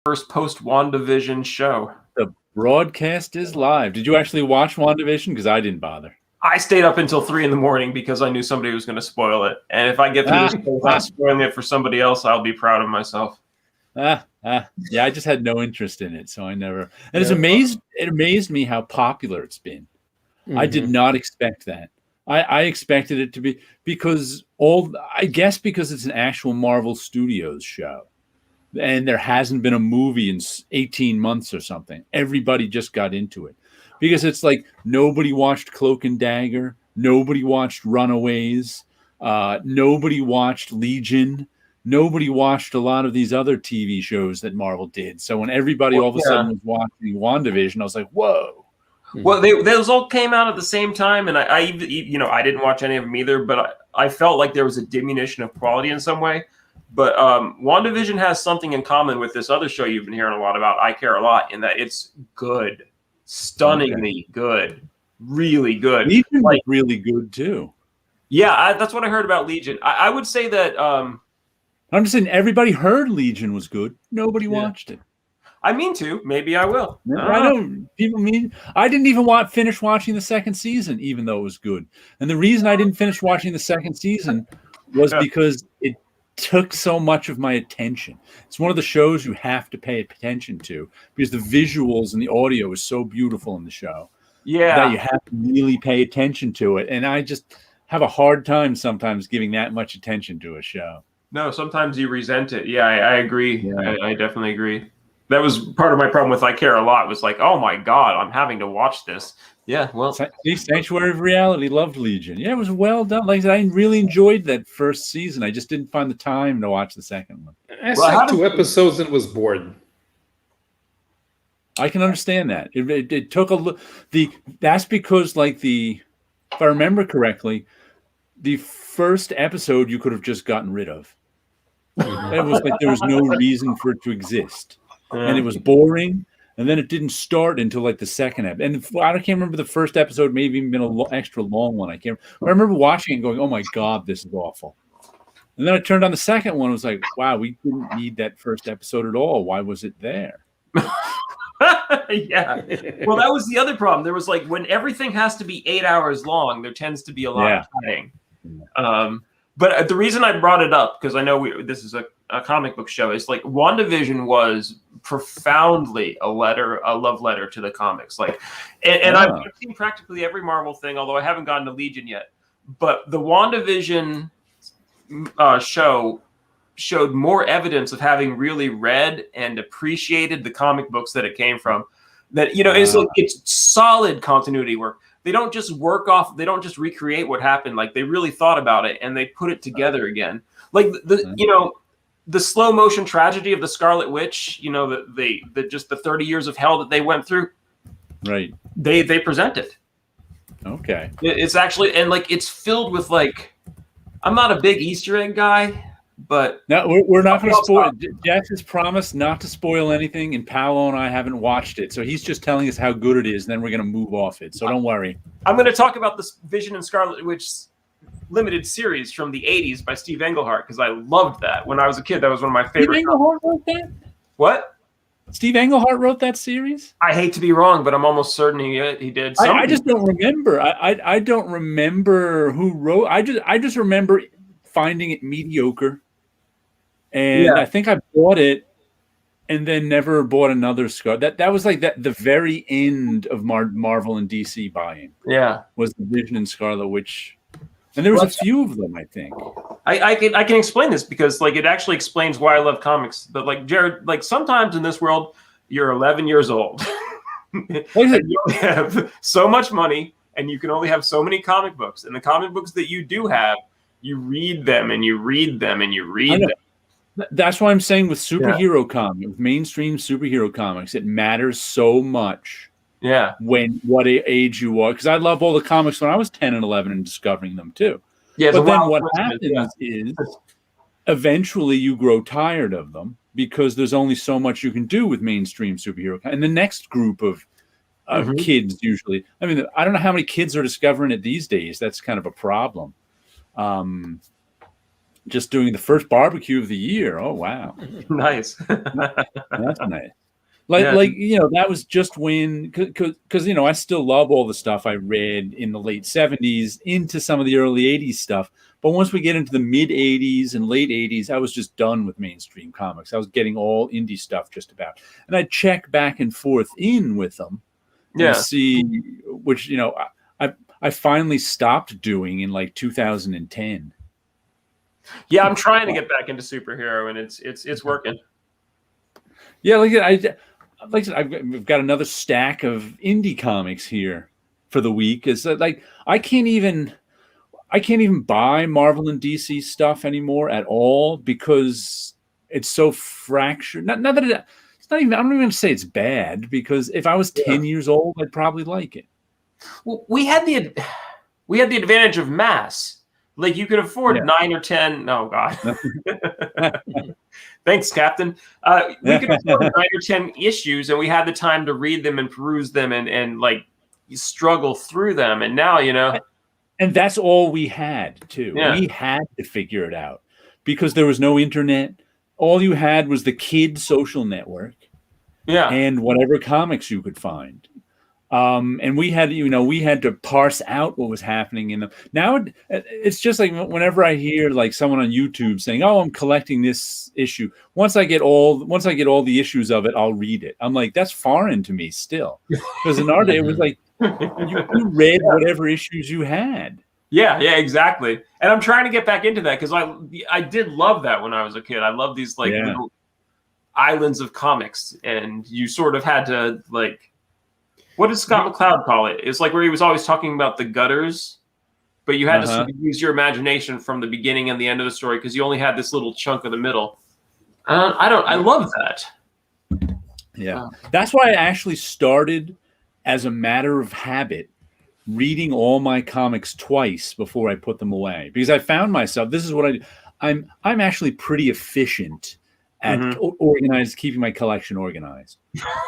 first post-WandaVision show. The broadcast is live. Did you actually watch WandaVision? Because I didn't bother. I stayed up until 3 a.m. because I knew somebody was going to spoil it. And if I get through this without spoiling it for somebody else, I'll be proud of myself. Yeah, I just had no interest in it, so I never. And it amazed me how popular it's been. Mm-hmm. I did not expect that. I expected it to be because it's an actual Marvel Studios show, and there hasn't been a movie in 18 months or something. Everybody just got into it because it's like nobody watched Cloak and Dagger, nobody watched Runaways, nobody watched Legion. Nobody watched a lot of these other TV shows that Marvel did. So when everybody all of a sudden was watching WandaVision, I was like, whoa. Well, those all came out at the same time, and I didn't watch any of them either, but I felt like there was a diminution of quality in some way. But WandaVision has something in common with this other show you've been hearing a lot about, I Care a Lot, in that it's good. Stunningly good. Really good. Legion was really good, too. Yeah, that's what I heard about Legion. I would say that... I'm just saying everybody heard Legion was good. Nobody watched it. I mean to. Maybe I will. I didn't even finish watching the second season, even though it was good. And the reason I didn't finish watching the second season was because it took so much of my attention. It's one of the shows you have to pay attention to because the visuals and the audio is so beautiful in the show. Yeah. That you have to really pay attention to it. And I just have a hard time sometimes giving that much attention to a show. No, sometimes you resent it. Yeah, I agree. Yeah. I definitely agree. That was part of my problem with I Care a Lot was like, oh my God, I'm having to watch this. Yeah, well. Sanctuary of Reality loved Legion. Yeah, it was well done. Like I said, I really enjoyed that first season. I just didn't find the time to watch the second one. I saw 2 episodes and was bored. I can understand that. It took that's because if I remember correctly, the first episode you could have just gotten rid of. It was like there was no reason for it to exist, and it was boring. And then it didn't start until like the second episode. And I can't remember the first episode. Maybe even been an extra long one. I remember watching it and going, "Oh my God, this is awful." And then I turned on the second one. And was like, "Wow, we didn't need that first episode at all. Why was it there?" Yeah. Well, that was the other problem. There was like when everything has to be 8 hours long, there tends to be a lot of cutting. But the reason I brought it up, because I know this is a comic book show, is like WandaVision was profoundly a love letter to the comics. And I've seen practically every Marvel thing, although I haven't gotten to Legion yet. But the WandaVision show showed more evidence of having really read and appreciated the comic books that it came from. That it's solid continuity work. They don't just they don't just recreate what happened. Like they really thought about it and they put it together again. Like the slow motion tragedy of the Scarlet Witch, just the 30 years of hell that they went through. Right. They present it. Okay. It's actually, and like, it's filled with like, I'm not a big Easter egg guy, but no, we're not going to spoil. Jeff has promised not to spoil anything, and Paolo and I haven't watched it, so he's just telling us how good it is. And then we're going to move off it. So don't worry. I'm going to talk about this Vision and Scarlet Witch limited series from the '80s by Steve Englehart because I loved that when I was a kid. That was one of my favorite. Steve Englehart wrote that? What? Steve Englehart wrote that series? I hate to be wrong, but I'm almost certain he did. I just don't remember. I don't remember who wrote. I just remember finding it mediocre. And I think I bought it and then never bought another Scar. That was like the very end of Marvel and DC buying. Yeah. Was the Vision and Scarlet Witch. And there was a few of them, I think. I can explain this because like it actually explains why I love comics. But like Jared, like sometimes in this world, you're 11 years old. And you have so much money and you can only have so many comic books. And the comic books that you do have, you read them and you read them and you read them. That's why I'm saying with superhero comics, with mainstream superhero comics, it matters so much. Yeah. What age you are. Because I love all the comics when I was 10 and 11 and discovering them too. Yeah, but then what happens is eventually you grow tired of them because there's only so much you can do with mainstream superhero. And the next group of kids usually, I mean, I don't know how many kids are discovering it these days. That's kind of a problem. just doing the first barbecue of the year. Oh wow, Nice. that's nice. Like that was just when, because I still love all the stuff I read in the late 70s into some of the early 80s stuff. But once we get into the mid 80s and late 80s, I was just done with mainstream comics. I was getting all indie stuff just about, and I'd check back and forth in with them, and see which I finally stopped doing in like 2010. Yeah, I'm trying to get back into superhero, and it's working. Yeah, like I said, I've got another stack of indie comics here for the week. Is like I can't even buy Marvel and DC stuff anymore at all because it's so fractured. Not that it's not even. I'm not even going to say it's bad, because if I was 10 years old, I'd probably like it. Well, we had the advantage of mass. Like you could afford 9 or 10. Oh God. Thanks, Captain. We could afford 9 or 10 issues, and we had the time to read them and peruse them and like struggle through them. And now, and that's all we had too. Yeah. We had to figure it out because there was no internet. All you had was the kid social network, and whatever comics you could find. And we had to parse out what was happening in them. Now it's just like whenever I hear like someone on YouTube saying, "Oh, I'm collecting this issue. Once I get all the issues of it, I'll read it." I'm like, that's foreign to me still, because in our day it was like you read whatever issues you had. Yeah, exactly. And I'm trying to get back into that because I did love that when I was a kid. I love these like little islands of comics, and you sort of had to like. What does Scott McCloud call it? It's like where he was always talking about the gutters, but you had to sort of use your imagination from the beginning and the end of the story because you only had this little chunk of the middle. I love that. Yeah. That's why I actually started as a matter of habit reading all my comics twice before I put them away, because I found myself, this is what I do. I'm actually pretty efficient at keeping my collection organized.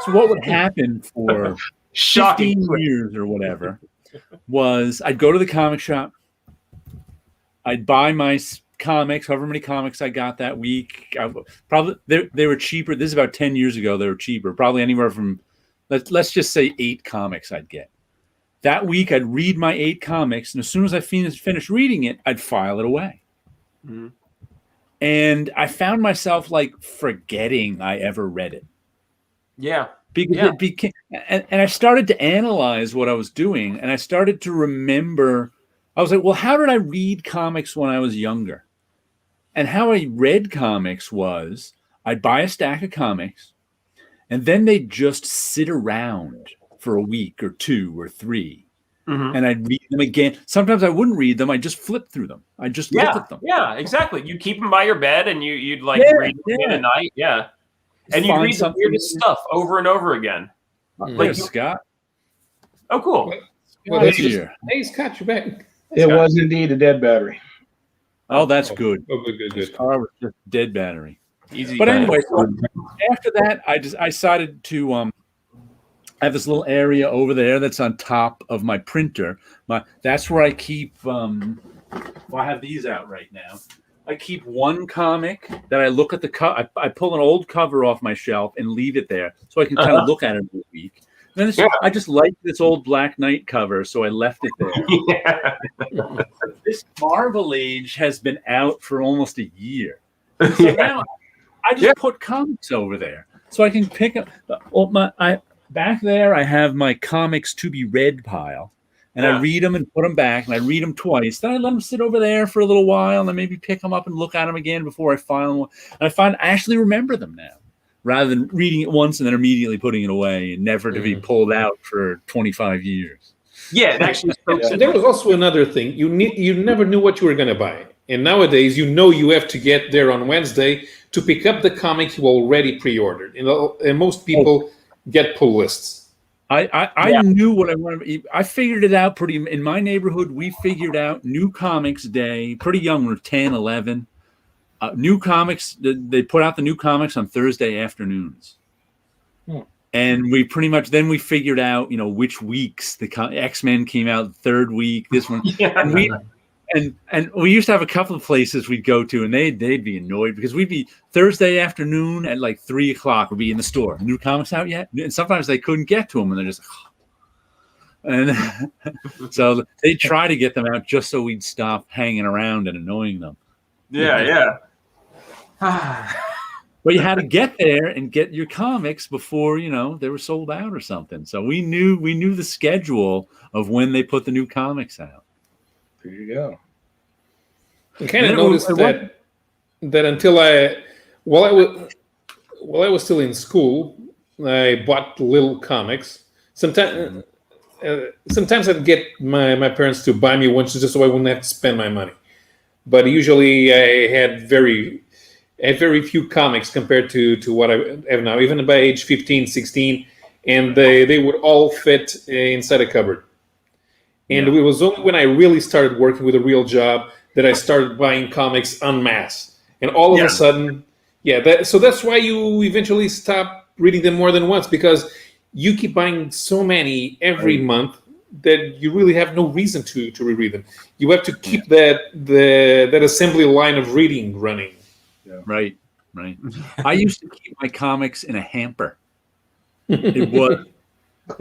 So what would happen for 15 years or whatever was I'd go to the comic shop, I'd buy my comics, however many comics I got that week. Probably they were cheaper. This is about 10 years ago. They were cheaper, probably anywhere from let's just say 8 comics I'd get. That week I'd read my 8 comics, and as soon as I finished reading it, I'd file it away. Mm-hmm. And I found myself like forgetting I ever read it. Yeah. Because it became, and I started to analyze what I was doing, and I started to remember. I was like, well, how did I read comics when I was younger? And how I read comics was I'd buy a stack of comics, and then they'd just sit around for a week or 2 or 3. And I'd read them again. Sometimes I wouldn't read them. I'd just flip through them. I'd just look at them. Yeah, exactly. You'd keep them by your bed, and you'd like read them in a night. Yeah. And you read the weirdest stuff over and over again. Like Scott. Oh, cool. Hey, Scott, you're back. It was indeed a dead battery. Oh, that's good. Oh, good. His car was just dead battery. Easy. But anyway, so after that, I decided to I have this little area over there that's on top of my printer. That's where I keep. I have these out right now. I keep one comic that I look at the cover. I pull an old cover off my shelf and leave it there so I can kind of look at it for a week. And then I just like this old Black Knight cover, so I left it there. This Marvel Age has been out for almost a year. So now I just put comics over there so I can pick up. Back there, I have my comics to be read pile. And I read them and put them back, and I read them twice. Then I let them sit over there for a little while, and I maybe pick them up and look at them again before I file them. And I find I actually remember them now, rather than reading it once and then immediately putting it away and never to be pulled out for 25 years. Yeah, it actually. There was also another thing. You never knew what you were going to buy, and nowadays you have to get there on Wednesday to pick up the comic you already pre-ordered. And most people get pull lists. I knew what I wanted. I figured it out in my neighborhood. We figured out New Comics Day, pretty young, we're 10, 11. New comics, they put out the new comics on Thursday afternoons. And we pretty much, then we figured out, which weeks the X-Men came out the 3rd week, this one. And we used to have a couple of places we'd go to, and they'd be annoyed because we'd be Thursday afternoon at like 3:00. We'd be in the store. New comics out yet? And sometimes they couldn't get to them, and they're just. And so they'd try to get them out just so we'd stop hanging around and annoying them. Yeah. But you had to get there and get your comics before, they were sold out or something. So we knew the schedule of when they put the new comics out. There you go. I kind of noticed that until while I was still in school, I bought little comics. Sometimes I'd get my parents to buy me one just so I wouldn't have to spend my money. But usually I had very few comics compared to what I have now, even by age 15, 16, and they would all fit inside a cupboard. And it was only when I really started working with a real job that I started buying comics en masse. And all of a sudden, so that's why you eventually stop reading them more than once, because you keep buying so many every month that you really have no reason to reread them. You have to keep that assembly line of reading running. Yeah. Right. I used to keep my comics in a hamper. It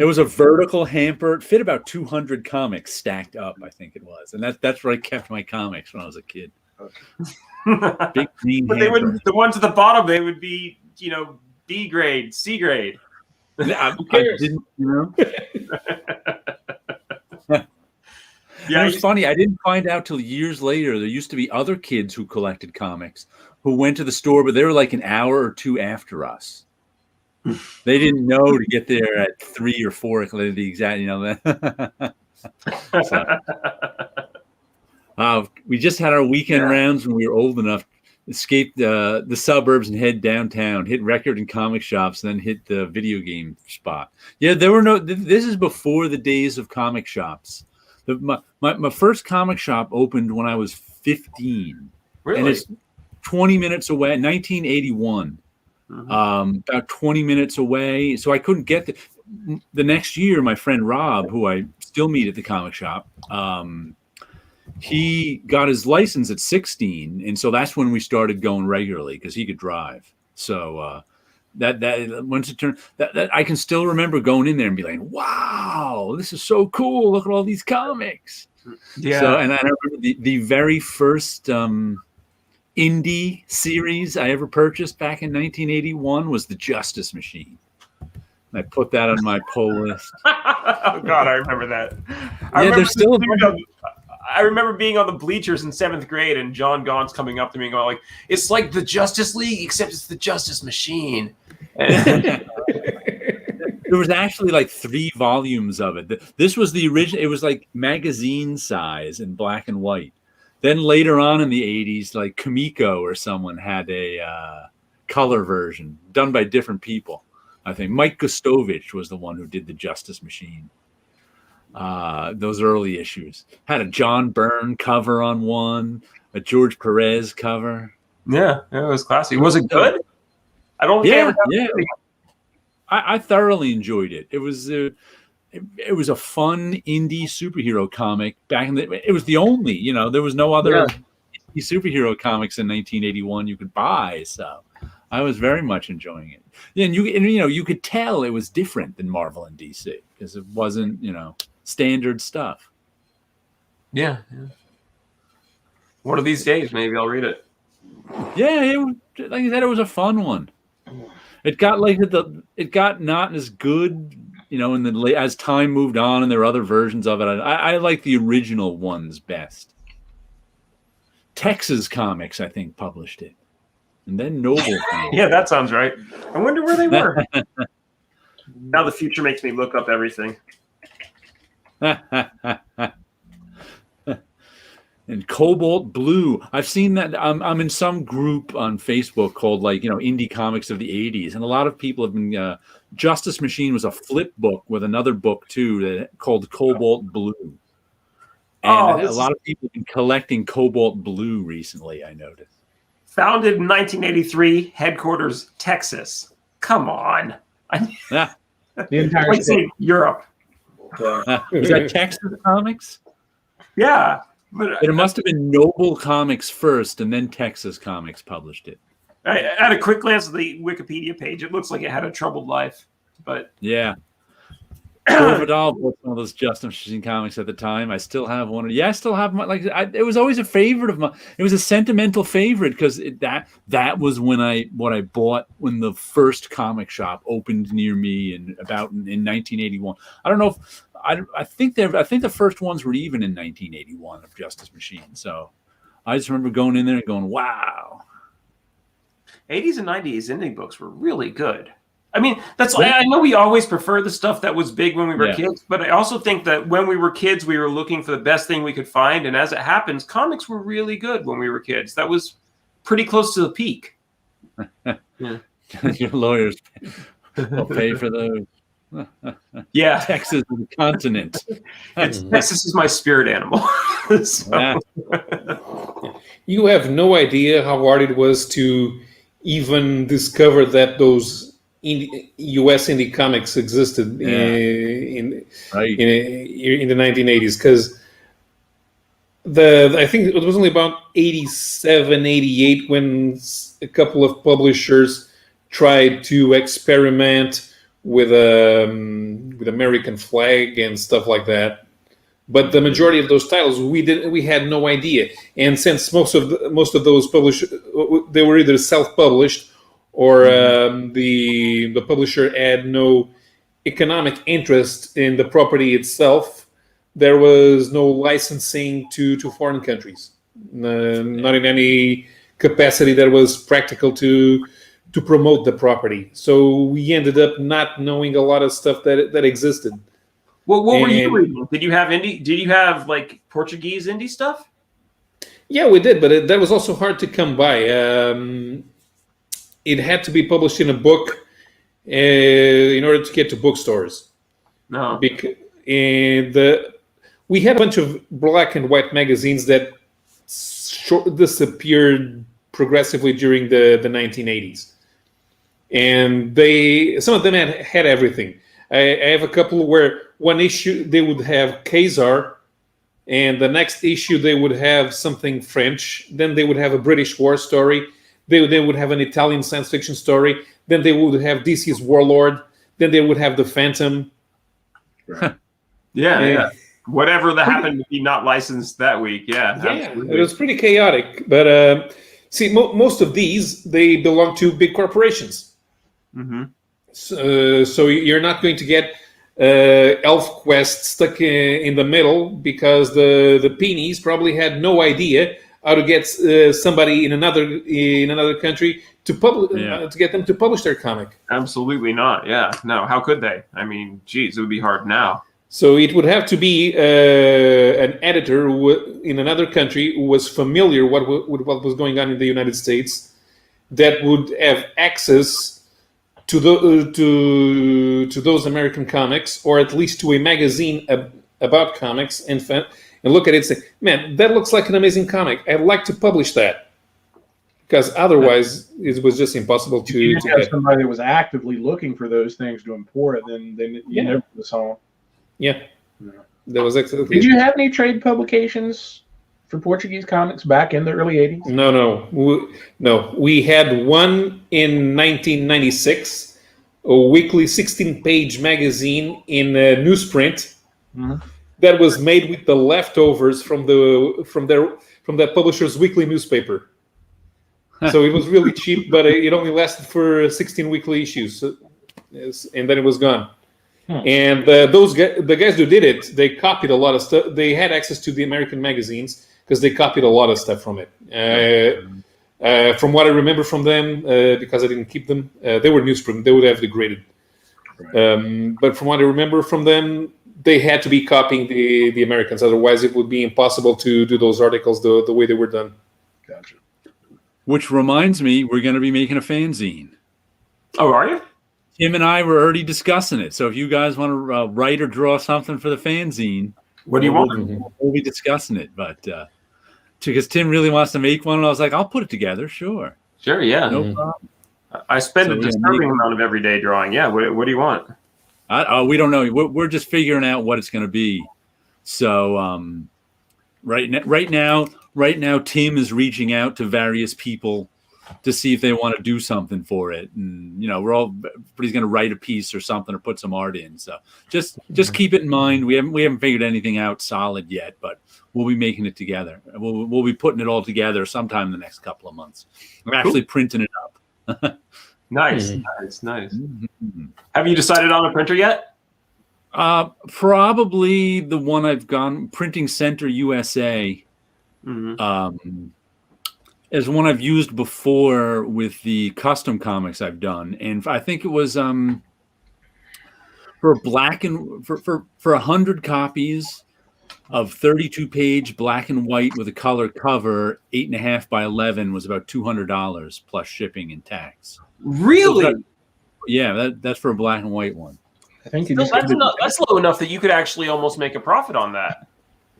was a vertical hamper. It fit about 200 comics stacked up, I think it was. And that's where I kept my comics when I was a kid. Big green but hamper. the ones at the bottom, they would be, B grade, C grade. I didn't, Yeah, it was funny. I didn't find out till years later. There used to be other kids who collected comics who went to the store, but they were like an hour or two after us. They didn't know to get there at 3 or 4. The exact, So, we just had our weekend rounds when we were old enough. Escape the suburbs and head downtown. Hit record and comic shops, then hit the video game spot. Yeah, there were no. This is before the days of comic shops. My first comic shop opened when I was 15. Really? And it's 20 minutes away. 1981. About 20 minutes away. So I couldn't get the next year. My friend Rob, who I still meet at the comic shop, he got his license at 16, and so that's when we started going regularly because he could drive. So that once it turned, that I can still remember going in there and be like, "Wow, this is so cool! Look at all these comics." Yeah. So, and I remember the very first indie series I ever purchased back in 1981 was the Justice Machine. I put that on my pull list. Oh God, I remember that. I remember being on the bleachers in 7th grade and John Gaunt's coming up to me and going like, "It's like the Justice League, except it's the Justice Machine." There was actually like 3 volumes of it. This was the original. It was like magazine size in black and white. Then later on in the 80s, like Kamiko or someone had a color version done by different people. I think Mike Gustovich was the one who did the Justice Machine. Those early issues had a John Byrne cover on one, a George Perez cover. Yeah, it was classy. Was it good? I don't think I thoroughly enjoyed it. It was a fun indie superhero comic back in it was the only, there was no other superhero comics in 1981 you could buy, so I was very much enjoying it. And you could tell it was different than Marvel and DC because it wasn't, standard stuff. Yeah. One of these days, maybe I'll read it. Yeah, like I said, it was a fun one. It got it got not as good, as time moved on, and there were other versions of it. I like the original ones best. Texas Comics, I think, published it, and then Noble. Yeah, that sounds right. I wonder where they were. Now the future makes me look up everything. And Cobalt Blue. I've seen that. I'm in some group on Facebook called Indie Comics of the 80s. And a lot of people have been, Justice Machine was a flip book with another book too called Cobalt Blue. And a lot of people have been collecting Cobalt Blue recently, I noticed. Founded in 1983, headquarters, Texas. Come on. The entire state. Europe. Was that Texas Comics? Yeah. But it must have been Noble Comics first, and then Texas Comics published it. I had a quick glance at the Wikipedia page. It looks like it had a troubled life, but yeah. Gore Vidal bought some of those Justice Machine comics at the time. I still have one. Yeah, I still have my it was always a favorite of mine. It was a sentimental favorite because that was when I bought when the first comic shop opened near me in 1981. I don't know if I think the first ones were even in 1981 of Justice Machine. So I just remember going in there and going, wow. 80s and 90s indie books were really good. I mean, I know we always prefer the stuff that was big when we were kids, but I also think that when we were kids, we were looking for the best thing we could find. And as it happens, comics were really good when we were kids. That was pretty close to the peak. Yeah. Your lawyers will pay for those. Yeah. Texas is a continent. Texas is my spirit animal. You have no idea how hard it was to even discover that those U.S. indie comics existed in the 1980s, because I think it was only about 87, 88 when a couple of publishers tried to experiment with American flag and stuff like that. But the majority of those titles we had no idea, and since most of those publishers, they were either self-published or the publisher had no economic interest in the property itself, there was no licensing to foreign countries, not in any capacity that was practical to promote the property. So we ended up not knowing a lot of stuff that existed. Well, what were you reading? Did you have like Portuguese indie stuff? Yeah, we did, but that was also hard to come by. It had to be published in a book in order to get to bookstores. No. We had a bunch of black and white magazines that disappeared progressively during the 1980s. And some of them had everything. I have a couple where one issue they would have Khazar, and the next issue they would have something French. Then they would have a British war story. They would have an Italian science fiction story. Then they would have DC's Warlord. Then they would have the Phantom. Right. Yeah. Whatever that happened to be not licensed that week. Yeah, absolutely. It was pretty chaotic. But see, most of these, they belong to big corporations. Mm-hmm. So you're not going to get ElfQuest stuck in the middle, because the Peonies probably had no idea how to get somebody in another country to get them to publish their comic. Absolutely not. Yeah, no. How could they? I mean, geez, it would be hard now. So it would have to be an editor in another country who was familiar with what was going on in the United States, that would have access to those American comics, or at least to a magazine about comics, and look at it and say, man, that looks like an amazing comic. I'd like to publish that. Because otherwise, it was just impossible to you have get. somebody that was actively looking for those things to import, then you never saw. Yeah, that was exactly. Did you have any trade publications for Portuguese comics back in the early 80s? No. We had one in 1996, a weekly 16-page magazine in newsprint. Mm-hmm. That was made with the leftovers from that publisher's weekly newspaper. So it was really cheap, but it only lasted for 16 weekly issues, and then it was gone. And the guys who did it, they copied a lot of stuff. They had access to the American magazines because they copied a lot of stuff from it. From what I remember from them, because I didn't keep them, they were newsprint. They would have degraded. Right. But from what I remember from them, they had to be copying the Americans. Otherwise, it would be impossible to do those articles the way they were done. Gotcha. Which reminds me, we're going to be making a fanzine. Oh, are you? Tim and I were already discussing it. So if you guys want to write or draw something for the fanzine, what do you want? We'll be discussing it. But because Tim really wants to make one, and I was like, I'll put it together. Sure. Sure, yeah. No problem. I spend a disturbing amount of everyday drawing. Yeah, what do you want? We don't know. We're just figuring out what it's going to be. So Right now, Tim is reaching out to various people to see if they want to do something for it, and he's going to write a piece or something or put some art in. So just keep it in mind. We haven't figured anything out solid yet, but we'll be making it together. We'll be putting it all together sometime in the next couple of months. I'm actually printing it up. Nice. Mm-hmm. Have you decided on a printer yet? Probably the one I've gone, Printing Center USA. Mm-hmm. Is one I've used before with the custom comics I've done, and I think it was for 100 copies of 32-page black and white with a color cover, 8.5 by 11 was about $200 plus shipping and tax. Really? That's for a black and white one. I think that's low enough that you could actually almost make a profit on that.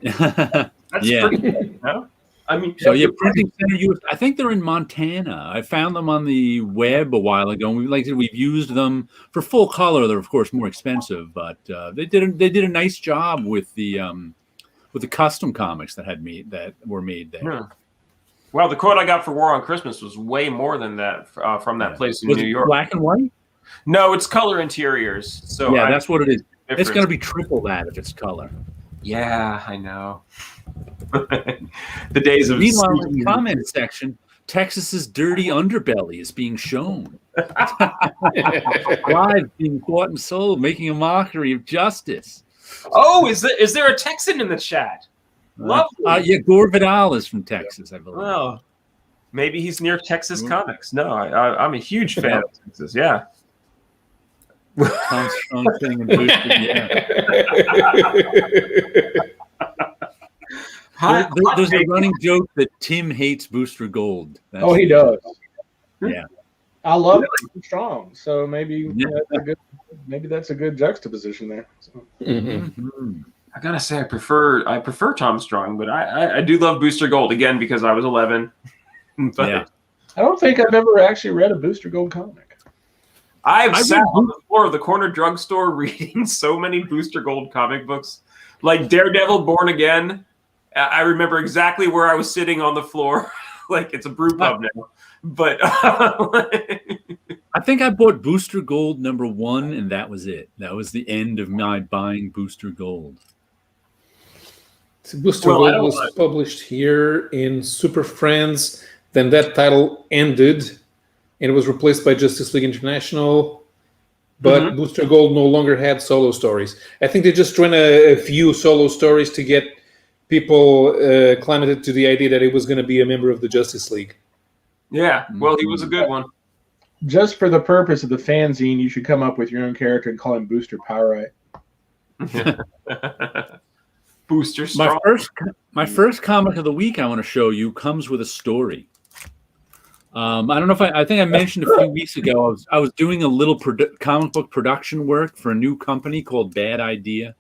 That's pretty good, no? I mean, Printing Center US. I think they're in Montana. I found them on the web a while ago. And we've used them for full color. They're of course more expensive, but they did a nice job with the custom comics that were made there. Yeah. Well, the quote I got for War on Christmas was way more than that from that place in Was New it York. Black and white? No, it's color interiors. So that's what it is. Difference. It's going to be triple that if it's color. Yeah, I know. The days of meanwhile, in the comment section, Texas's dirty underbelly is being shown. Live being bought and sold, making a mockery of justice. Oh, is there a Texan in the chat? Lovely. Gore Vidal is from Texas, I believe. Well, maybe he's near Texas Comics. No, I'm a huge fan of Texas. Yeah. Tom Strong thing and Booster, There's a running joke that Tim hates Booster Gold. He does. Yeah, I love Tom Strong, so maybe that's a good juxtaposition there. So. Mm-hmm. I gotta say, I prefer Tom Strong, but I do love Booster Gold again because I was 11. But I don't think I've ever actually read a Booster Gold comic. I've sat on the floor of the corner drugstore reading so many Booster Gold comic books, like Daredevil Born Again. I remember exactly where I was sitting on the floor. Like it's a brew pub now. But I think I bought Booster Gold #1, and that was it. That was the end of my buying Booster Gold. So Booster Gold was published here in Super Friends. Then that title ended, and it was replaced by Justice League International. But Booster Gold no longer had solo stories. I think they just ran a few solo stories to get people acclimated to the idea that it was going to be a member of the Justice League. Yeah, well, he was a good one. Just for the purpose of the fanzine, you should come up with your own character and call him Booster Pyrite. Booster Strong. My first comic of the week I want to show you comes with a story. I don't know if I think I mentioned a few weeks ago, I was doing a little comic book production work for a new company called Bad Idea.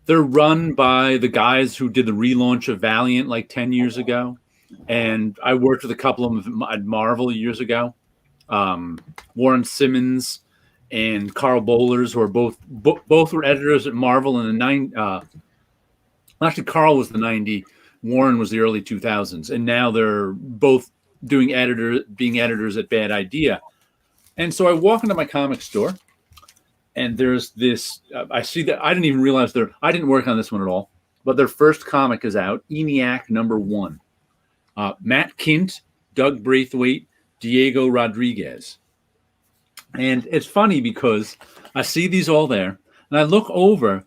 They're run by the guys who did the relaunch of Valiant like 10 years ago. And I worked with a couple of them at Marvel years ago. Warren Simmons and Carl Bohlers, who are both were editors at Marvel in the actually Carl was the 90, Warren was the early 2000s, and now they're both being editors at Bad Idea. And so I walk into my comic store, and there's this. I see that I didn't even realize I didn't work on this one at all, but their first comic is out, ENIAC #1. Matt Kint, Doug Braithwaite, Diego Rodriguez. And it's funny because I see these all there, and I look over,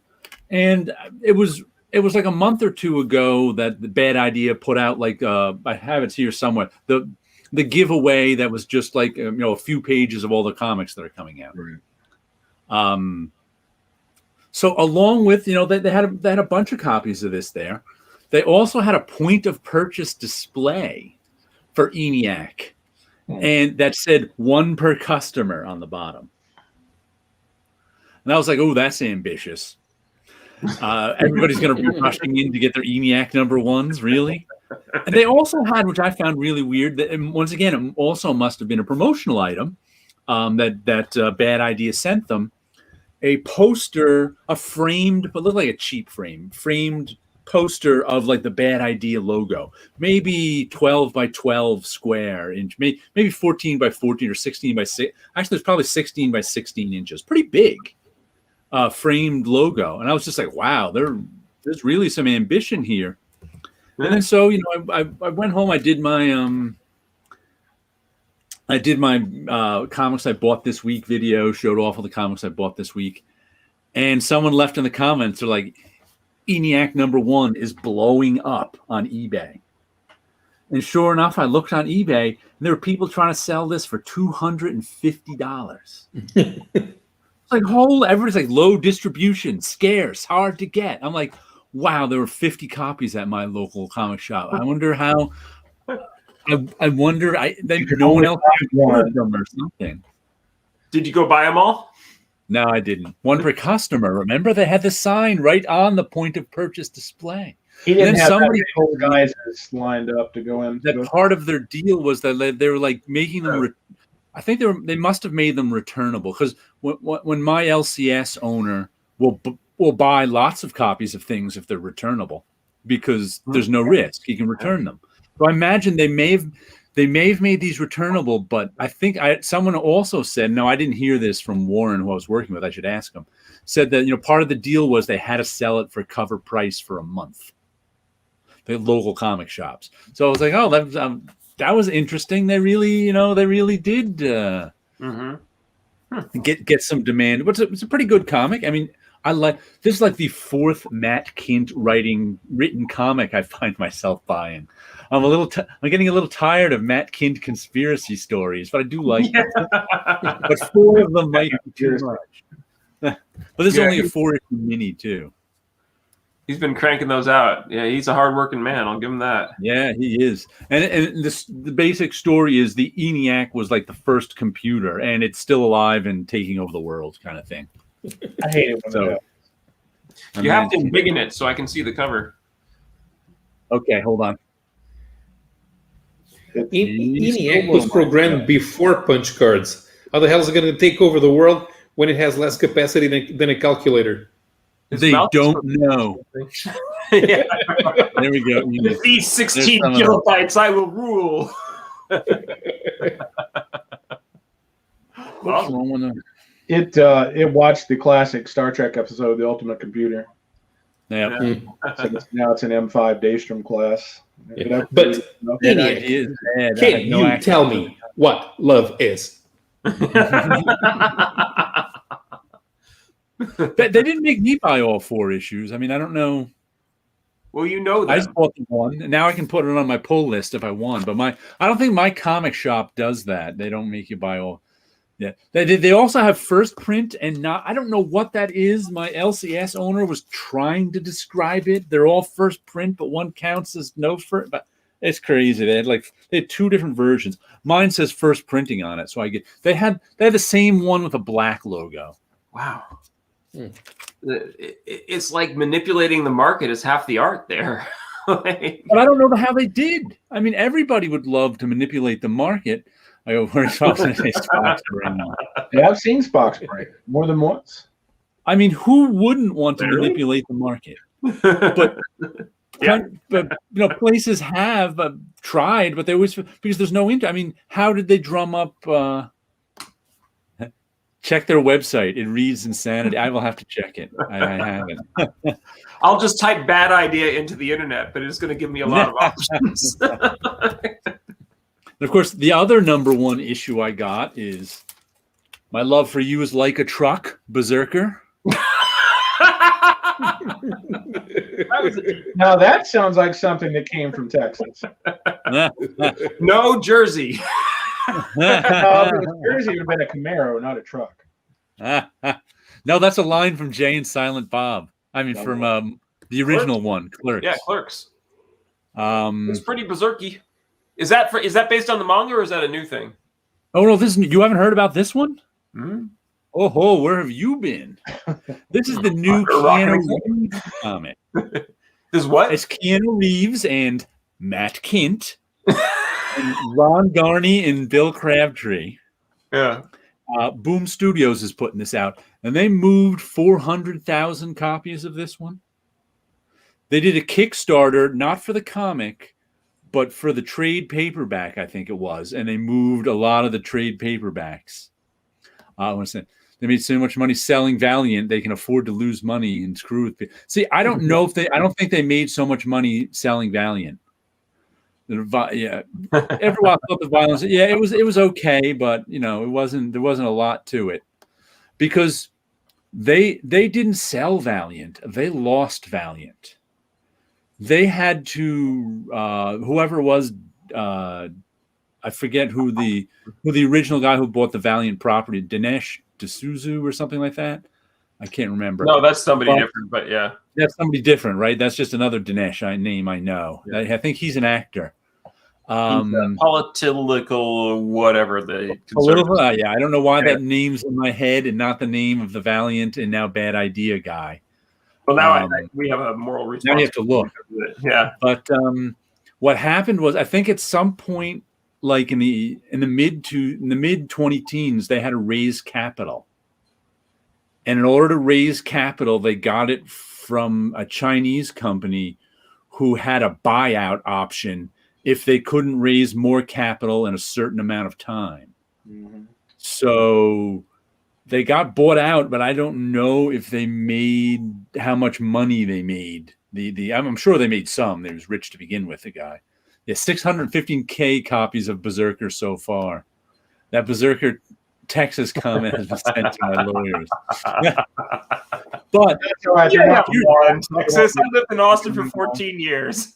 and it was like a month or two ago that the Bad Idea put out, like I have it here somewhere, the giveaway that was just like a few pages of all the comics that are coming out. Right. So along with they had a bunch of copies of this there. They also had a point of purchase display for ENIAC, and that said 1 per customer on the bottom. And I was like, oh, that's ambitious. Everybody's going to be rushing in to get their ENIAC #1s, really? And they also had, which I found really weird, that once again, it also must have been a promotional item that Bad Idea sent them. a poster, a framed, but looked like a cheap framed poster of like the Bad Idea logo, maybe 12 by 12 square inch, maybe 14 by 14 or 16 by 6. Actually, it's probably 16 by 16 inches, pretty big, framed logo. And I was just like, wow, there's really some ambition here. And then so, you know, I went home, I did my comics I bought this week video, showed off all the comics I bought this week. And someone left in the comments, they're like, ENIAC #1 is blowing up on eBay. And sure enough, I looked on eBay, and there were people trying to sell this for $250. It's like everybody's like low distribution, scarce, hard to get. I'm like, wow, there were 50 copies at my local comic shop. I wonder how. I wonder. No one else ordered them or something. Did you go buy them all? No, I didn't. One per customer. Remember, they had the sign right on the point of purchase display. He didn't have somebody old guys lined up to go in. That part of their deal was that they were like making them. I think they must have made them returnable, because when my LCS owner will buy lots of copies of things if they're returnable, because there's no risk, he can return them. So I imagine they may have made these returnable, but I think someone also said, no, I didn't hear this from Warren, who I was working with, I should ask him, said that, you know, part of the deal was they had to sell it for cover price for a month, the local comic shops. So I was like, oh, that was interesting. They really did get some demand. But it's a pretty good comic. I mean, this is like the fourth Matt Kint written comic I find myself buying. I'm getting a little tired of Matt Kint conspiracy stories, but I do like them. But 4 of them might be too much. But there's only a 4-issue mini too. He's been cranking those out. Yeah, he's a hardworking man. I'll give him that. Yeah, he is. And the basic story is the ENIAC was like the first computer, and it's still alive and taking over the world, kind of thing. I hate it when so. You have to embiggen it so I can see the cover. Okay, hold on. ENIAC was programmed before punch cards. How the hell is it going to take over the world when it has less capacity than a calculator? They don't know. Yeah. There we go. With these 16 kilobytes, I will rule. What's wrong with them? It watched the classic Star Trek episode, The Ultimate Computer. Yeah. So now it's an M5 Daystrom class. Yeah. But ENIAC, can you tell me what love is? They didn't make me buy all 4 issues. I mean, I don't know. Well, you know that. I just bought the one, and now I can put it on my pull list if I want. But I don't think my comic shop does that. They don't make you buy all. Yeah, they also have first print, and I don't know what that is. My LCS owner was trying to describe it. They're all first print, but one counts as no first. But it's crazy. They had 2 different versions. Mine says first printing on it, so they had the same one with a black logo. Wow. It's like manipulating the market is half the art there. But I don't know how they did. I mean, everybody would love to manipulate the market. I go, where's Spock's brain? Yeah, I've seen Spock's brain more than once. I mean, who wouldn't want to manipulate the market? But places have tried, but they always, because there's no I mean, how did they drum up? Check their website. It reads insanity. I will have to check it. I haven't. I'll just type bad idea into the internet, but it's going to give me a lot of options. And of course, the other #1 issue I got is My Love for You Is Like a Truck, Berserker. Now that sounds like something that came from Texas. No, Jersey. Jersey would have been a Camaro, not a truck. No, that's a line from Jay and Silent Bob. I mean, from the original one, Clerks. Yeah, Clerks. It's pretty berserky. Is that based on the manga, or is that a new thing? Oh no, you haven't heard about this one? Mm-hmm. Oh, where have you been? This is the new Keanu Reeves comic. This what? It's Keanu Reeves and Matt Kint, and Ron Garney and Bill Crabtree. Yeah. Boom Studios is putting this out, and they moved 400,000 copies of this one. They did a Kickstarter, not for the comic, but for the trade paperback, I think it was, and they moved a lot of the trade paperbacks. I want to say they made so much money selling Valiant, they can afford to lose money and screw with people. See, I don't know if I don't think they made so much money selling Valiant. Yeah, every while the violence. Yeah, it was okay, but there wasn't a lot to it because they didn't sell Valiant. They lost Valiant. They had to whoever it was. I forget who the original guy who bought the Valiant property, Dinesh D'Souza or something like that. I can't remember. No, that's somebody different, but yeah. That's somebody different, right? That's just another Dinesh name I know. Yeah. I think he's an actor. Political, whatever the yeah, I don't know why that name's in my head and not the name of the Valiant and now Bad Idea guy. Well, now we have a moral responsibility. Now you have to look. Yeah. But what happened was, I think at some point, like in the mid 20 teens, they had to raise capital. And in order to raise capital, they got it from a Chinese company who had a buyout option if they couldn't raise more capital in a certain amount of time. Mm-hmm. So they got bought out, but I don't know if they made how much money they made. I'm sure they made some. They was rich to begin with, the guy. Yeah, 615K copies of Berserker so far. That Berserker Texas comment has been sent to my lawyers. But you're in Texas. I lived in Austin for 14 years.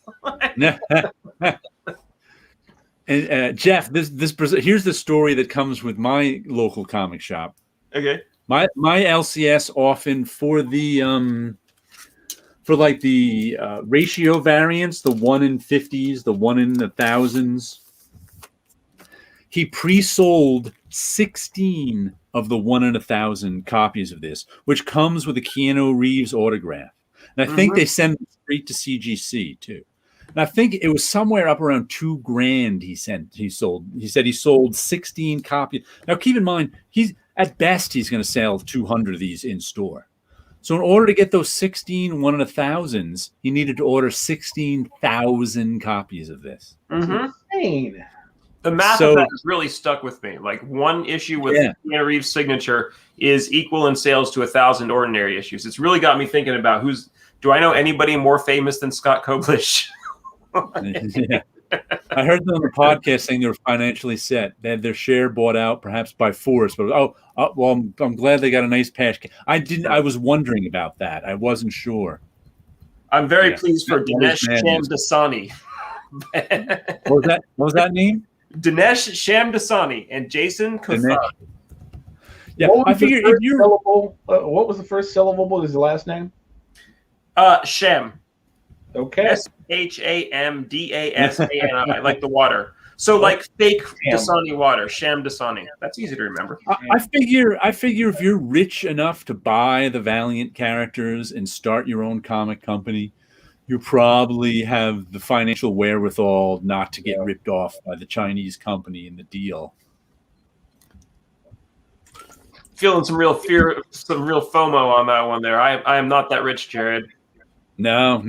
And Jeff, here's the story that comes with my local comic shop. Okay. My LCS often for the ratio variants, the 1 in 50s, the 1 in the thousands. He pre-sold 16 of the 1 in 1,000 copies of this, which comes with a Keanu Reeves autograph. And I think they send it straight to CGC too. And I think it was somewhere up around $2,000 he sold. He said he sold 16 copies. Now keep in mind, at best he's going to sell 200 of these in store. So in order to get those 16 1 in 1,000s, he needed to order 16,000 copies of this. Insane. The math of that has really stuck with me. Like one issue with Keanu Reeves' signature is equal in sales to 1,000 ordinary issues. It's really got me thinking about do I know anybody more famous than Scott Koblish? Yeah. I heard them on the podcast saying they were financially set. They had their share bought out, perhaps by force. But well, I'm glad they got a nice cash. I was wondering about that. I wasn't sure. I'm very pleased for Dinesh Shamdasani. What was that name? Dinesh Shamdasani and Jason Kuthar. Yeah, I figured if you what was the first syllable? What is the last name? Shem. Okay. Shamdasani, like the water. So like fake Dasani water, Sham Dasani. That's easy to remember. I figure if you're rich enough to buy the Valiant characters and start your own comic company, you probably have the financial wherewithal not to get ripped off by the Chinese company in the deal. Feeling some real fear, some real FOMO on that one there. I am not that rich, Jared. No.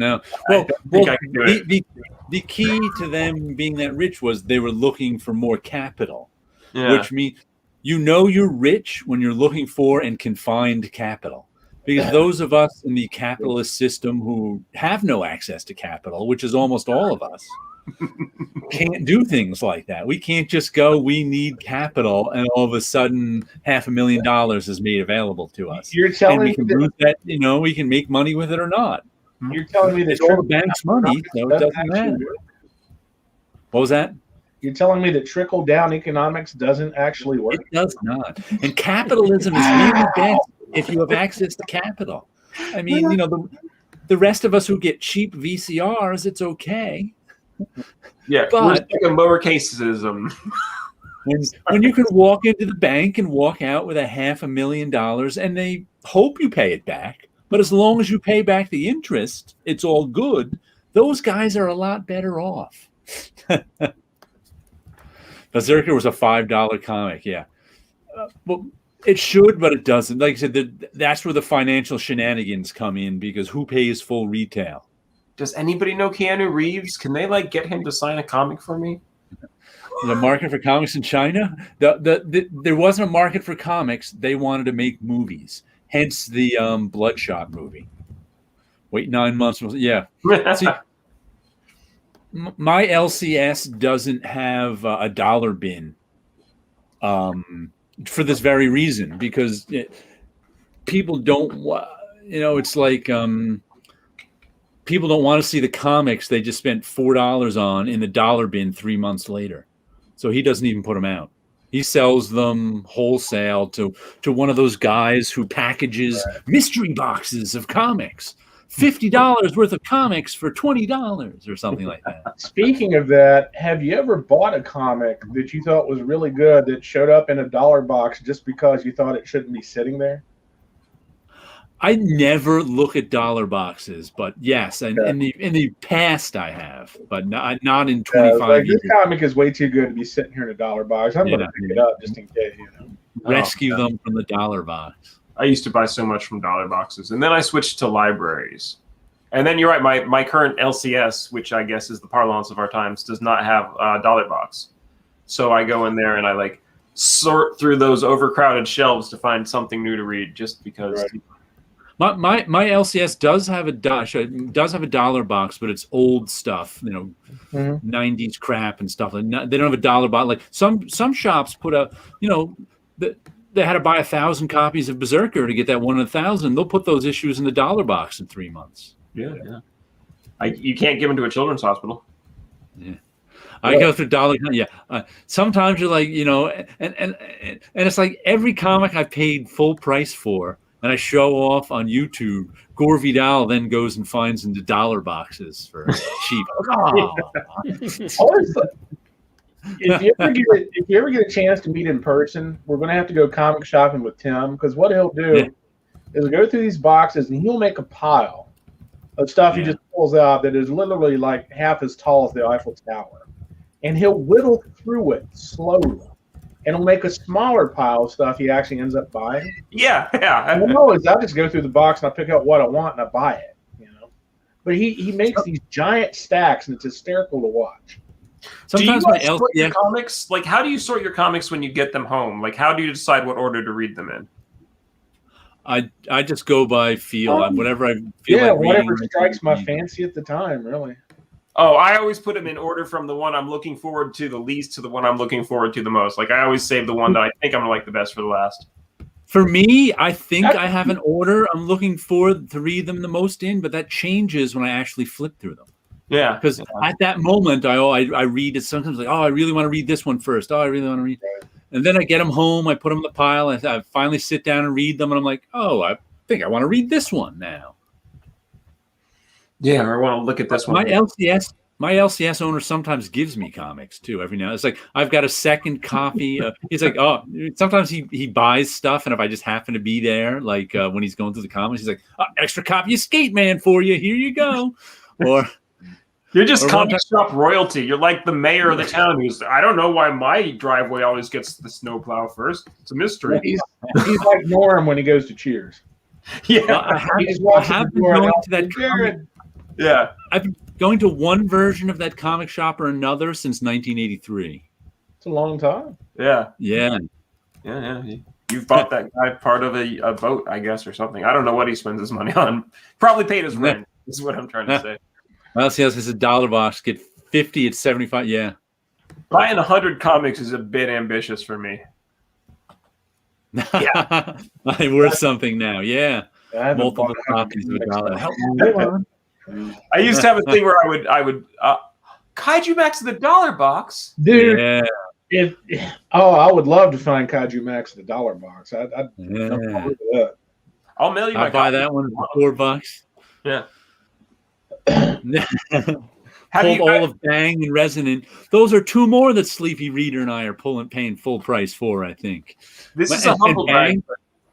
Well, the key to them being that rich was they were looking for more capital, which means you're rich when you're looking for and can find capital. Because those of us in the capitalist system who have no access to capital, which is almost all of us, can't do things like that. We can't just go, we need capital, and all of a sudden $500,000 is made available to us. You're telling me that we can make money with it or not. You're telling me that it's all the bank's money, so it doesn't matter. What was that? You're telling me that trickle-down economics doesn't actually work? It does not. And capitalism is really best if you have access to capital. I mean, the rest of us who get cheap VCRs, it's okay. Yeah, but we're like a lowercase-ism. When you can walk into the bank and walk out with $500,000 and they hope you pay it back, but as long as you pay back the interest, it's all good. Those guys are a lot better off. Berserker was a $5 comic, yeah. But It should, but it doesn't. Like I said, that's where the financial shenanigans come in, because who pays full retail? Does anybody know Keanu Reeves? Can they like get him to sign a comic for me? The market for comics in China? There wasn't a market for comics. They wanted to make movies. Hence the Bloodshot movie. Wait 9 months. Yeah. See, my LCS doesn't have a dollar bin for this very reason, because people don't, it's like people don't want to see the comics they just spent $4 on in the dollar bin 3 months later. So he doesn't even put them out. He sells them wholesale to one of those guys who packages mystery boxes of comics. $50 worth of comics for $20 or something like that. Speaking of that, have you ever bought a comic that you thought was really good that showed up in a dollar box just because you thought it shouldn't be sitting there? I never look at dollar boxes, but yes, and in the past I have, but not in 25 years. This comic is way too good to be sitting here in a dollar box. I'm going to pick it up just in case, Rescue them from the dollar box. I used to buy so much from dollar boxes, and then I switched to libraries. And then you're right, my current LCS, which I guess is the parlance of our times, does not have a dollar box. So I go in there and I like sort through those overcrowded shelves to find something new to read, just because. Right. My LCS does have a dollar box, but it's old stuff, 90s crap and stuff. They don't have a dollar box. Like some shops put a, they had to buy 1,000 copies of Berserker to get that 1 in 1,000. They'll put those issues in the dollar box in 3 months. Yeah. You can't give them to a children's hospital. Yeah. I go through dollar. Yeah. Sometimes you're like, and it's like every comic I paid full price for, and I show off on YouTube, Gore Vidal then goes and finds in the dollar boxes for cheap. If you ever get a chance to meet in person, we're going to have to go comic shopping with Tim, because what he'll do is go through these boxes and he'll make a pile of stuff he just pulls out that is literally like half as tall as the Eiffel Tower. And he'll whittle through it slowly. And he'll make a smaller pile of stuff he actually ends up buying. Yeah. I just go through the box and I pick out what I want and I buy it, But he makes these giant stacks and it's hysterical to watch. Sometimes do you sort your comics? Like, how do you sort your comics when you get them home? Like, how do you decide what order to read them in? I just go by feel. Whatever I feel like reading. Whatever strikes my fancy at the time, really. Oh, I always put them in order from the one I'm looking forward to the least to the one I'm looking forward to the most. Like, I always save the one that I think I'm going to like the best for the last. For me, I think I have an order I'm looking forward to read them the most in, but that changes when I actually flip through them. Yeah. Because at that moment, I read it sometimes like, I really want to read this one first. I really want to read. And then I get them home. I put them in the pile. I finally sit down and read them. And I'm like, I think I want to read this one now. Yeah, or I want to look at this one. My LCS owner sometimes gives me comics too. Every now, it's like I've got a second copy. He's like, sometimes he buys stuff, and if I just happen to be there, like when he's going through the comics, he's like, extra copy of Skate Man for you. Here you go. Or you're just comic shop royalty. You're like the mayor of the town who's, I don't know why my driveway always gets the snowplow first. It's a mystery. He's like Norm when he goes to Cheers. Yeah, well, I have been going to that comic. Yeah, I've been going to one version of that comic shop or another since 1983. It's a long time. Yeah. You've bought that guy part of a boat, I guess, or something. I don't know what he spends his money on. Probably paid his rent. Is what I'm trying to say. Well, see, it's a dollar box. Get 50 at 75. Yeah. Buying 100 comics is a bit ambitious for me. Yeah. I'm worth something now. Yeah. Multiple copies of a dollar. I used to have a thing where I would Kaiju Max in the dollar box. Dude. Yeah. I would love to find Kaiju Max in the dollar box. I'll mail you. I'll buy that one for $4. Yeah. Pulled all of Bang and Resonant. Those are two more that Sleepy Reader and I are paying full price for, I think. This is a humble Bang.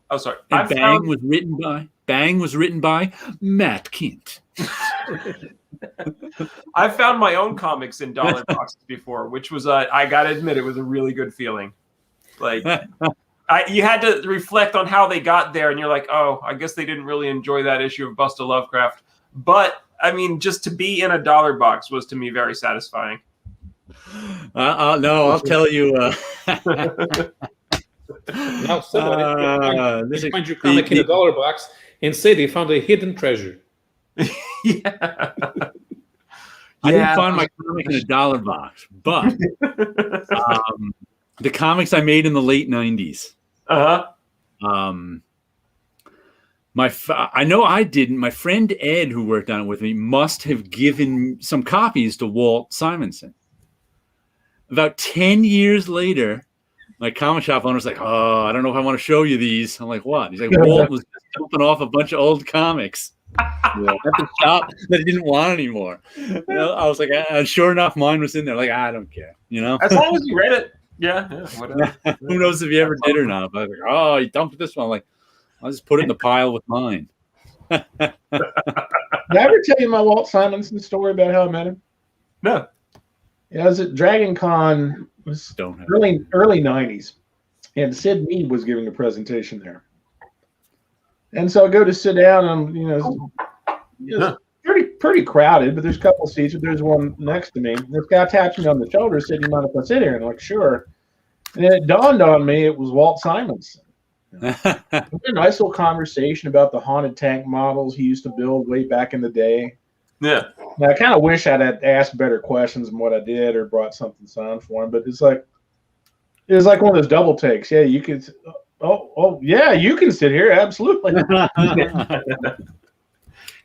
Oh, sorry. And Bang was written by Matt Kint. I've found my own comics in dollar boxes before, which was I gotta admit, it was a really good feeling. Like You had to reflect on how they got there, and you're like, oh, I guess they didn't really enjoy that issue of Busta Lovecraft. But I mean, just to be in a dollar box was to me very satisfying. No, I'll tell you. Now, somebody they find your comic in a dollar box and say they found a hidden treasure. Yeah. I didn't find my comic in a dollar box, but the comics I made in the late 90s. I know I didn't. My friend Ed, who worked on it with me, must have given some copies to Walt Simonson. About 10 years later, my comic shop owner's like, oh, I don't know if I want to show you these. I'm like, what? He's like, Walt was just dumping off a bunch of old comics at the shop that he didn't want anymore. You know, I was like, and sure enough, mine was in there. Like, I don't care. You know, as long as you read it. Yeah, whatever. Who knows if he ever did or not? But I was like, oh, he dumped this one. I'm like, I'll just put it in the pile with mine. Did I ever tell you my Walt Simonson story about how I met him? No. Yeah, I was at Dragon Con. It was early 90s, and Sid Mead was giving a presentation there. And so I go to sit down, and it's pretty crowded, but there's a couple of seats. But there's one next to me. And this guy taps me on the shoulder, said, "You mind if I sit here?" And I'm like, "Sure." And then it dawned on me it was Walt Simonson. We had a nice little conversation about the haunted tank models he used to build way back in the day. Yeah. Now, I kind of wish I'd had asked better questions than what I did, or brought something signed for him. But it was like one of those double takes. Yeah, you could. Oh, yeah, you can sit here. Absolutely.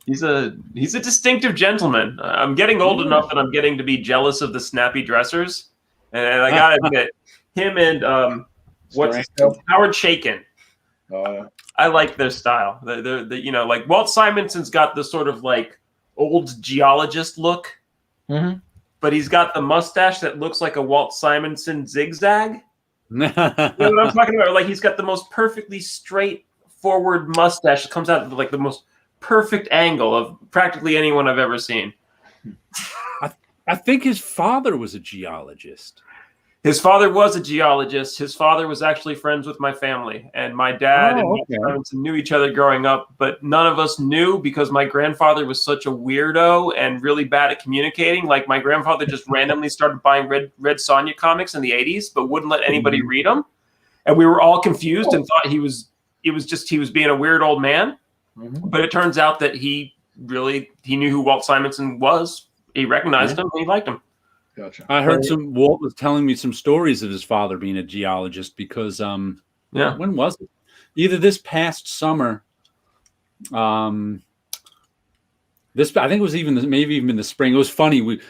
He's a distinctive gentleman. I'm getting old enough that I'm getting to be jealous of the snappy dressers, and I gotta admit, him and Howard Chaykin. I like their style. They're like Walt Simonson's got the sort of like old geologist look, but he's got the mustache that looks like a Walt Simonson zigzag. You know what I'm talking about? Like he's got the most perfectly straight forward mustache that comes out of like the most perfect angle of practically anyone I've ever seen. I think his father was a geologist. His father was a geologist. His father was actually friends with my family, and my dad and my parents knew each other growing up, but none of us knew because my grandfather was such a weirdo and really bad at communicating. Like my grandfather just randomly started buying Red Sonja comics in the 80s, but wouldn't let anybody read them. And we were all confused and thought he was being a weird old man. But it turns out that he knew who Walt Simonson was. He recognized him and he liked him. Gotcha. I heard Walt was telling me some stories of his father being a geologist because when was it? Either this past summer, I think it was maybe even in the spring. It was funny. We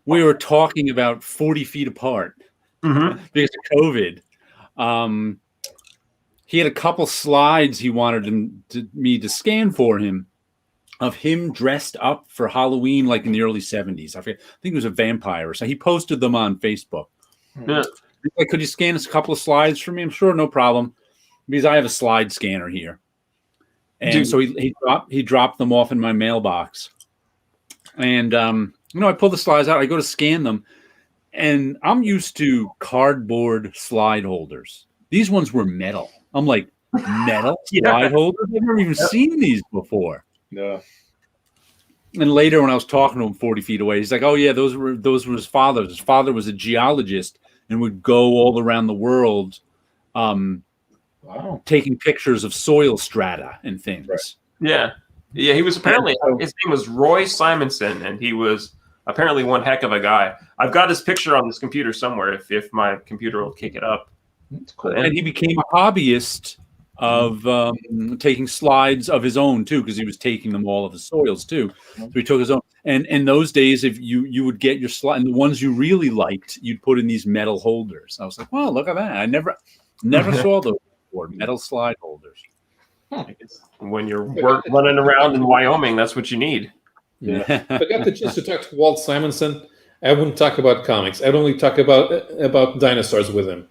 were talking about 40 feet apart because of COVID. He had a couple slides he wanted me to scan for him of him dressed up for Halloween, like in the early 70s. I think he was a vampire. So he posted them on Facebook. Yeah. Like, could you scan us a couple of slides for me? I'm sure, no problem, because I have a slide scanner here. And so he dropped them off in my mailbox. And I pull the slides out. I go to scan them, and I'm used to cardboard slide holders. These ones were metal. I'm like, metal slide holders? I've never even seen these before. Yeah. And later, when I was talking to him 40 feet away, he's like, "Oh yeah, those were his father. His father was a geologist and would go all around the world, taking pictures of soil strata and things." Right. Yeah. He was apparently his name was Roy Simonson, and he was apparently one heck of a guy. I've got his picture on this computer somewhere. If my computer will kick it up. That's cool. And he became a hobbyist of taking slides of his own too, because he was taking them all of the soils too. So he took his own. And in those days, if you would get your slide, and the ones you really liked, you'd put in these metal holders. I was like, "Wow, look at that! I never saw those before, metal slide holders." I guess when you're running around in Wyoming, that's what you need. Yeah. If I got the chance to talk to Walt Simonson, I wouldn't talk about comics. I'd only talk about dinosaurs with him.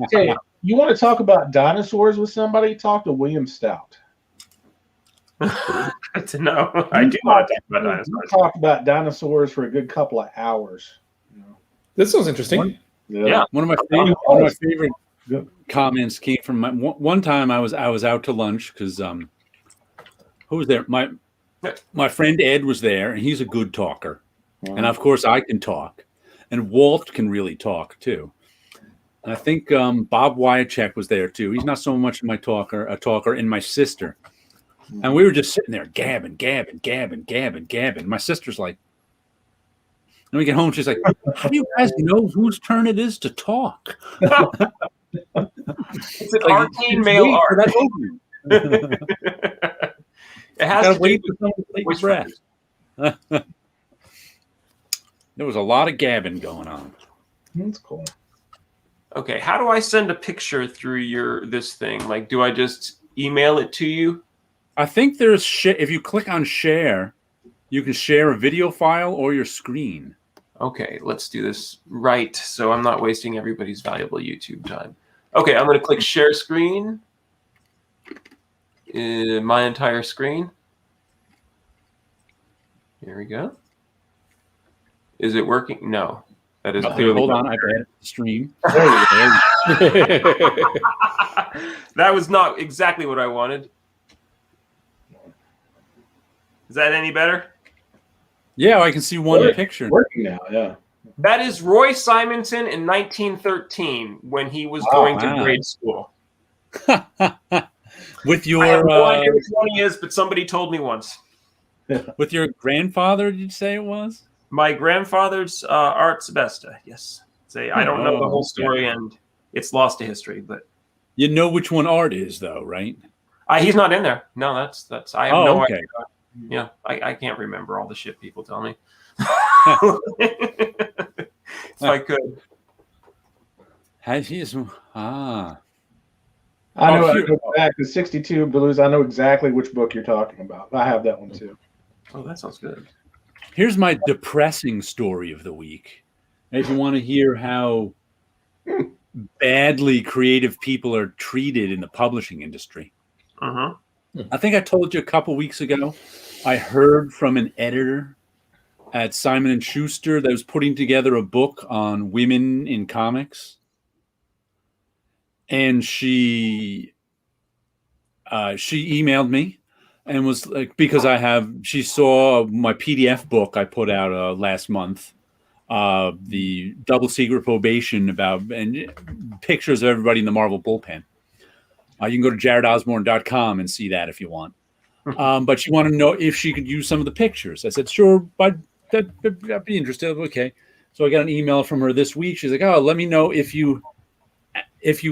Okay, you want to talk about dinosaurs with somebody? Talk to William Stout. Good to know. I do want to talk about dinosaurs. Talk about dinosaurs for a good couple of hours. That sounds interesting. Yeah. One of my comments came from one time. I was out to lunch because who was there? My friend Ed was there, and he's a good talker, and of course I can talk, and Walt can really talk too. And I think Bob Wyachek was there too. He's not so much a talker, and my sister. And we were just sitting there gabbing. My sister's like, and we get home, she's like, how do you guys know whose turn it is to talk? It's an arcane male art. It has to wait for someone to take a breath. There was a lot of gabbing going on. That's cool. Okay, how do I send a picture through this thing? Like, do I just email it to you? I think there's if you click on share, you can share a video file or your screen. Okay, let's do this right, so I'm not wasting everybody's valuable YouTube time. Okay, I'm going to click share screen. My entire screen. Here we go. Is it working? No. That is clearly. Hold on, I've added the stream. That was not exactly what I wanted. Is that any better? Yeah, I can see one picture. Working now, yeah. That is Roy Simonton in 1913 when he was going to grade school. With your I have no idea which one he is, but somebody told me once. With your grandfather, did you say it was? My grandfather's Art Sebesta, yes. I don't know the whole story, and it's lost to history, but you know which one Art is, though, right? He's not in there. No, that's. I have no okay. idea. Yeah, I can't remember all the shit people tell me. If I could. I know. I go back to 62 Blues. I know exactly which book you're talking about. I have that one too. Oh, that sounds good. Here's my depressing story of the week. If you want to hear how badly creative people are treated in the publishing industry. Uh-huh. I think I told you a couple weeks ago, I heard from an editor at Simon & Schuster that was putting together a book on women in comics. And she emailed me and was like, because she saw my PDF book I put out last month, the Double Secret Probation and pictures of everybody in the Marvel bullpen. You can go to jaredosborne.com and see that if you want. But she wanted to know if she could use some of the pictures. I said, sure, but I'd be interested. Okay. So I got an email from her this week. She's like, oh, let me know if you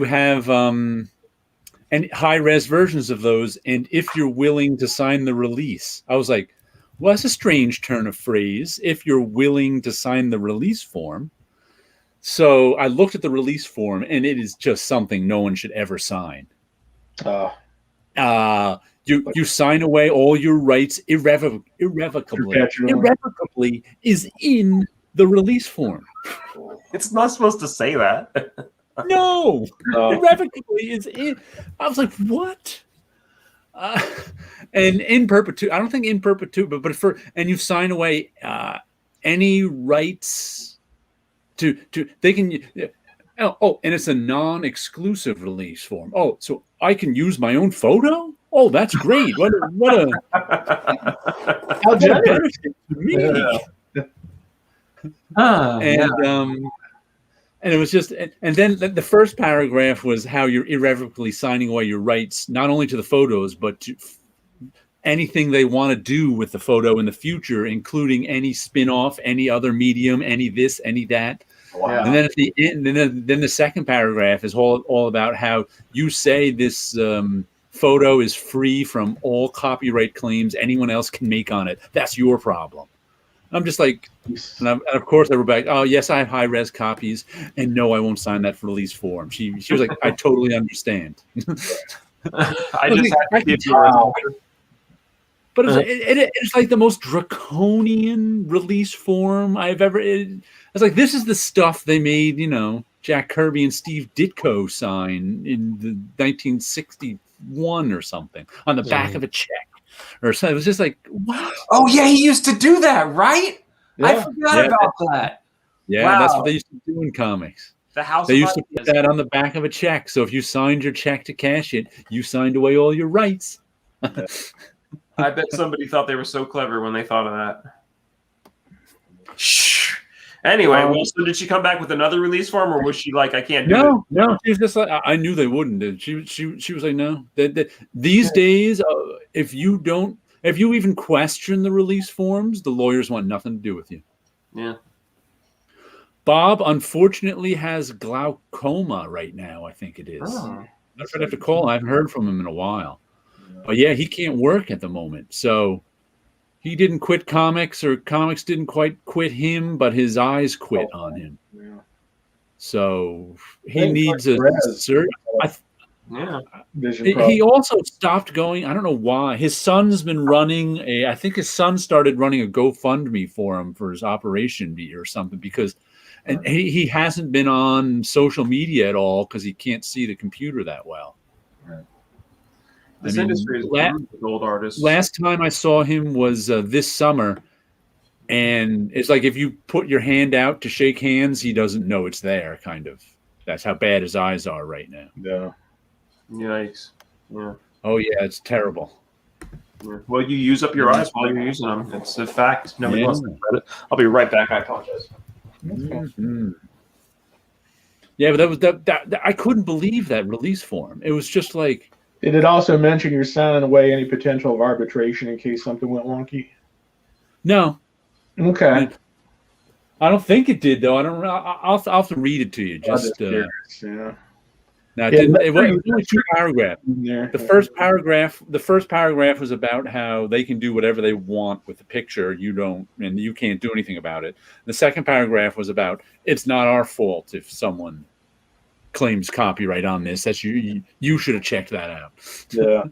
have any high-res versions of those and if you're willing to sign the release. I was like, well, that's a strange turn of phrase, if you're willing to sign the release form. So I looked at the release form, and it is just something no one should ever sign. You sign away all your rights irrevocably is in the release form. It's not supposed to say that. No, irrevocably is in. I was like, what? And in perpetuity, I don't think in perpetuity, but and you sign away any rights to they can. Oh, and it's a non-exclusive release form. Oh, so I can use my own photo? Oh, that's great. What a how generous to me. Yeah. And it was just, and then the first paragraph was how you're irrevocably signing away your rights, not only to the photos, but to anything they want to do with the photo in the future, including any spin-off, any other medium, any this, any that. Wow. And then at the end, then the second paragraph is all about how you say this photo is free from all copyright claims anyone else can make on it. That's your problem. I'm just like, and of course I wrote back, oh, yes, I have high-res copies, and no, I won't sign that for release form. She was like, I totally understand. I just have to give you But it's like the most draconian release form I've ever. It's like, this is the stuff they made, Jack Kirby and Steve Ditko sign in the 1961 or something on the back of a check. Or something. It was just like, what? Oh yeah, he used to do that, right? Yeah. I forgot about that. Yeah, wow. That's what they used to do in comics. The House They of used to put Ideas. that on the back of a check. So if you signed your check to cash it, you signed away all your rights. I bet somebody thought they were so clever when they thought of that. Shh. Anyway, well, so did she come back with another release form, or was she like, I can't do it? No. She was just like, I knew they wouldn't. She was like, no. These days, if you even question the release forms, the lawyers want nothing to do with you. Yeah. Bob, unfortunately, has glaucoma right now, I think it is. Oh. I'd have to call. I haven't heard from him in a while. But yeah, he can't work at the moment. So he didn't quit comics, or comics didn't quite quit him, but his eyes quit on him. Yeah. So he needs a surgery. He also stopped going. I don't know why. His son's been running I think his son started running a GoFundMe for him for his operation or something, because and he hasn't been on social media at all because he can't see the computer that well. Right. This industry is with old artists. Last time I saw him was this summer, and it's like if you put your hand out to shake hands, he doesn't know it's there, kind of. That's how bad his eyes are right now. Yeah. Yikes. Yeah. Oh, yeah, it's terrible. Yeah. Well, you use up your eyes while you're using them. It's a fact. Nobody wants to read it. I'll be right back. I apologize. Mm-hmm. Yeah, but that I couldn't believe that release form. It was just like. Did it also mention you're signing away any potential of arbitration in case something went wonky? No. Okay. I don't think it did, though. I'll have to read it to you. Just yeah. Now it was only 2 paragraphs. The first paragraph was about how they can do whatever they want with the picture. You don't, and you can't do anything about it. The second paragraph was about it's not our fault if someone claims copyright on this. That's you should have checked that out. Yeah.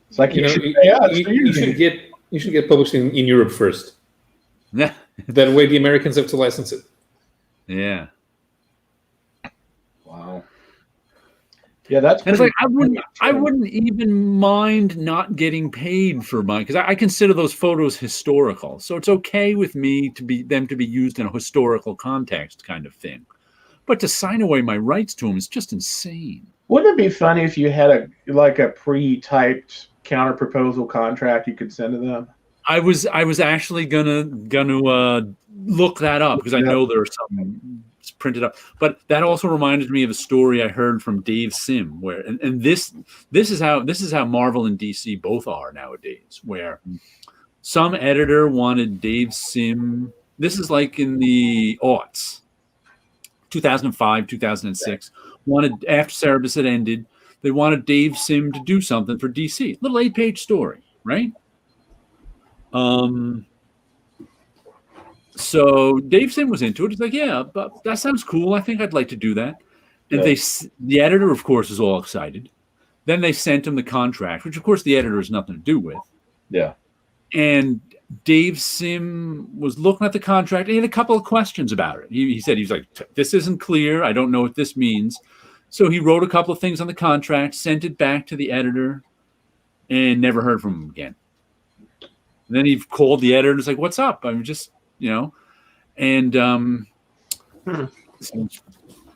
It's like you should get published in Europe first. Yeah. That way the Americans have to license it. Yeah. Wow. Yeah, that's. It's like I wouldn't even mind not getting paid for mine, because I consider those photos historical. So it's okay with me to be used in a historical context, kind of thing. But to sign away my rights to them is just insane. Wouldn't it be funny if you had a pre-typed counter proposal contract you could send to them? I was actually gonna look that up, because I know there are some printed up. But that also reminded me of a story I heard from Dave Sim, where and this is how Marvel and DC both are nowadays, where some editor wanted Dave Sim. This is like in the aughts, 2005, 2006. Wanted, after Cerebus had ended, they wanted Dave Sim to do something for DC. Little 8-page story, right? So Dave Sim was into it. He's like, yeah, but that sounds cool. I think I'd like to do that. And the editor, of course, is all excited. Then they sent him the contract, which, of course, the editor has nothing to do with. Yeah. And Dave Sim was looking at the contract. He had a couple of questions about it. He said, he's like, this isn't clear. I don't know what this means. So he wrote a couple of things on the contract, sent it back to the editor, and never heard from him again. And then he called the editor and was like, what's up? I'm just, and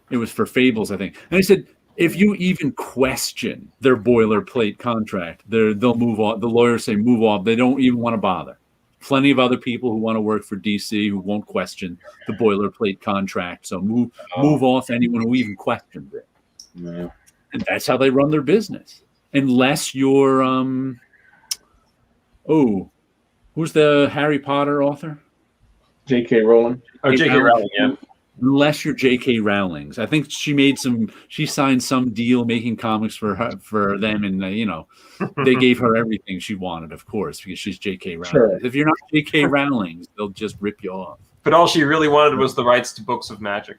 it was for Fables, I think. And he said, if you even question their boilerplate contract, they'll move on. The lawyers say move on. They don't even want to bother. Plenty of other people who want to work for DC who won't question the boilerplate contract. So move off anyone who even questions it. Yeah. And that's how they run their business. Unless you're who's the Harry Potter author? J.K. Rowling. Oh, J.K. Rowling, yeah. Unless you're J.K. Rowling's. I think she signed some deal making comics for them, and they gave her everything she wanted, of course, because she's J.K. Rowling. Sure. If you're not J.K. Rowling's, they'll just rip you off. But all she really wanted was the rights to books of magic.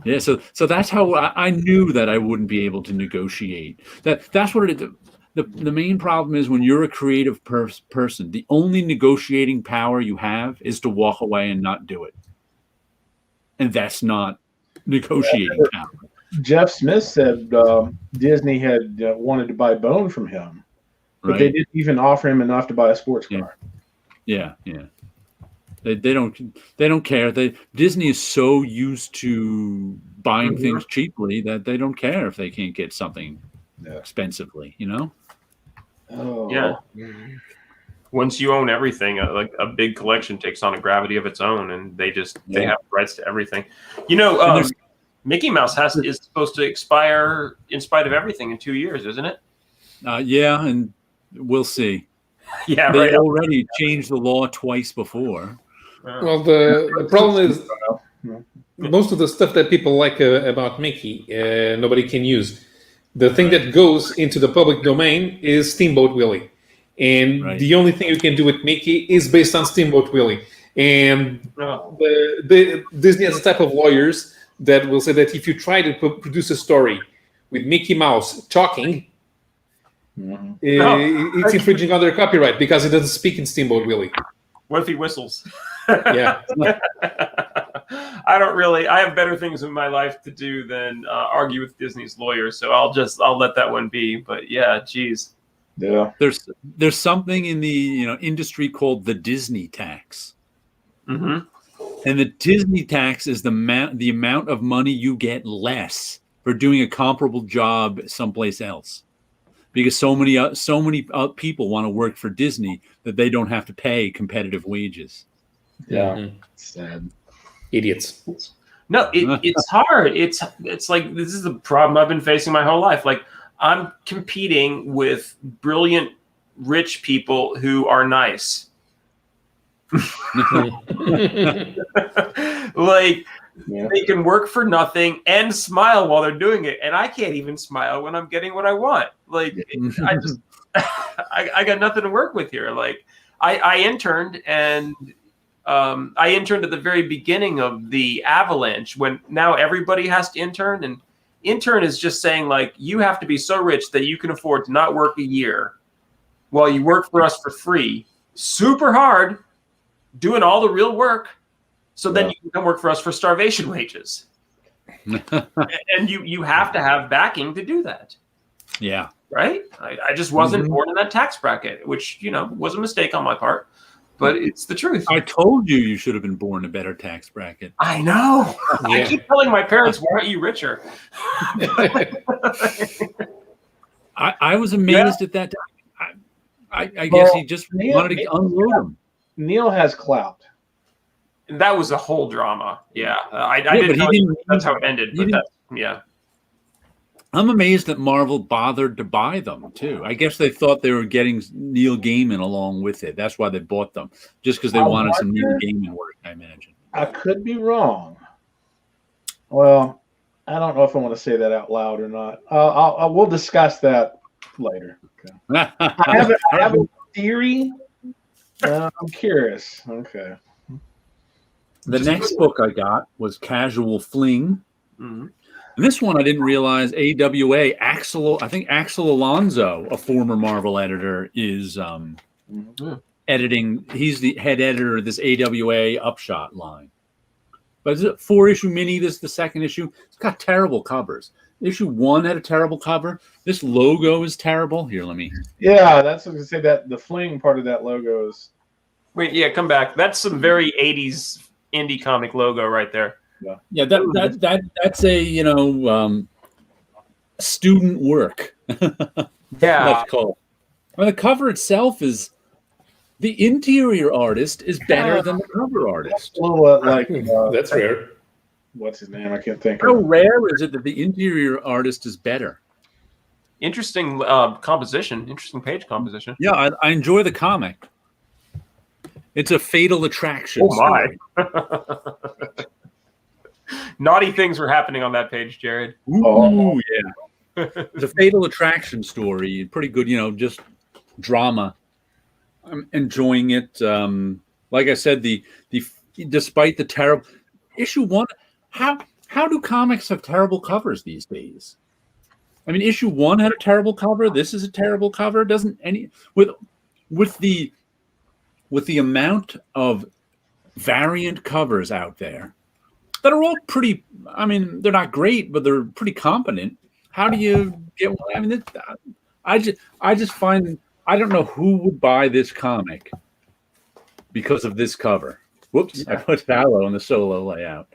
Yeah, so that's how I knew that I wouldn't be able to negotiate. That's what it is. The main problem is when you're a creative person, the only negotiating power you have is to walk away and not do it. And that's not negotiating power. Jeff Smith said Disney had wanted to buy Bone from him, but they didn't even offer him enough to buy a sports car. Yeah. They don't care. Disney is so used to buying things cheaply that they don't care if they can't get something expensively. Oh. Yeah. Once you own everything, like a big collection takes on a gravity of its own, and they have rights to everything. Mickey Mouse is supposed to expire in spite of everything in 2 years, isn't it? Yeah, and we'll see. Yeah, they already changed the law twice before. Well, the problem is most of the stuff that people like about Mickey, nobody can use. The thing that goes into the public domain is Steamboat Willie. And the only thing you can do with Mickey is based on Steamboat Willie. And Disney has a type of lawyers that will say that if you try to produce a story with Mickey Mouse talking, it's infringing on their copyright because it doesn't speak in Steamboat Willie. What if he whistles? Yeah. I have better things in my life to do than argue with Disney's lawyers, so I'll let that one be. But yeah, geez. Yeah. There's something in the industry called the Disney tax. Mm-hmm. And the Disney tax is the amount of money you get less for doing a comparable job someplace else, because so many people want to work for Disney that they don't have to pay competitive wages. Yeah, sad idiots. No, it's hard. It's like this is the problem I've been facing my whole life. Like I'm competing with brilliant rich people who are nice. Like they can work for nothing and smile while they're doing it, and I can't even smile when I'm getting what I want. Like I got nothing to work with here. Like I interned and I interned at the very beginning of the avalanche when now everybody has to intern, and intern is just saying like you have to be so rich that you can afford to not work a year while you work for us for free, super hard, doing all the real work, so then you can come work for us for starvation wages. And you have to have backing to do that. Yeah. Right? I just wasn't born in that tax bracket, which, was a mistake on my part, but it's the truth. I told you should have been born in a better tax bracket. I know. Yeah. I keep telling my parents, why aren't you richer? I was amazed at that. I guess he just wanted to unload him. Neil has clout. And that was a whole drama. Yeah. I didn't know that's how it ended. But I'm amazed that Marvel bothered to buy them, too. I guess they thought they were getting Neil Gaiman along with it. That's why they bought them, just because they wanted some Neil Gaiman work, I imagine. I could be wrong. Well, I don't know if I want to say that out loud or not. We'll discuss that later. Okay. I have a theory. I'm curious. Okay. The next book I got was Casual Fling. Mm-hmm. And this one I didn't realize AWA, I think Axel Alonso, a former Marvel editor, is editing. He's the head editor of this AWA Upshot line. But it's a 4-issue mini. This is the second issue. It's got terrible covers. Issue 1 had a terrible cover. This logo is terrible. Here, let me. Yeah, that's what I was going to say. That the fling part of that logo is. Wait, yeah, come back. That's some very 80s indie comic logo right there. Yeah, that's a student work. Yeah, that's called. I mean, the cover itself is. The interior artist is better than the cover artist. That's rare. What's his name? I can't think. How rare is it that the interior artist is better? Interesting composition. Interesting page composition. Yeah, I enjoy the comic. It's a fatal attraction. Oh my! Naughty things were happening on that page, Jared. Ooh, yeah. It's a fatal attraction story. Pretty good, just drama. I'm enjoying it. Like I said, the despite the terrible issue 1, how do comics have terrible covers these days? I mean, issue 1 had a terrible cover. This is a terrible cover. Doesn't any with the amount of variant covers out there that are all pretty. I mean, they're not great, but they're pretty competent. How do you get? I mean, I just find. I don't know who would buy this comic because of this cover. Whoops, I put Fallow in the solo layout.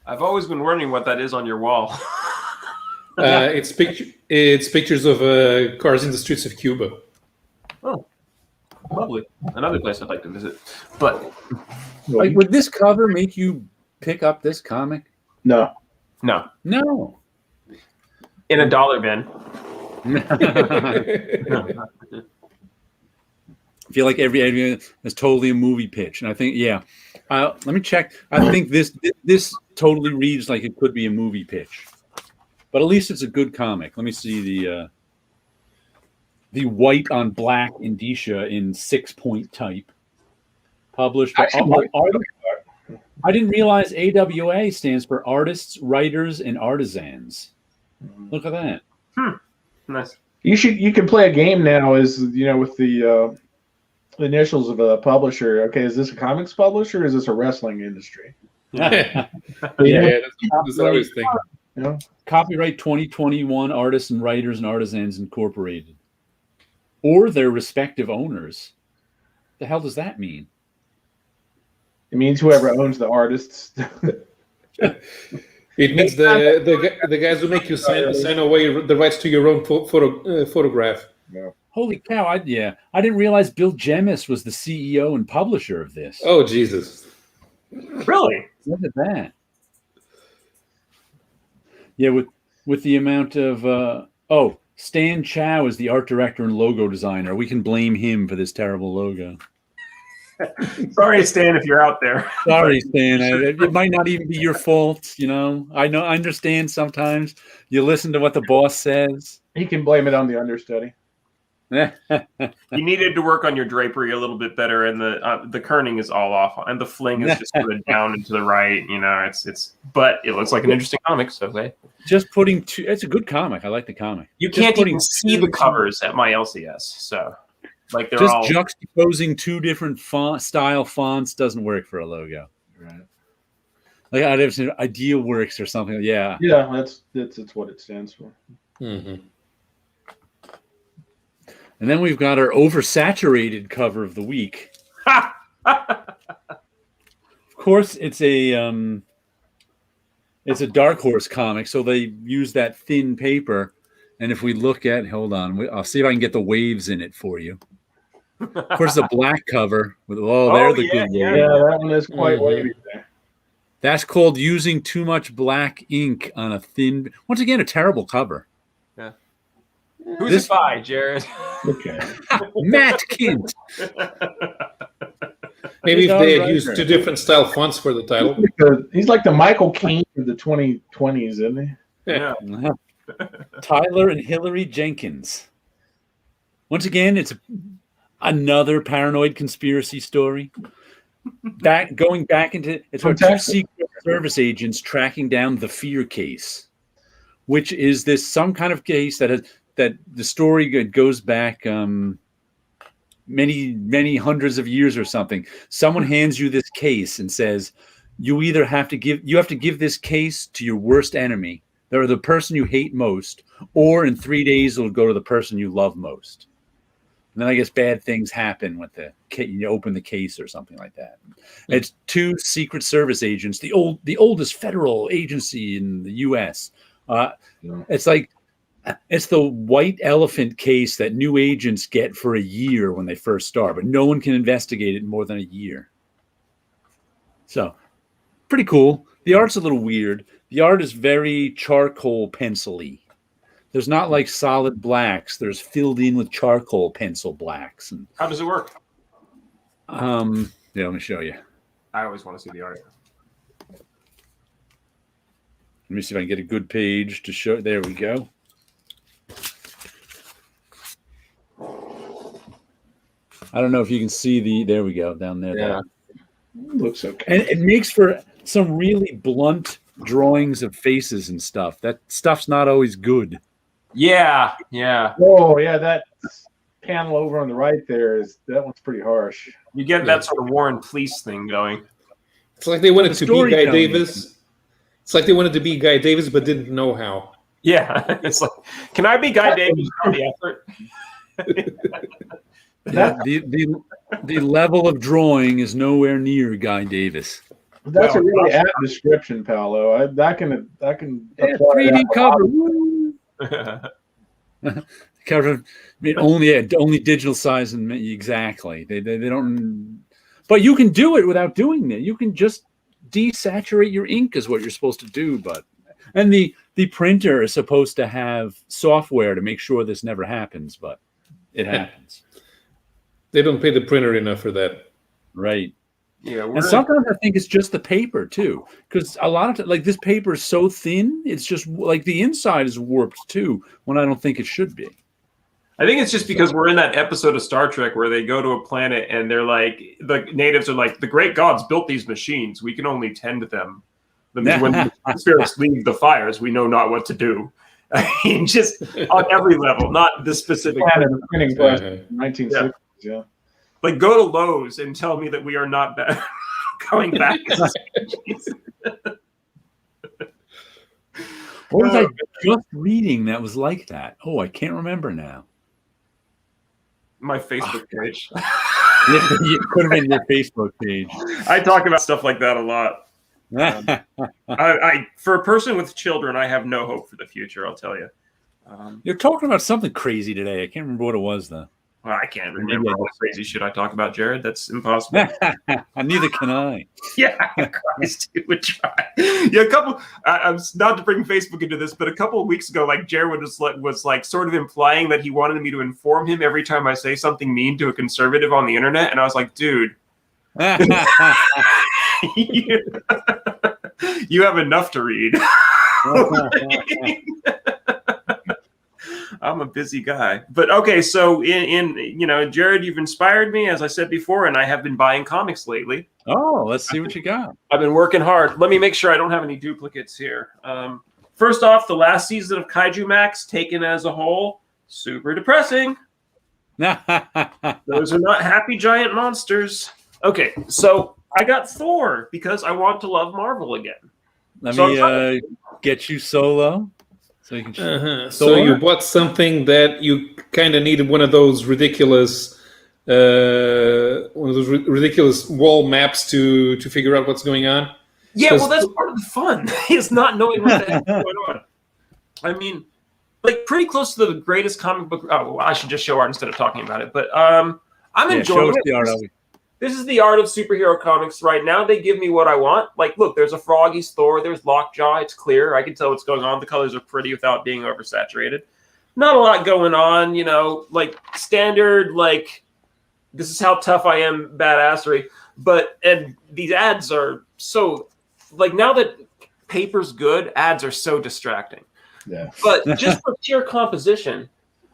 I've always been wondering what that is on your wall. It's pictures of cars in the streets of Cuba. Oh, lovely. Another place I'd like to visit. But like, would this cover make you pick up this comic? No. No. In a dollar bin. I feel like every is totally a movie pitch, and I think let me check. I think this totally reads like it could be a movie pitch, but at least it's a good comic. Let me see the white on black indicia in 6-point type, published by. I didn't realize AWA stands for Artists, Writers, and Artisans. Look at that. Nice. You can play a game now, with the initials of a publisher. Okay, is this a comics publisher or is this a wrestling industry? That's what I was thinking. Copyright 2021 Artists and Writers and Artisans Incorporated. Or their respective owners. The hell does that mean? It means whoever owns the artists. It means the guys who make you sign away the rights to your own photograph. Yeah. Holy cow! I didn't realize Bill Jemis was the CEO and publisher of this. Oh Jesus! Really? Look at that. Yeah, with the amount of Stan Chow is the art director and logo designer. We can blame him for this terrible logo. Sorry, Stan, if you're out there. Sorry, Stan. It might not even be your fault. I understand sometimes you listen to what the boss says. He can blame it on the understudy. You needed to work on your drapery a little bit better, and the kerning is all off, and the fling is just sort of down and to the right. But it looks like an interesting comic. So just putting two. It's a good comic. I like the comic. You can't even see the covers at my LCS, so like they're just all juxtaposing two different style fonts doesn't work for a logo. Right. Like I'd have seen Ideal Works or something. Yeah. Yeah, that's what it stands for. Mm-hmm. And then we've got our oversaturated cover of the week. Of course, it's a Dark Horse comic, so they use that thin paper. And if we look at, hold on, I'll see if I can get the waves in it for you. Of course, the black cover with good waves. Yeah, that one is quite wavy there. That's called Using Too Much Black Ink on a Thin. Once again, a terrible cover. Yeah. Who's it by, Jared? Okay. Matt Kint. Maybe if they had used two different style fonts for the title. He's like the Michael Caine of the 2020s, isn't he? Yeah. Tyler and Hillary Jenkins. Once again, it's another paranoid conspiracy story. Going back into it's about two Secret Service agents tracking down the Fear case, which is some kind of case that the story goes back many hundreds of years or something. Someone hands you this case and says you have to give this case to your worst enemy, or the person you hate most, or in 3 days it'll go to the person you love most. And then I guess bad things happen with you open the case or something like that. It's two Secret Service agents, the oldest federal agency in the U.S. It's the white elephant case that new agents get for a year when they first start, but no one can investigate it in more than a year. So, pretty cool. The art's a little weird. The art is very charcoal pencil-y. There's not like solid blacks. There's filled in with charcoal pencil blacks. And how does it work? Let me show you. I always want to see the art. Let me see if I can get a good page to show. There we go. I don't know if you can see there we go, down there. Yeah. Looks okay. And it makes for some really blunt drawings of faces and stuff. That stuff's not always good. Yeah. Oh, yeah, that panel over on the right there that one's pretty harsh. You get that sort of War and Police thing going. It's like they wanted to be Guy Davis. It's like they wanted to be Guy Davis but didn't know how. Yeah. It's like, can I be Guy Davis for the effort? The level of drawing is nowhere near Guy Davis. That's a really apt description, Paolo. That can 3D cover. Cover. I mean, only digital size and exactly. They don't. But you can do it without doing that. You can just desaturate your ink is what you're supposed to do. And the printer is supposed to have software to make sure this never happens, but it happens. They don't pay the printer enough for that. Right. Yeah. And sometimes I think it's just the paper too, because a lot of like this paper is so thin, it's just like the inside is warped too, when I don't think it should be. I think it's just because we're in that episode of Star Trek where they go to a planet and they're like, the natives are like, the great gods built these machines. We can only tend to them. When the spirits leave the fires, we know not what to do. I mean, just on every level, not the specific. The printing press in 1960s, yeah. Like, go to Lowe's and tell me that we are not going back. What was I just reading that was like that? Oh, I can't remember now. My Facebook page. It could have been your Facebook page. I talk about stuff like that a lot. For a person with children, I have no hope for the future, I'll tell you. You're talking about something crazy today. I can't remember what it was, though. Well, I can't remember all the crazy shit I talk about, Jared. That's impossible. Neither can I. Yeah, Christ, it would try. Yeah, I'm not to bring Facebook into this, but a couple of weeks ago, like Jared was like sort of implying that he wanted me to inform him every time I say something mean to a conservative on the internet, and I was like, dude, you have enough to read. I'm a busy guy. But okay, so in Jared, you've inspired me, as I said before, and I have been buying comics lately. Oh, let's see what you got. I've been working hard. Let me make sure I don't have any duplicates here. First off, the last season of Kaiju Max, taken as a whole, super depressing. Those are not happy giant monsters. Okay, so I got Thor because I want to love Marvel again. Let me get you solo. So you can. So you bought something that you kind of needed one of those ridiculous, wall maps to figure out what's going on. Yeah, well, that's part of the fun. Is not knowing what the heck is going on. I mean, like pretty close to the greatest comic book. Oh, well, I should just show art instead of talking about it. But I'm enjoying it. The art This is the art of superhero comics right now. They give me what I want. Like, look, there's a frog, he's Thor. There's Lockjaw. It's clear. I can tell what's going on. The colors are pretty without being oversaturated. Not a lot going on, like standard, like, this is how tough I am, badassery. And these ads are so, like, now that paper's good, ads are so distracting. Yeah. But just for pure composition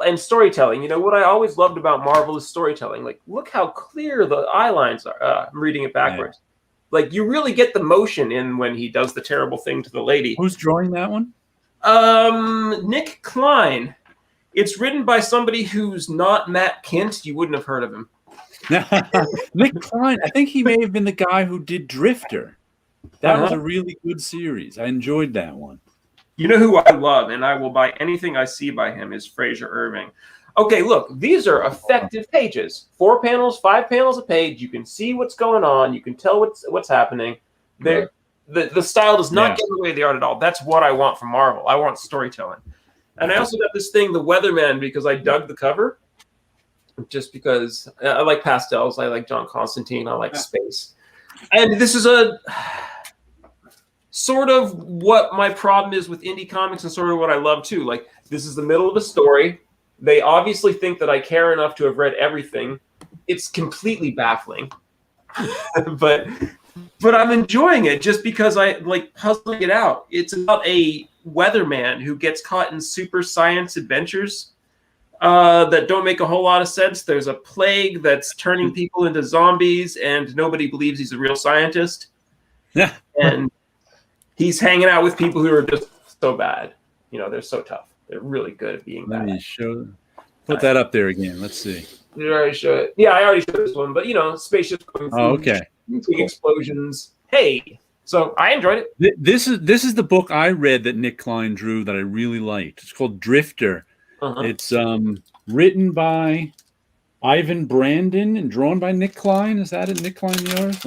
and storytelling, what I always loved about Marvel is storytelling. Like, look how clear the eye lines are. I'm reading it backwards. Yeah. Like, you really get the motion in when he does the terrible thing to the lady. Who's drawing that one? Nick Klein. It's written by somebody who's not Matt Kint. You wouldn't have heard of him. Nick Klein. I think he may have been the guy who did Drifter. That was a really good series. I enjoyed that one. You know who I love, and I will buy anything I see by him, is Fraser Irving. Okay, look, these are effective pages. 4 panels, 5 panels a page. You can see what's going on. You can tell what's happening. The style does not get in the way of the art at all. That's what I want from Marvel. I want storytelling. And I also got this thing, The Weatherman, because I dug the cover. Just because I like pastels. I like John Constantine. I like space. And this is a sort of what my problem is with indie comics and sort of what I love too. Like, this is the middle of a story. They obviously think that I care enough to have read everything. It's completely baffling. but I'm enjoying it just because I like puzzling it out. It's about a weatherman who gets caught in super science adventures that don't make a whole lot of sense. There's a plague that's turning people into zombies and nobody believes he's a real scientist. Yeah. And he's hanging out with people who are just so bad. They're so tough. They're really good at being bad. Let me put that up there again. Let's see. Did I already show it? Yeah, I already showed this one. But, spaceships going through. Oh, okay. Big explosions. Hey. So I enjoyed it. This is the book I read that Nick Klein drew that I really liked. It's called Drifter. It's written by Ivan Brandon and drawn by Nick Klein. Is that it? Nick Klein the artist?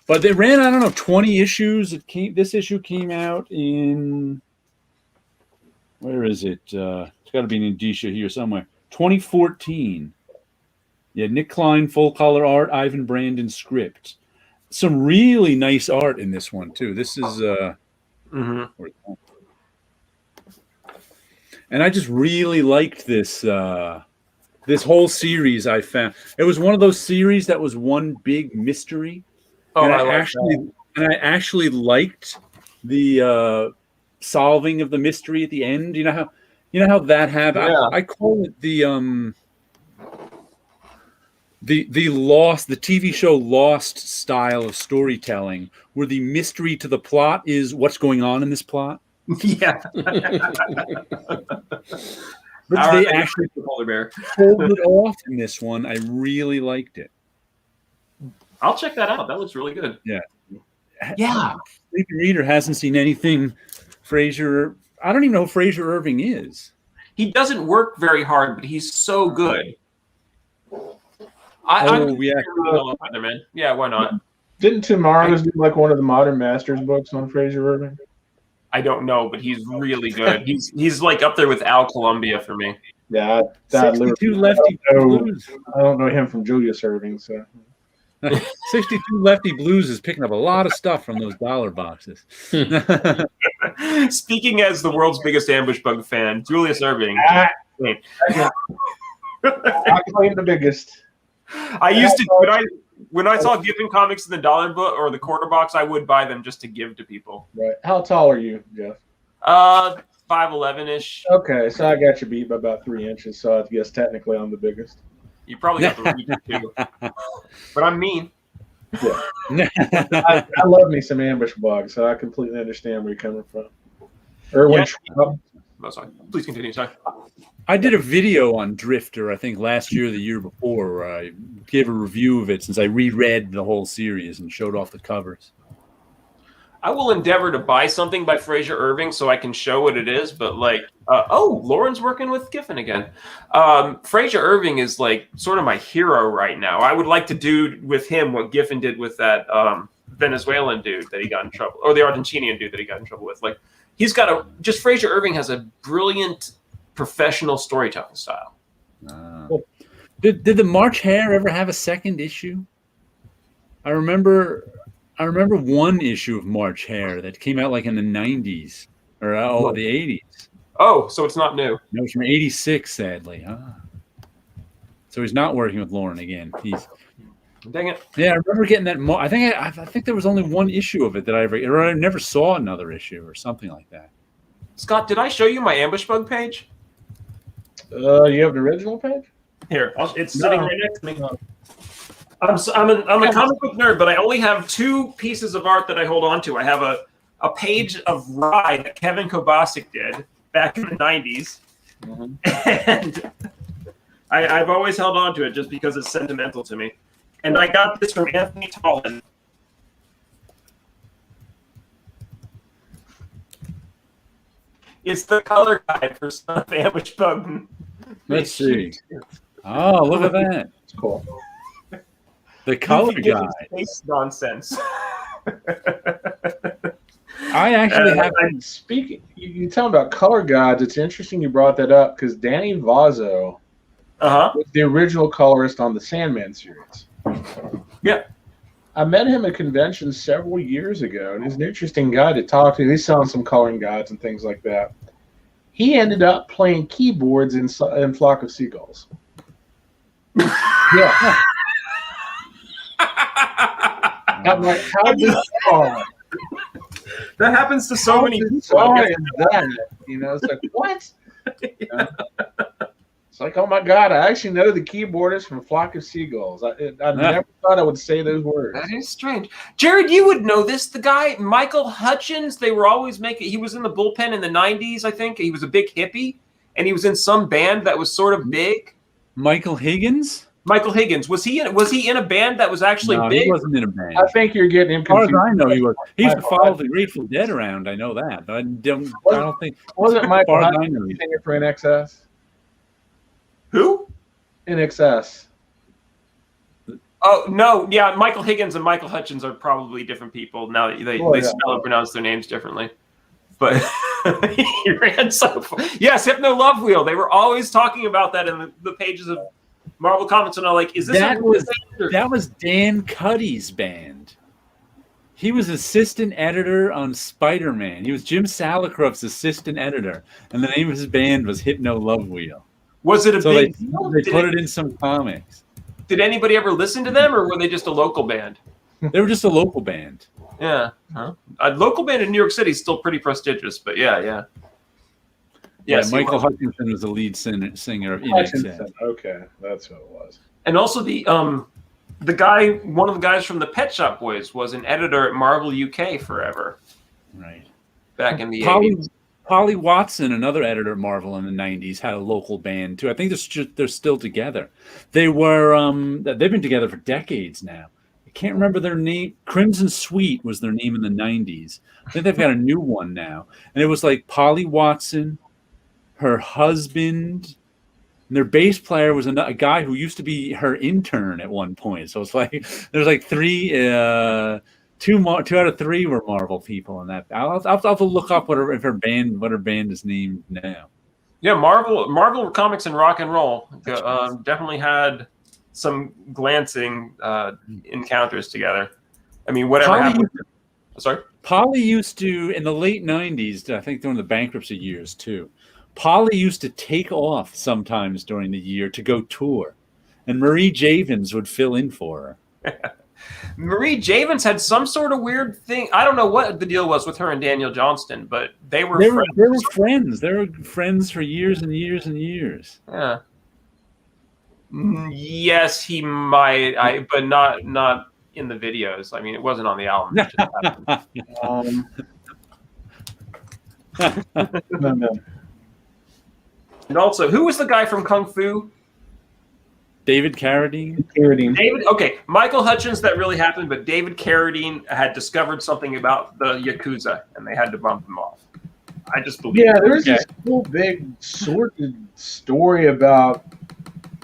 But they ran, I don't know, 20 issues. This issue came out in, where is it? It's got to be an indicia here somewhere. 2014. Yeah, Nick Klein, full color art, Ivan Brandon script. Some really nice art in this one too. This is and I just really liked this this whole series. I found it was one of those series that was one big mystery. Oh, and I actually liked the solving of the mystery at the end. You know how that happened. Yeah. I call it the Lost, the TV show Lost style of storytelling, where the mystery to the plot is what's going on in this plot. Yeah. But they actually Polar Bear pulled it off in this one. I really liked it. I'll check that out. That looks really good. Yeah. Yeah. Sleepy Reader hasn't seen anything Fraser. I don't even know who Fraser Irving is. He doesn't work very hard, but he's so good. Man. Yeah, why not? Didn't Tomorrow's do like one of the Modern Masters books on Fraser Irving? I don't know, but he's really good. He's like up there with Al Columbia for me. Yeah, 62 Lefty Blues. I don't know him from Julius Irving, so 62 Lefty Blues is picking up a lot of stuff from those dollar boxes. Speaking as the world's biggest ambush bug fan, Julius Irving. I claim the biggest. I used to when I saw Giffen comics in the dollar book or the quarter box, I would buy them just to give to people. Right. How tall are you, Jeff? 5'11" Okay, so I got you beat by about 3 inches. So I guess technically I'm the biggest. You probably got the reach too, but I'm mean. Yeah. I love me some ambush bugs, so I completely understand where you're coming from. Erwin, sorry. Please continue. Sorry. I did a video on Drifter, I think last year or the year before, where I gave a review of it since I reread the whole series and showed off the covers. I will endeavor to buy something by Fraser Irving so I can show what it is, but Lauren's working with Giffen again. Fraser Irving is like sort of my hero right now. I would like to do with him what Giffen did with that Venezuelan dude that he got in trouble, or the Argentinian dude that he got in trouble with. Like, he's got Fraser Irving has a brilliant professional storytelling style. Did the March Hare ever have a second issue? I remember one issue of March Hare that came out like in the 90s or the 80s. Oh, so it's not new. No, it's from 86, sadly. So he's not working with Lauren again. Dang it. Yeah, I remember getting that. I think there was only one issue of it that I never saw another issue or something like that. Scott, did I show you my ambush bug page? You have the original page? Here, it's sitting right next to me. I'm a comic book nerd, but I only have two pieces of art that I hold on to. I have a page of Rye that Kevin Kobasic did back in the 90s. And I've always held on to it just because it's sentimental to me. And I got this from Anthony Tollin. It's the color guide for Son of Ambush Bug. Let's see. Oh, look at that. It's cool. The color guide. Space nonsense. I actually have. Speaking, you talking about color guides. It's interesting you brought that up because Danny Vazzo was the original colorist on the Sandman series. Yeah. I met him at convention several years ago, and he's an interesting guy to talk to. He's selling some coloring guides and things like that. He ended up playing keyboards in Flock of Seagulls. Yeah. I'm like, how bizarre. That happens to so many people. It's like, what? It's like, oh my God, I actually know the keyboardist from Flock of Seagulls. I never thought I would say those words. That is strange. Jared, you would know this. The guy, Michael Hutchins, they were always he was in the bullpen in the 90s, I think. He was a big hippie, and he was in some band that was sort of big. Michael Higgins? Michael Higgins. Was he in a band that was actually big? He wasn't in a band. I think you're getting him confused. As far as I know, he was. He used to follow the Grateful Dead around. I know that. But I don't think. Wasn't Michael Hutchins singer for NXS? Who? NXS. Oh no, yeah, Michael Higgins and Michael Hutchins are probably different people. Now they spell and pronounce their names differently. But he ran so far. Yes, Hypno Love Wheel. They were always talking about that in the pages of Marvel Comics, and I'm like, is this that was Dan Cuddy's band? He was assistant editor on Spider-Man. He was Jim Salicruff's assistant editor, and the name of his band was Hypno Love Wheel. Was it a big deal? They put it in some comics. Did anybody ever listen to them, or were they just a local band? They were just a local band. Yeah. Huh? A local band in New York City is still pretty prestigious, but yeah. Yes, Michael Hutchinson was the lead singer of NXS. Okay, that's who it was. And also the guy, one of the guys from the Pet Shop Boys, was an editor at Marvel UK forever. Right. Back in the 80s. Polly Watson, another editor at Marvel in the 90s, had a local band too. I think they're still together. They've been together for decades now. I can't remember their name. Crimson Sweet was their name in the 90s. I think they've got a new one now. And it was like Polly Watson, her husband, and their bass player was a guy who used to be her intern at one point. So it's like there's like two out of three were Marvel people in that. I'll have to look up what her band is named now. Yeah, Marvel Comics and Rock and Roll definitely had some glancing encounters together. I mean, whatever happened. Sorry? Polly used to, in the late 90s, I think during the bankruptcy years too, Polly used to take off sometimes during the year to go tour. And Marie Javins would fill in for her. Marie Javins had some sort of weird thing. I don't know what the deal was with her and Daniel Johnston, but they were friends. They were friends for years and years and years. Yeah. Yes, he might, but not in the videos. I mean, it wasn't on the album. No. And also, who was the guy from Kung Fu? David Carradine. Okay, Michael Hutchins, that really happened, but David Carradine had discovered something about the Yakuza, and they had to bump him off. I just believe. Yeah, there's this whole big sordid story about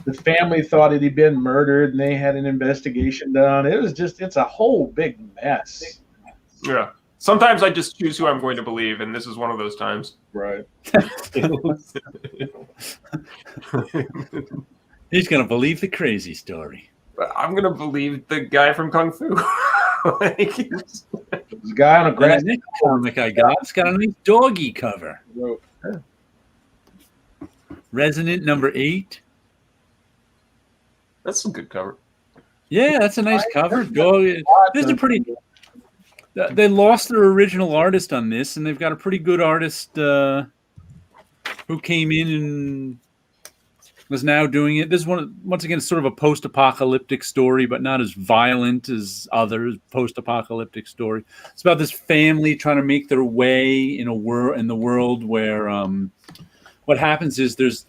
the family thought that he'd been murdered, and they had an investigation done. It's a whole big mess. Yeah. Sometimes I just choose who I'm going to believe, and this is one of those times. Right. He's going to believe the crazy story. I'm going to believe the guy from Kung Fu. This guy on a grass comic I got. It's got a nice doggy cover. Resonant number 8. That's some good cover. Yeah, that's a nice cover. This is a pretty. They lost their original artist on this, and they've got a pretty good artist who came in and was now doing it. This is once again sort of a post-apocalyptic story, but not as violent as others. Post-apocalyptic story. It's about this family trying to make their way in the world where what happens is there's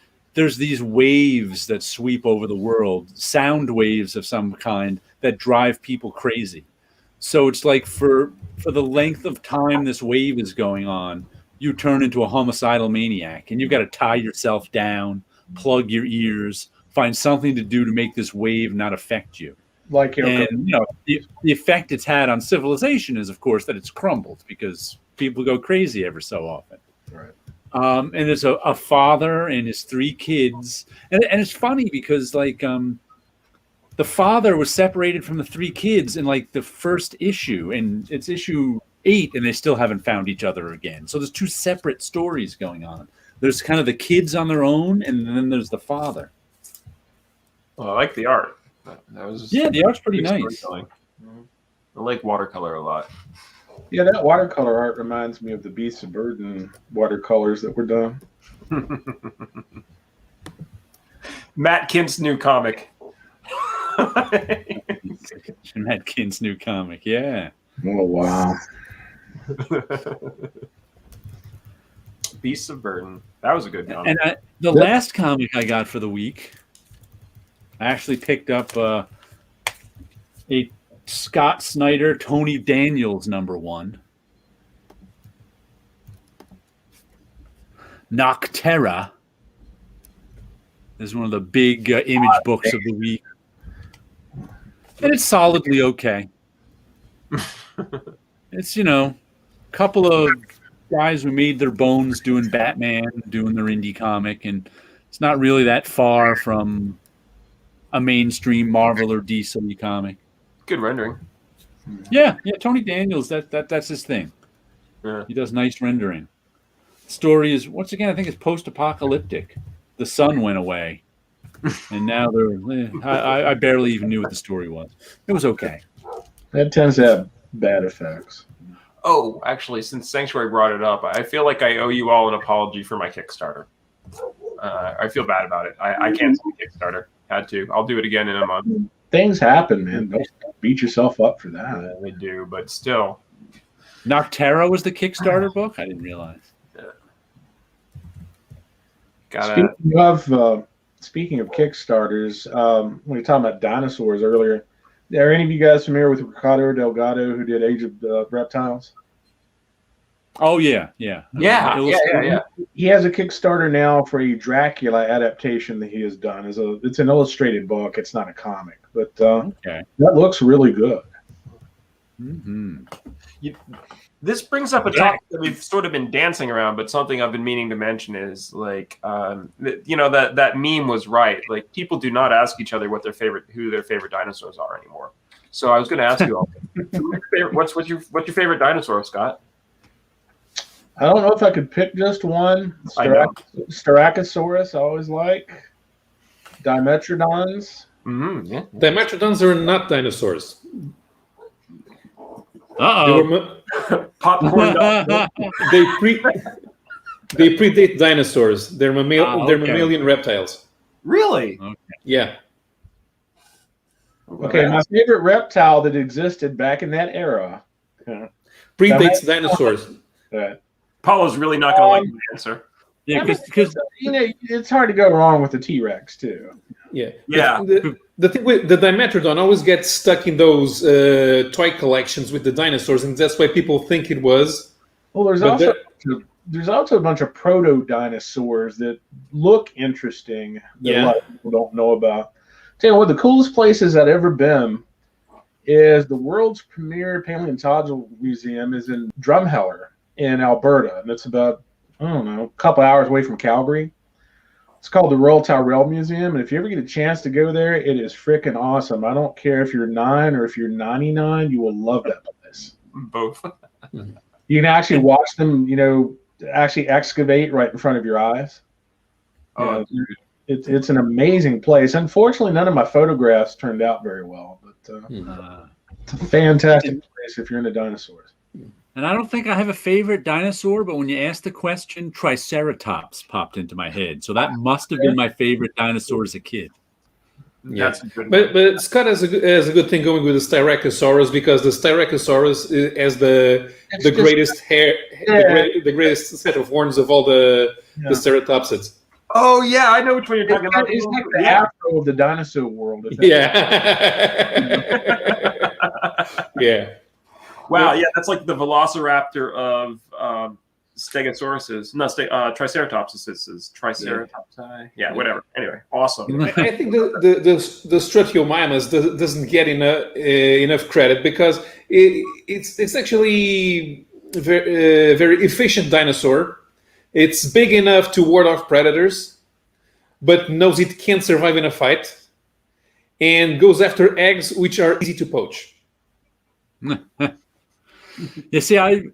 these waves that sweep over the world, sound waves of some kind that drive people crazy. So it's like for the length of time this wave is going on, you turn into a homicidal maniac, and you've got to tie yourself down, plug your ears, find something to do to make this wave not affect you. The effect it's had on civilization is, of course, that it's crumbled because people go crazy ever so often. Right. And there's a father and his 3 kids, and it's funny because the father was separated from the 3 kids in like the first issue, and it's issue 8, and they still haven't found each other again. So there's 2 separate stories going on. There's kind of the kids on their own, and then there's the father. Well, I like the art. The art's pretty nice. I like watercolor a lot. Yeah, that watercolor art reminds me of the Beasts of Burden watercolors that were done. Matt Kint's new comic. Matt Kint's new comic, yeah. Oh, wow. Beasts of Burden. That was a good comic. And the last comic I got for the week, I actually picked up a Scott Snyder, Tony Daniels #1. Nocterra. is one of the big image books of the week. And it's solidly okay. It's, a couple of guys who made their bones doing Batman, doing their indie comic, and it's not really that far from a mainstream Marvel or DC comic. Good rendering. Yeah, Tony Daniels, that's his thing. Yeah. He does nice rendering. The story is, once again, I think it's post-apocalyptic. The sun went away, and now I barely even knew what the story was. It was okay. That tends to have bad effects. Oh, actually, since Sanctuary brought it up, I feel like I owe you all an apology for my Kickstarter. I feel bad about it. I canceled the Kickstarter. Had to. I'll do it again in a month. Things happen, man. Don't beat yourself up for that. They do, but still. Noctera was the Kickstarter book? I didn't realize. Speaking of Kickstarters, we were talking about dinosaurs earlier. Are any of you guys familiar with Ricardo Delgado, who did Age of Reptiles? Oh, yeah. Yeah. He has a Kickstarter now for a Dracula adaptation that he has done. It's an illustrated book. It's not a comic, but that looks really good. Mm-hmm. This brings up a topic that we've sort of been dancing around, but something I've been meaning to mention is like, that meme was right. Like, people do not ask each other who their favorite dinosaurs are anymore. So I was going to ask you all, what's your favorite dinosaur, Scott? I don't know if I could pick just one. Styracosaurus, I always like. Dimetrodons. Mm-hmm, yeah. Dimetrodons are not dinosaurs. Popcorn. They predate dinosaurs. They're mammalian reptiles. Really? Okay. Yeah. Okay, my favorite reptile that existed back in that era. Predates dinosaurs. Paulo's really not going to like the answer. Yeah, because it's hard to go wrong with the T-Rex too. Yeah. Yeah. The thing with the Dimetrodon always gets stuck in those toy collections with the dinosaurs, and that's why people think it was. Well, there's also a bunch of proto-dinosaurs that look interesting that a lot of people don't know about. Tell you what, the coolest places I've ever been is the world's premier paleontological museum is in Drumheller in Alberta, and it's about, a couple hours away from Calgary. It's called the Royal Tyrrell Museum, and if you ever get a chance to go there, it is freaking awesome. I don't care if you're 9 or if you're 99, you will love that place. Both. You can actually watch them, actually excavate right in front of your eyes. Oh, it's an amazing place. Unfortunately, none of my photographs turned out very well, but it's a fantastic place if you're into dinosaurs. And I don't think I have a favorite dinosaur, but when you asked the question, Triceratops popped into my head. So that must have been my favorite dinosaur as a kid. Yeah, but Scott has a good thing going with the Styracosaurus, because the Styracosaurus has the greatest hair, the greatest set of horns of all the ceratopsids. Oh yeah, I know which one you're talking about. It's like the afro of the dinosaur world. Yeah. Yeah. Wow, yeah, that's like the Velociraptor of Stegosauruses. No, Triceratopses. Triceratopsi. Yeah, whatever. Anyway, awesome. I think the Stratiomimus doesn't get enough credit because it's actually very efficient dinosaur. It's big enough to ward off predators, but knows it can't survive in a fight, and goes after eggs, which are easy to poach. You see, I'd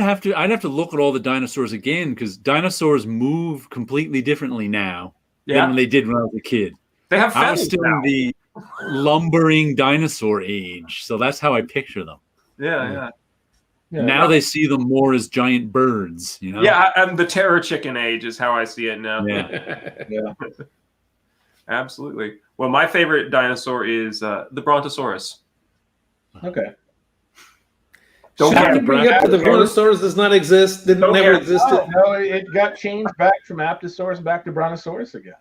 have to look at all the dinosaurs again, because dinosaurs move completely differently now than they did when I was a kid. They have I was still in the lumbering dinosaur age, so that's how I picture them. Yeah. Now they see them more as giant birds. Yeah, and the terror chicken age is how I see it now. Yeah. Absolutely. Well, my favorite dinosaur is the Brontosaurus. Okay. The Brontosaurus does not exist. Never existed. No, it got changed back from Apatosaurus back to Brontosaurus again.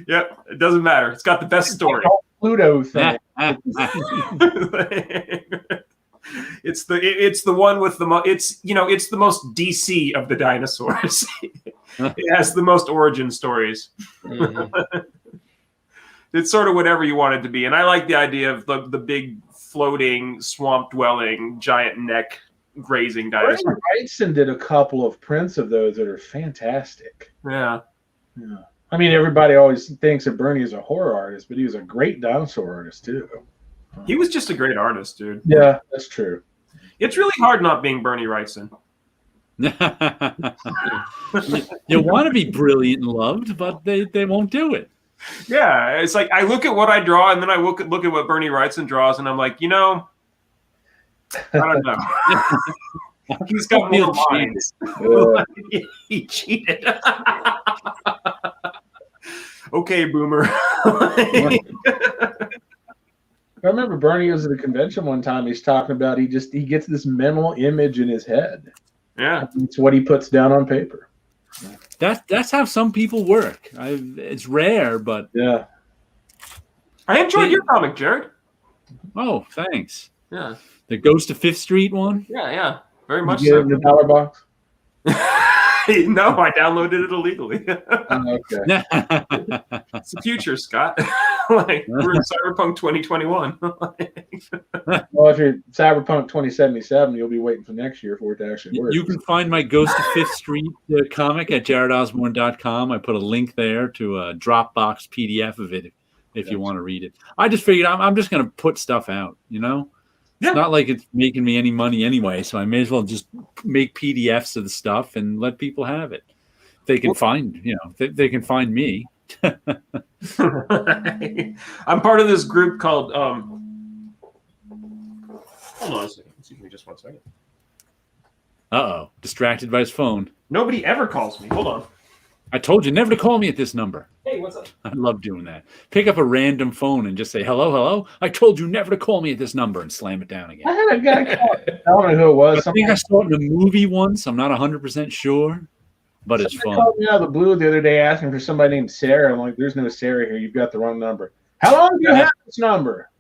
Yep, it doesn't matter. It's got the best story. Pluto thing. It's the one with the it's the most DC of the dinosaurs. It has the most origin stories. Mm-hmm. It's sort of whatever you want it to be. And I like the idea of the big floating swamp dwelling giant neck grazing dinosaur. Bernie Wrightson did a couple of prints of those that are fantastic. Yeah. Yeah. I mean, everybody always thinks that Bernie is a horror artist, but he was a great dinosaur artist too. He was just a great artist, dude. Yeah, that's true. It's really hard not being Bernie Wrightson. You want to be brilliant and loved, but they won't do it. Yeah, it's like I look at what I draw, and then I look at what Bernie Wrightson draws, and I'm like, I don't know. He's got more lines. He cheated. Okay, boomer. I remember Bernie was at a convention one time. He's talking about he gets this mental image in his head. Yeah, it's what he puts down on paper. That's how some people work. It's rare, but yeah. I enjoyed your comic, Jared. Oh, thanks. Yeah, the Ghost of Fifth Street one. Yeah, very much. Did you get it in the dollar box? No, I downloaded it illegally. Okay. It's the future, Scott. Like we're in Cyberpunk 2021. Well, if you're Cyberpunk 2077, you'll be waiting for next year for it to actually work. You can find my Ghost of Fifth Street comic at jaredosborne.com. I put a link there to a Dropbox PDF of it if you want to read it. I just figured I'm just going to put stuff out, Yeah. It's not like it's making me any money anyway, so I may as well just make PDFs of the stuff and let people have it. They can find, they can find me. I'm part of this group called hold on a second. Excuse me just 1 second. Distracted by his phone. Nobody ever calls me. Hold on. I told you never to call me at this number. Hey, what's up? I love doing that. Pick up a random phone and just say, hello. I told you never to call me at this number and slam it down again. I had a guy call. I don't know who it was. I think I saw it in a movie once. I'm not 100% sure, but it's fun. Called me out of the blue the other day asking for somebody named Sarah. I'm like, there's no Sarah here. You've got the wrong number. How long do you have this number?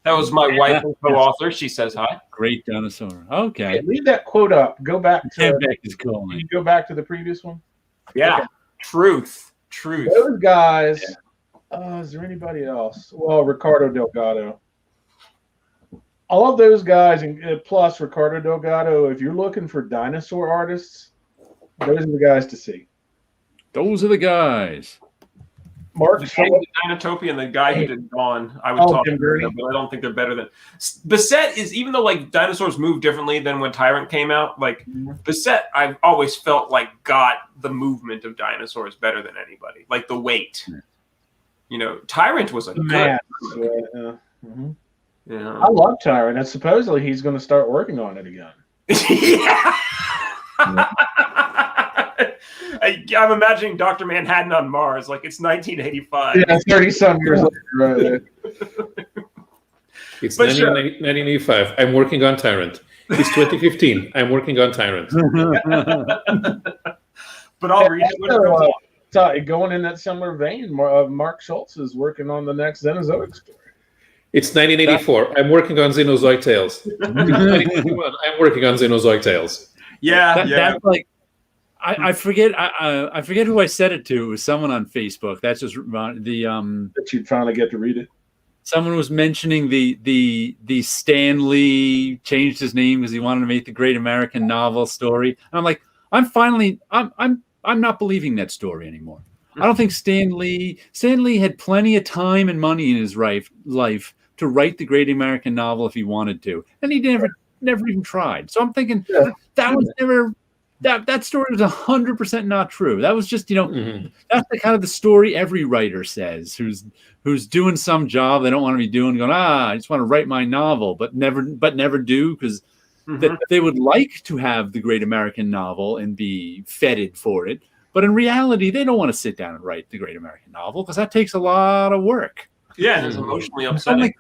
That was my wife and co-author. She says hi. Great dinosaur. Okay. Hey, leave that quote up. Go back to Beck is calling. Can you go back to the previous one? Yeah. Okay. Truth. Those guys. Is there anybody else? Well, Ricardo Delgado. All of those guys, and plus Ricardo Delgado, if you're looking for dinosaur artists, those are the guys to see. Those are the guys. Mark Dinotopia and the guy who did Dawn, I would talk to them, but I don't think they're better than Beset is, even though like dinosaurs move differently than when Tyrant came out, like Beset I've always felt like got the movement of dinosaurs better than anybody. Like the weight. Tyrant was a good Yeah. I love Tyrant, and supposedly he's going to start working on it again. I'm imagining Dr. Manhattan on Mars, like it's 1985. Yeah, 30-some years later. It's 1985. I'm working on Tyrant. It's 2015. I'm working on Tyrant. But I'll read it. Going in that similar vein, Mark Schultz is working on the next Xenozoic story. It's 1984. I'm working on Xenozoic Tales. 1981. I'm working on Xenozoic Tales. That's like I forget who I said it to. It was someone on Facebook. That's just that you'd finally get to read it. Someone was mentioning the Stan Lee changed his name because he wanted to make the Great American Novel story. And I'm like, I'm not believing that story anymore. I don't think Stan Lee had plenty of time and money in his life to write the Great American Novel if he wanted to, and he never even tried. So I'm thinking that was never. That story was 100% not true. That was just, that's the kind of the story every writer says, who's doing some job they don't want to be doing, going, I just want to write my novel, but never do, because they would like to have the Great American Novel and be feted for it. But in reality, they don't want to sit down and write the Great American Novel because that takes a lot of work. Yeah, it's emotionally upsetting.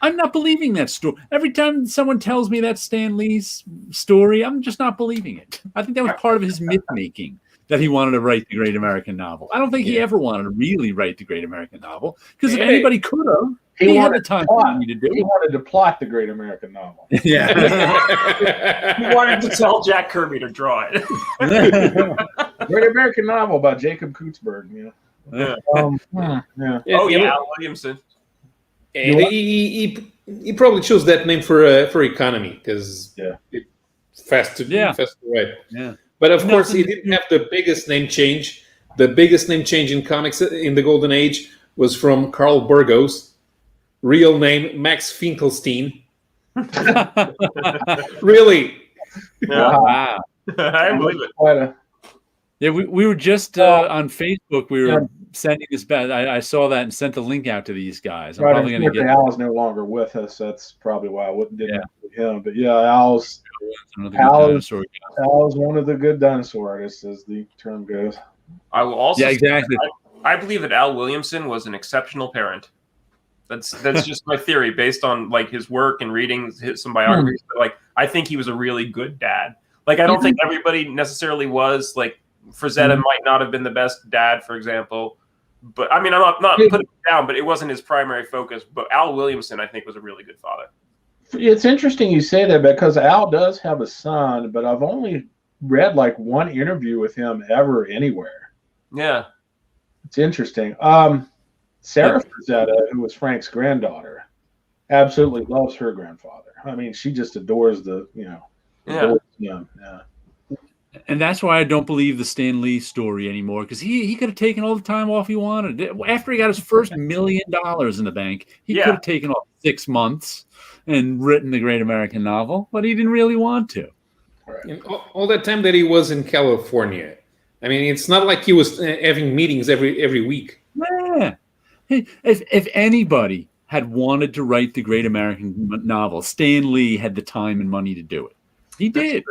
I'm not believing that story. Every time someone tells me that Stan Lee's story, I'm just not believing it. I think that was part of his myth making, that he wanted to write the Great American Novel. I don't think he ever wanted to really write the Great American Novel, because if anybody could have, he had the time to do it. He wanted to plot the Great American Novel. Yeah. He wanted to tell Jack Kirby to draw it. Great American Novel by Jacob Kutzberg. Yeah. Yeah. Oh yeah, Al Williamson. And he probably chose that name for economy because it's fast to write. Yeah. But of course, he didn't have the biggest name change. The biggest name change in comics in the Golden Age was from Carl Burgos, real name Max Finkelstein. Really? Wow. I believe it. Yeah, we were just on Facebook. We were sending this back. I saw that and sent the link out to these guys. I'm probably going to get. Al is no longer with us. That's probably why I didn't with him. But yeah, Al's one of the good dinosaur artists, as the term goes. I will also. Yeah, exactly. I believe that Al Williamson was an exceptional parent. That's just my theory based on like his work and reading some biographies. But, like, I think he was a really good dad. Like, I don't think everybody necessarily was. Like, Frazetta might not have been the best dad, for example. But I mean, I'm not putting it down, but it wasn't his primary focus. But Al Williamson, I think, was a really good father. It's interesting you say that because Al does have a son, but I've only read like one interview with him ever anywhere. Yeah. It's interesting. Sarah Frazetta, who was Frank's granddaughter, absolutely loves her grandfather. I mean, she just adores adores him. Yeah. And that's why I don't believe the Stan Lee story anymore, because he could have taken all the time off he wanted. After he got his first $1 million in the bank, he could have taken off 6 months and written the Great American Novel, but he didn't really want to. And all that time that he was in California, I mean, it's not like he was having meetings every week. Yeah. If anybody had wanted to write the Great American Novel, Stan Lee had the time and money to do it. He did.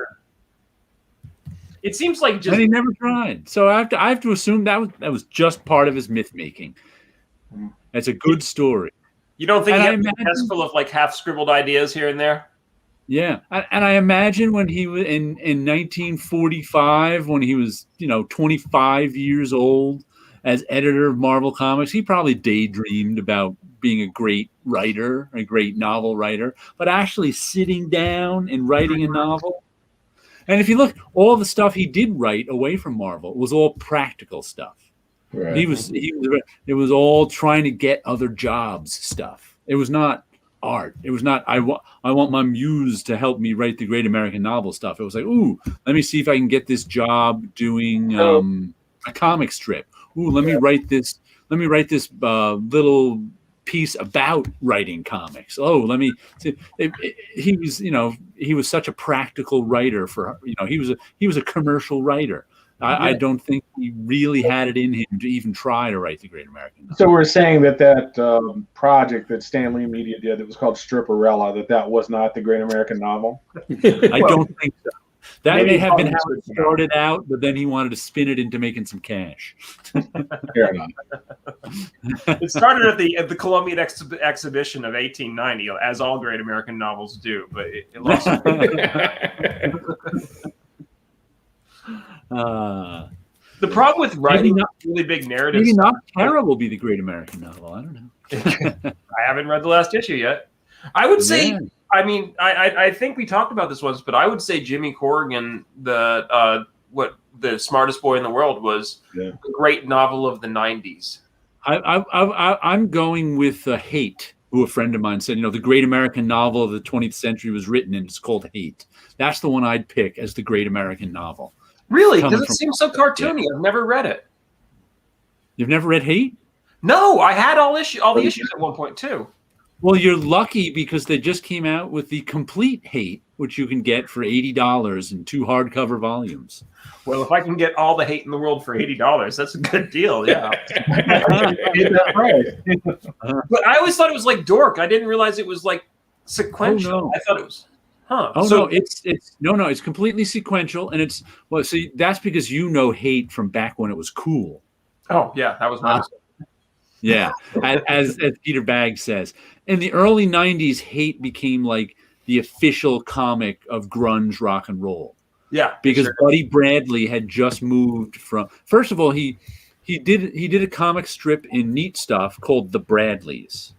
It seems like just... And he never tried. So I have to assume that was just part of his myth making. It's a good story. You don't think he had a chest full of like half scribbled ideas here and there? Yeah, and I imagine when he was in 1945, when he was 25 years old, as editor of Marvel Comics, he probably daydreamed about being a great writer, a great novel writer, but actually sitting down and writing a novel. And if you look, all the stuff he did write away from Marvel was all practical stuff. Right. It was all trying to get other jobs stuff. It was not art. It was not, I want my muse to help me write the Great American Novel stuff. It was like, ooh, let me see if I can get this job doing a comic strip. Ooh, let me write this little piece about writing comics. Oh, let me see. He was such a practical writer he was a commercial writer. I don't think he really had it in him to even try to write the Great American Novel. So we're saying that project that Stan Lee Media did that was called Stripperella, that was not the Great American Novel? I don't think so. That may have been how it started out, but then he wanted to spin it into making some cash. Fair enough. It started at the Columbian Exhibition of 1890, as all great American novels do, but it lost. The problem with writing really big narratives. Maybe Not Terrible be the Great American Novel. I don't know. I haven't read the last issue yet. I would say. Yeah. I mean, I think we talked about this once, but I would say Jimmy Corrigan, the smartest boy in the world, was a great novel of the 90s. I'm going with Hate, who a friend of mine said, the great American novel of the 20th century was written, and it's called Hate. That's the one I'd pick as the great American novel. Really? Because it seems so cartoony. Yeah. I've never read it. You've never read Hate? No, I had all the issues at one point too. Well, you're lucky because they just came out with the complete Hate, which you can get for $80 in 2 hardcover volumes. Well, if I can get all the Hate in the world for $80, that's a good deal. Yeah. But I always thought it was like Dork. I didn't realize it was like sequential. Oh, no. I thought it was. Huh. Oh, so, no, it's completely sequential, and see, that's because Hate from back when it was cool. Oh yeah, that was my mistake. Yeah, as Peter Bagg says, in the early 90s, Hate became like the official comic of grunge rock and roll. Yeah, because Buddy Bradley had just moved from. First of all, he did a comic strip in Neat Stuff called The Bradleys,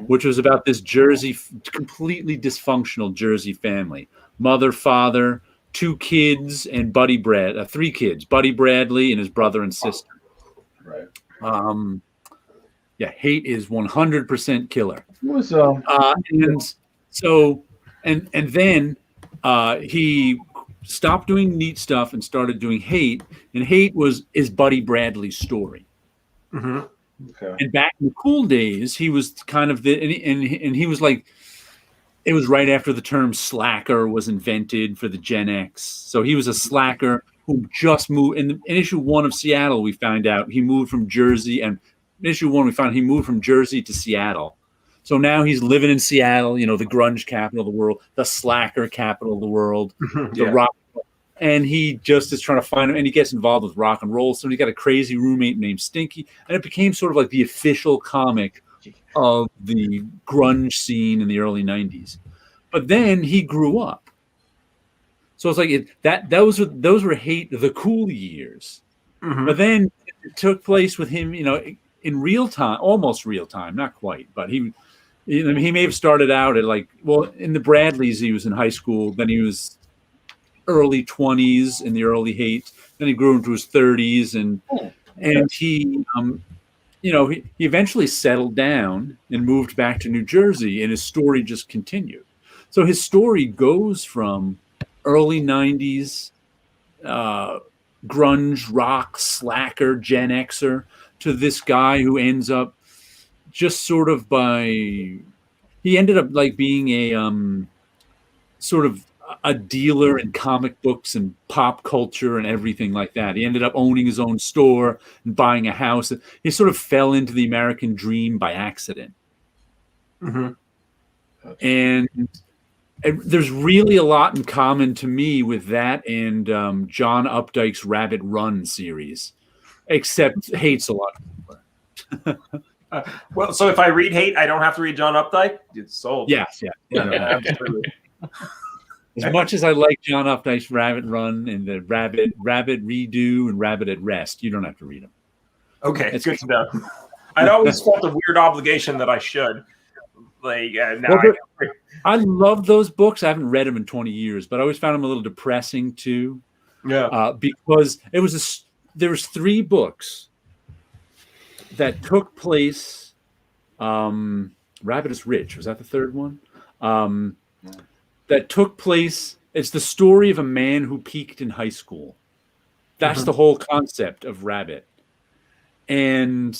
which was about this completely dysfunctional Jersey family, mother, father, 2 kids and three kids, Buddy Bradley and his brother and sister. Right. Yeah, Hate is 100% killer. It was and then he stopped doing Neat Stuff and started doing Hate, and Hate is Buddy Bradley's story. Mm-hmm. okay. And back in the cool days, he was kind of and he was like, it was right after the term slacker was invented for the Gen X. So he was a slacker who just moved. In issue 1 of Seattle, we found out he moved from Jersey, and in issue 1 we found he moved from Jersey to Seattle. So now he's living in Seattle, the grunge capital of the world, the slacker capital of the world, the rock. And he just is trying to find him, and he gets involved with rock and roll. So he got a crazy roommate named Stinky, and it became sort of like the official comic of the grunge scene in the early 90s. But then he grew up. So it's like those were Hate the cool years. Mm-hmm. But then it took place with him, in real time, almost real time, not quite, but he may have started out at in the Bradleys, he was in high school, then he was early 20s in the early Hate, then he grew into his 30s, and he he eventually settled down and moved back to New Jersey, and his story just continued. So his story goes from early 90s grunge, rock, slacker, Gen Xer to this guy who ends up just sort of he ended up being a sort of a dealer in comic books and pop culture and everything like that. He ended up owning his own store and buying a house. He sort of fell into the American dream by accident. Mm-hmm. And there's really a lot in common to me with that and John Updike's Rabbit Run series, except Hate's a lot more. Well, so if I read Hate, I don't have to read John Updike? It's sold. Yes, yeah, absolutely. As much as I like John Updike's Rabbit Run and the Rabbit Redo and Rabbit at Rest, you don't have to read them. Okay, it's good to know. I'd always felt a weird obligation that I should. I love those books. I haven't read them in 20 years, but I always found them a little depressing too. Yeah, because there was 3 books that took place. Rabbit is Rich, was that the 3rd one? That took place. It's the story of a man who peaked in high school. That's the whole concept of Rabbit. And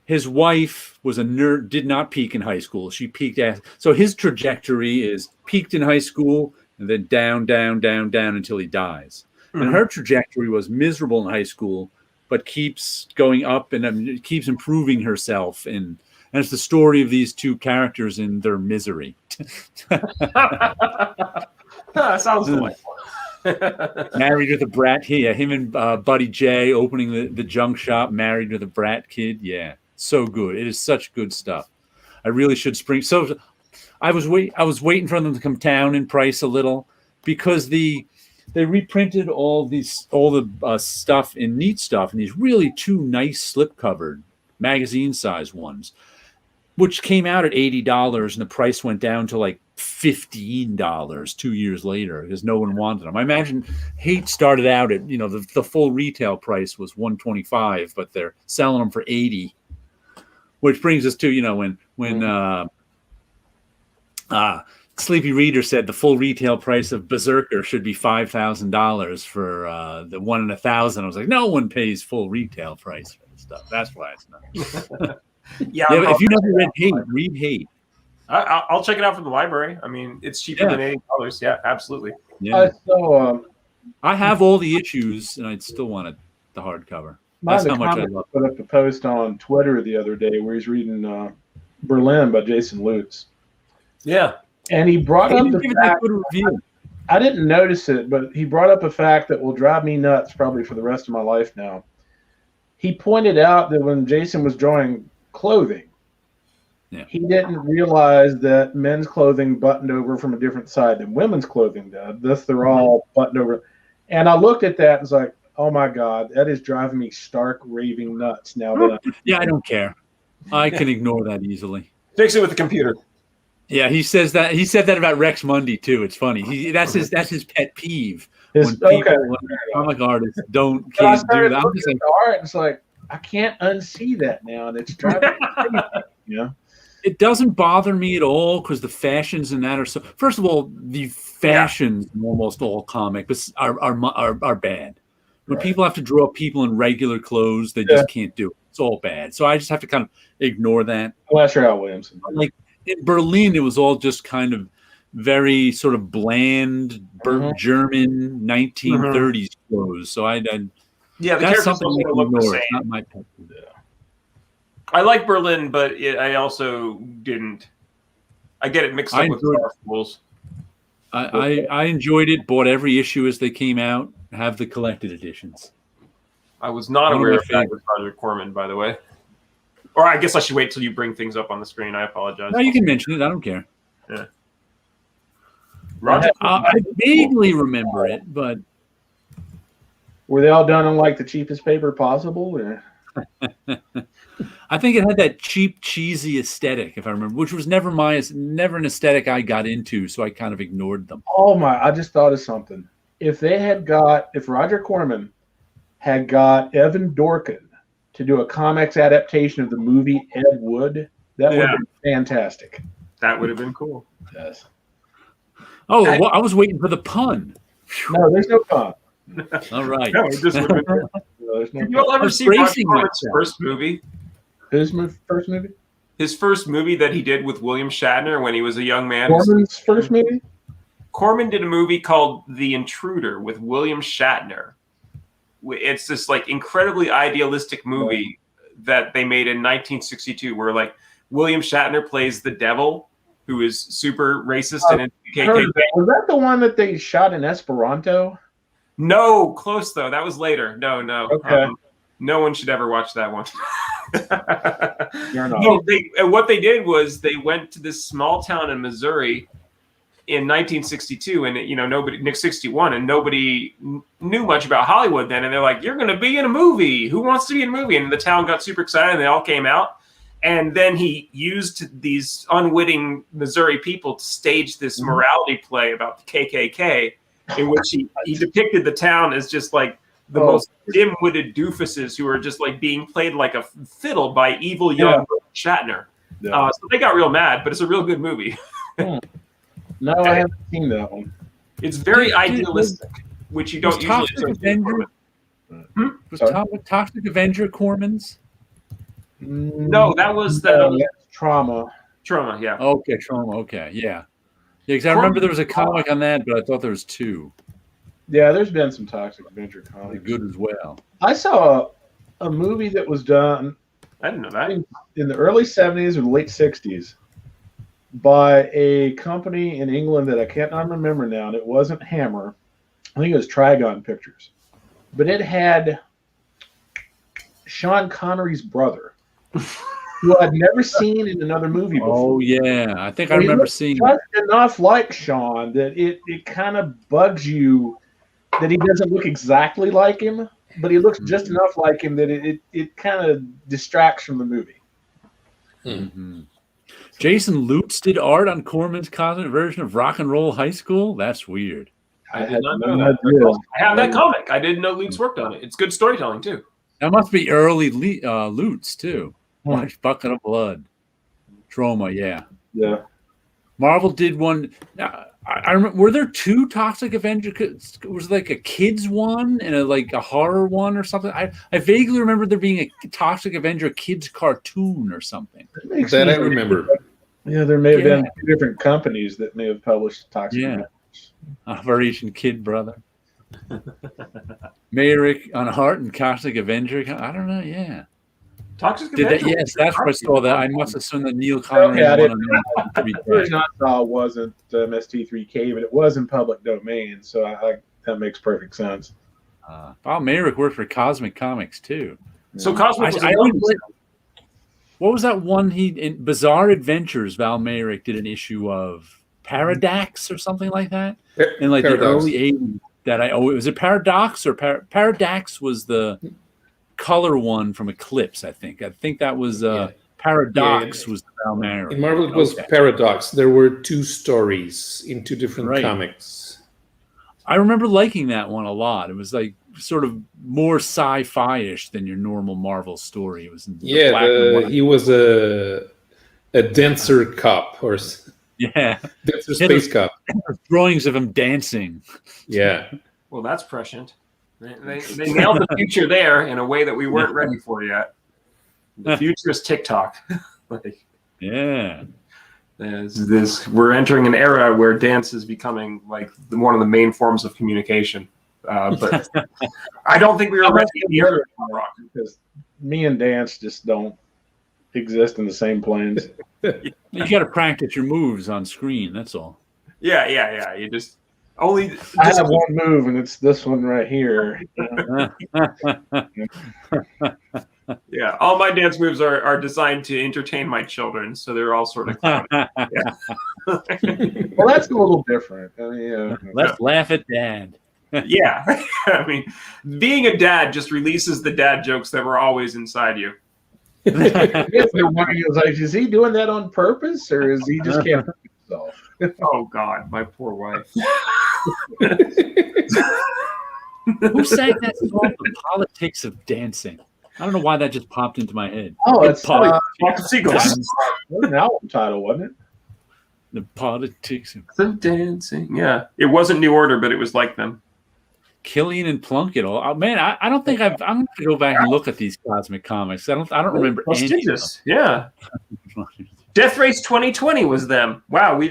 his wife was a nerd, did not peak in high school. She peaked so his trajectory is peaked in high school and then down, down, down, down until he dies. And her trajectory was miserable in high school, but keeps going up and keeps improving herself. And it's the story of these 2 characters in their misery. Sounds delightful. Married with a brat. Him and Buddy J opening the junk shop, married with a brat kid. Yeah, so good. It is such good stuff. I really should spring. So I was waiting for them to come down in price a little because they reprinted all the stuff in Neat Stuff and these really 2 nice slipcovered magazine size ones, which came out at $80 and the price went down to $15 2 years later because no one wanted them. I imagine Hate started out at the full retail price was $125, but they're selling them for $80, which brings us to when Sleepy Reader said the full retail price of Berserker should be $5,000 for the 1 in 1,000. I was like, no one pays full retail price for this stuff. That's why it's not. Yeah, if you never read Hate, read Hate. I'll check it out from the library. I mean, it's cheaper than $80. Yeah, absolutely. Yeah. I have all the issues, and I'd still want the hardcover. That's how much I love it. Put up a post on Twitter the other day where he's reading Berlin by Jason Lutz. Yeah, and he brought up the fact. Review. I didn't notice it, but he brought up a fact that will drive me nuts probably for the rest of my life now. He pointed out that when Jason was drawing clothing, he didn't realize that men's clothing buttoned over from a different side than women's clothing did. Thus, they're all buttoned over. And I looked at that and was like, oh, my God, that is driving me stark raving nuts now. I don't care. I can ignore that easily. Fix it with the computer. Yeah, he says that. He said that about Rex Mundy, too. It's funny. That's his pet peeve when comic artists can't do that. I'm just like, the art, it's like I can't unsee that now, and it's driving me crazy. You know, it doesn't bother me at all because the fashions in that are so. First of all, the fashions in almost all comics are bad. When people have to draw people in regular clothes, they just can't do it. It's all bad. So I just have to kind of ignore that. Unless you're Al Williamson. Like in Berlin, it was all just kind of very sort of bland German 1930s clothes. So the that's something I look the same. It's not my pet. I like Berlin, but I also didn't. I get it mixed up with Star Fools. I enjoyed it. Bought every issue as they came out. Have the collected editions. I was not aware of that with Roger Corman, by the way. Or I guess I should wait till you bring things up on the screen. I apologize. No, you can mention it. I don't care. Yeah. Roger, I vaguely remember it, but were they all done on like the cheapest paper possible? Or? I think it had that cheap, cheesy aesthetic, if I remember, which was never an aesthetic I got into, so I kind of ignored them. Oh my! I just thought of something. If Roger Corman had got Evan Dorkin to do a comics adaptation of the movie Ed Wood, that would have been fantastic. That would have been cool. Yes. Oh, I was waiting for the pun. No, there's no pun. All right. No, it just would have been cool. Did you all ever see Roger Corman's first movie? His first movie? His first movie that he did with William Shatner when he was a young man. Corman's first movie? Corman did a movie called The Intruder with William Shatner. It's this like incredibly idealistic movie that they made in 1962 where like William Shatner plays the devil who is super racist and KKK. Was that the one that they shot in Esperanto? No, close though. That was later. No. Okay. No one should ever watch that one. No, what they did was they went to this small town in Missouri in 1962, and Nick 61, and nobody knew much about Hollywood then, and they're like, "You're going to be in a movie. Who wants to be in a movie?" And the town got super excited, and they all came out. And then he used these unwitting Missouri people to stage this morality play about the KKK, in which he depicted the town as just like the most dim-witted doofuses who are just like being played like a fiddle by evil young Shatner. So they got real mad, but it's a real good movie. No, I haven't seen that one. It's very idealistic, which you don't usually associate with Corman. Was Toxic Avenger Corman's? No, that was Trauma. Trauma, yeah. Okay, Trauma. Okay, yeah. Because I remember there was a comic on that, but I thought there was two. Yeah, there's been some Toxic Avenger comics. They're good as well. I saw a movie that was done. I didn't know that. In the early 70s or late 60s by a company in England that I cannot remember now, and it wasn't Hammer. I think it was Trigon Pictures. But it had Sean Connery's brother, who I'd never seen in another movie before. Oh, yeah. I think I remember seeing it. Just enough like Sean that it kind of bugs you that he doesn't look exactly like him, but he looks just enough like him that it kind of distracts from the movie. Mm-hmm. Jason Lutz did art on Corman's cosmic version of Rock and Roll High School? That's weird. I did not know that. I have that comic. I didn't know Lutz worked on it. It's good storytelling, too. That must be early Lutz, too. Watch Bucket of Blood. Trauma, yeah. Yeah. Marvel did one. I remember. Were there two Toxic Avengers? Was it like a kids one and a horror one or something? I vaguely remember there being a Toxic Avenger kids cartoon or something. That I remember. Yeah, there may have been two different companies that may have published Toxic Avengers. Operation Kid Brother. Mayrick on Heart and Toxic Avenger. I don't know. Yeah. Toxic Avenger. Yes, that's where I saw that. I must assume that Neil Connery the version I saw wasn't MST3K, but it was in public domain, so that makes perfect sense. Val Mayrick worked for Cosmic Comics too. So Cosmic what was that one in Bizarre Adventures? Val Mayrick did an issue of Paradox or something like that in like the early 80s. Was it Paradox or Paradox was the color one from Eclipse, I think. I think that was Paradox was the Val Mayrick. In Marvel, it was Paradox. There were two stories in two different comics. I remember liking that one a lot. It was like sort of more sci-fi-ish than your normal Marvel story. It was black and white. He was a denser cop or denser space cop. Drawings of him dancing. Yeah. Well, that's prescient. They nailed the future there in a way that we weren't ready for yet. The future is TikTok. Yeah. We're entering an era where dance is becoming like one of the main forms of communication. But I don't think we were ready to because me and dance just don't exist in the same planes. You got to practice your moves on screen. That's all. Yeah. You just I have one move, and it's this one right here. Yeah, all my dance moves are designed to entertain my children, so they're all sort of clowny. Well, that's a little different. I mean, let's laugh at Dad. Yeah, I mean, being a dad just releases the dad jokes that were always inside you. They're wondering, like, is he doing that on purpose, or is he just can't help himself? Oh God, my poor wife. Who sang that song, The Politics of Dancing? I don't know why that just popped into my head. Oh, it's Seagulls. an album title, wasn't it? The Politics of Dancing. Yeah, it wasn't New Order, but it was like them. Killian and Plunkett. Oh man, I don't think I'm going to go back and look at these cosmic comics. I don't remember any of them. Yeah. Death Race 2020 was them. Wow, we're in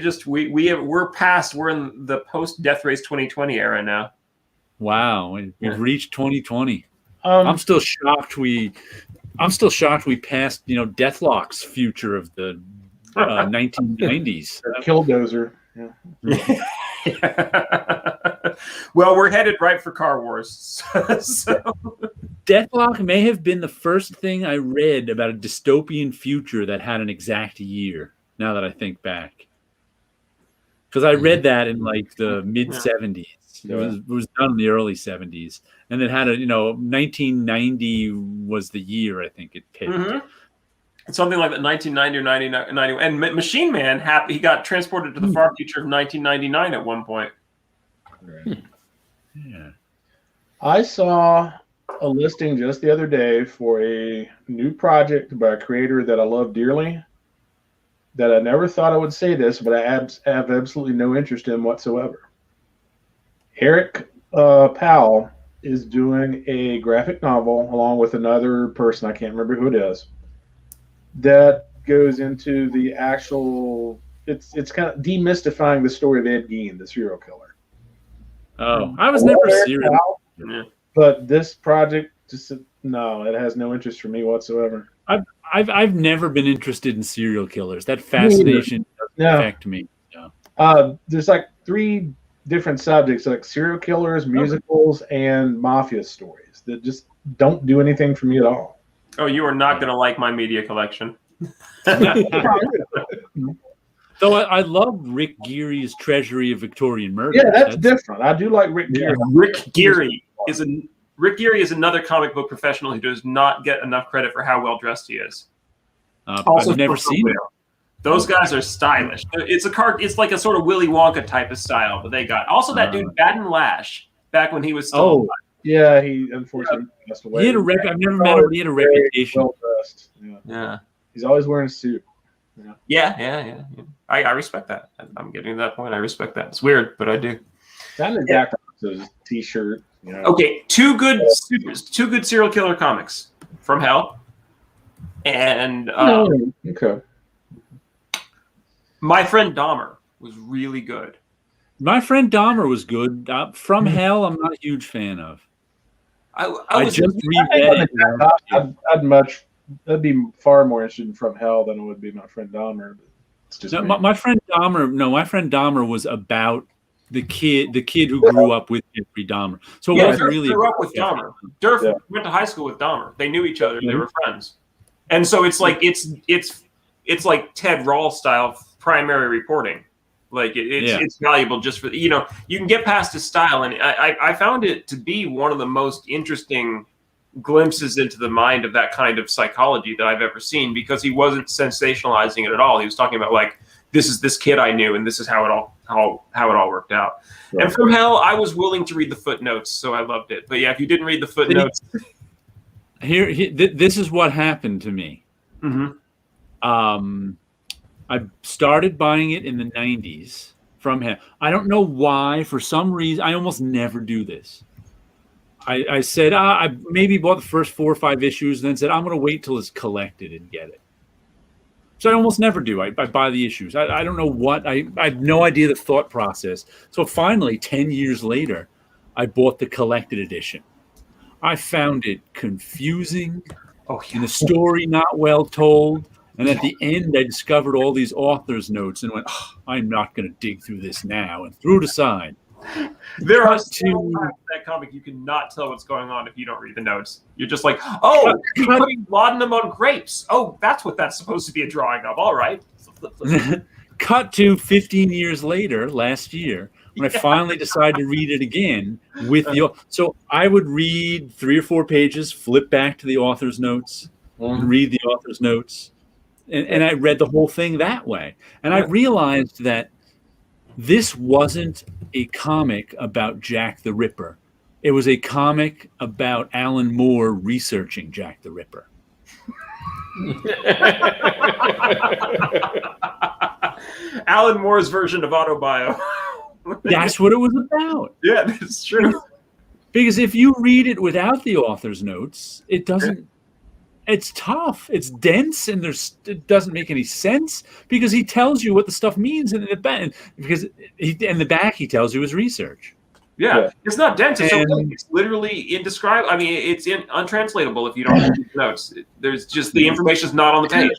the post Death Race 2020 era now. Wow, we've reached 2020. I'm still shocked we passed, Deathlock's future of the 1990s. Killdozer. Yeah. Well, we're headed right for Car Wars. So. Deathlock may have been the first thing I read about a dystopian future that had an exact year, now that I think back. Because I read that in like the mid-70s. It was done in the early 70s. And it had 1990 was the year I think it picked. Mm-hmm. Something like that, 1990 or 90. And Machine Man, he got transported to the far future of 1999 at one point. Yeah. I saw a listing just the other day for a new project by a creator that I love dearly, that I never thought I would say this, but I have absolutely no interest in whatsoever. Eric Powell is doing a graphic novel along with another person, I can't remember who it is, that goes into the actual, it's kind of demystifying the story of Ed Gein, the serial killer. Oh, I was never serious. But this project just it has no interest for me whatsoever. I've never been interested in serial killers. That fascination doesn't affect me. Yeah. There's like 3 different subjects, like serial killers, musicals, and mafia stories that just don't do anything for me at all. Oh, you are not going to like my media collection. Though I love Rick Geary's Treasury of Victorian Murder. Yeah, that's different. I do like Rick Geary. Rick Geary is another comic book professional who does not get enough credit for how well dressed he is. I've never seen it. Those guys are stylish. It's like a sort of Willy Wonka type of style, but they got also that dude Baden Lash back when he was still alive. Yeah, he unfortunately passed away. He had I've never met him. He had a reputation. Well dressed. Yeah. He's always wearing a suit. Yeah. I respect that. I'm getting to that point. I respect that. It's weird, but I do. Not exactly a t-shirt. Okay, two good serial killer comics from hell, and okay. My Friend Dahmer was really good. My Friend Dahmer was good. From Hell, I'm not a huge fan of. I just reread it. I'd be far more interested in From Hell than it would be My Friend Dahmer. It's just My Friend Dahmer. No, My Friend Dahmer was about the kid who grew up with Jeffrey Dahmer. So it wasn't really grew up with Dahmer. Durf went to high school with Dahmer. They knew each other. They were friends, and so it's like it's like Ted Rawl style primary reporting. Like it's valuable just for you can get past his style, and I found it to be one of the most interesting glimpses into the mind of that kind of psychology that I've ever seen, because he wasn't sensationalizing it at all. He was talking about like, this is this kid I knew, and this is how it all how it all worked out. Right. And From Hell, I was willing to read the footnotes, so I loved it. But yeah, if you didn't read the footnotes, this is what happened to me. I started buying it in the 90s. From Hell. I don't know why. For some reason, I almost never do this. I said, I maybe bought the first 4 or 5 issues, and then said, I'm going to wait till it's collected and get it. So I almost never do. I buy the issues. I don't know what. I have no idea the thought process. So finally, 10 years later, I bought the collected edition. I found it confusing, and the story not well told. And at the end, I discovered all these author's notes and went, I'm not going to dig through this now, and threw it aside. There are so times in that comic you cannot tell what's going on if you don't read the notes. You're just like, oh, he's putting laudanum on grapes. Oh, that's what that's supposed to be a drawing of. All right. Cut to 15 years later, last year, when I finally decided to read it again with the. So I would read 3 or 4 pages, flip back to the author's notes, and read the author's notes. And I read the whole thing that way. And I realized that this wasn't a comic about Jack the Ripper. It was a comic about Alan Moore researching Jack the Ripper. Alan Moore's version of Autobio. That's what it was about. Yeah, that's true. Because if you read it without the author's notes, it doesn't. It's tough. It's dense, and it doesn't make any sense because he tells you what the stuff means in the back. Because in the back, he tells you his research. Yeah. It's not dense. It's literally indescribable. I mean, it's untranslatable if you don't read the notes. There's just the information's not on the page.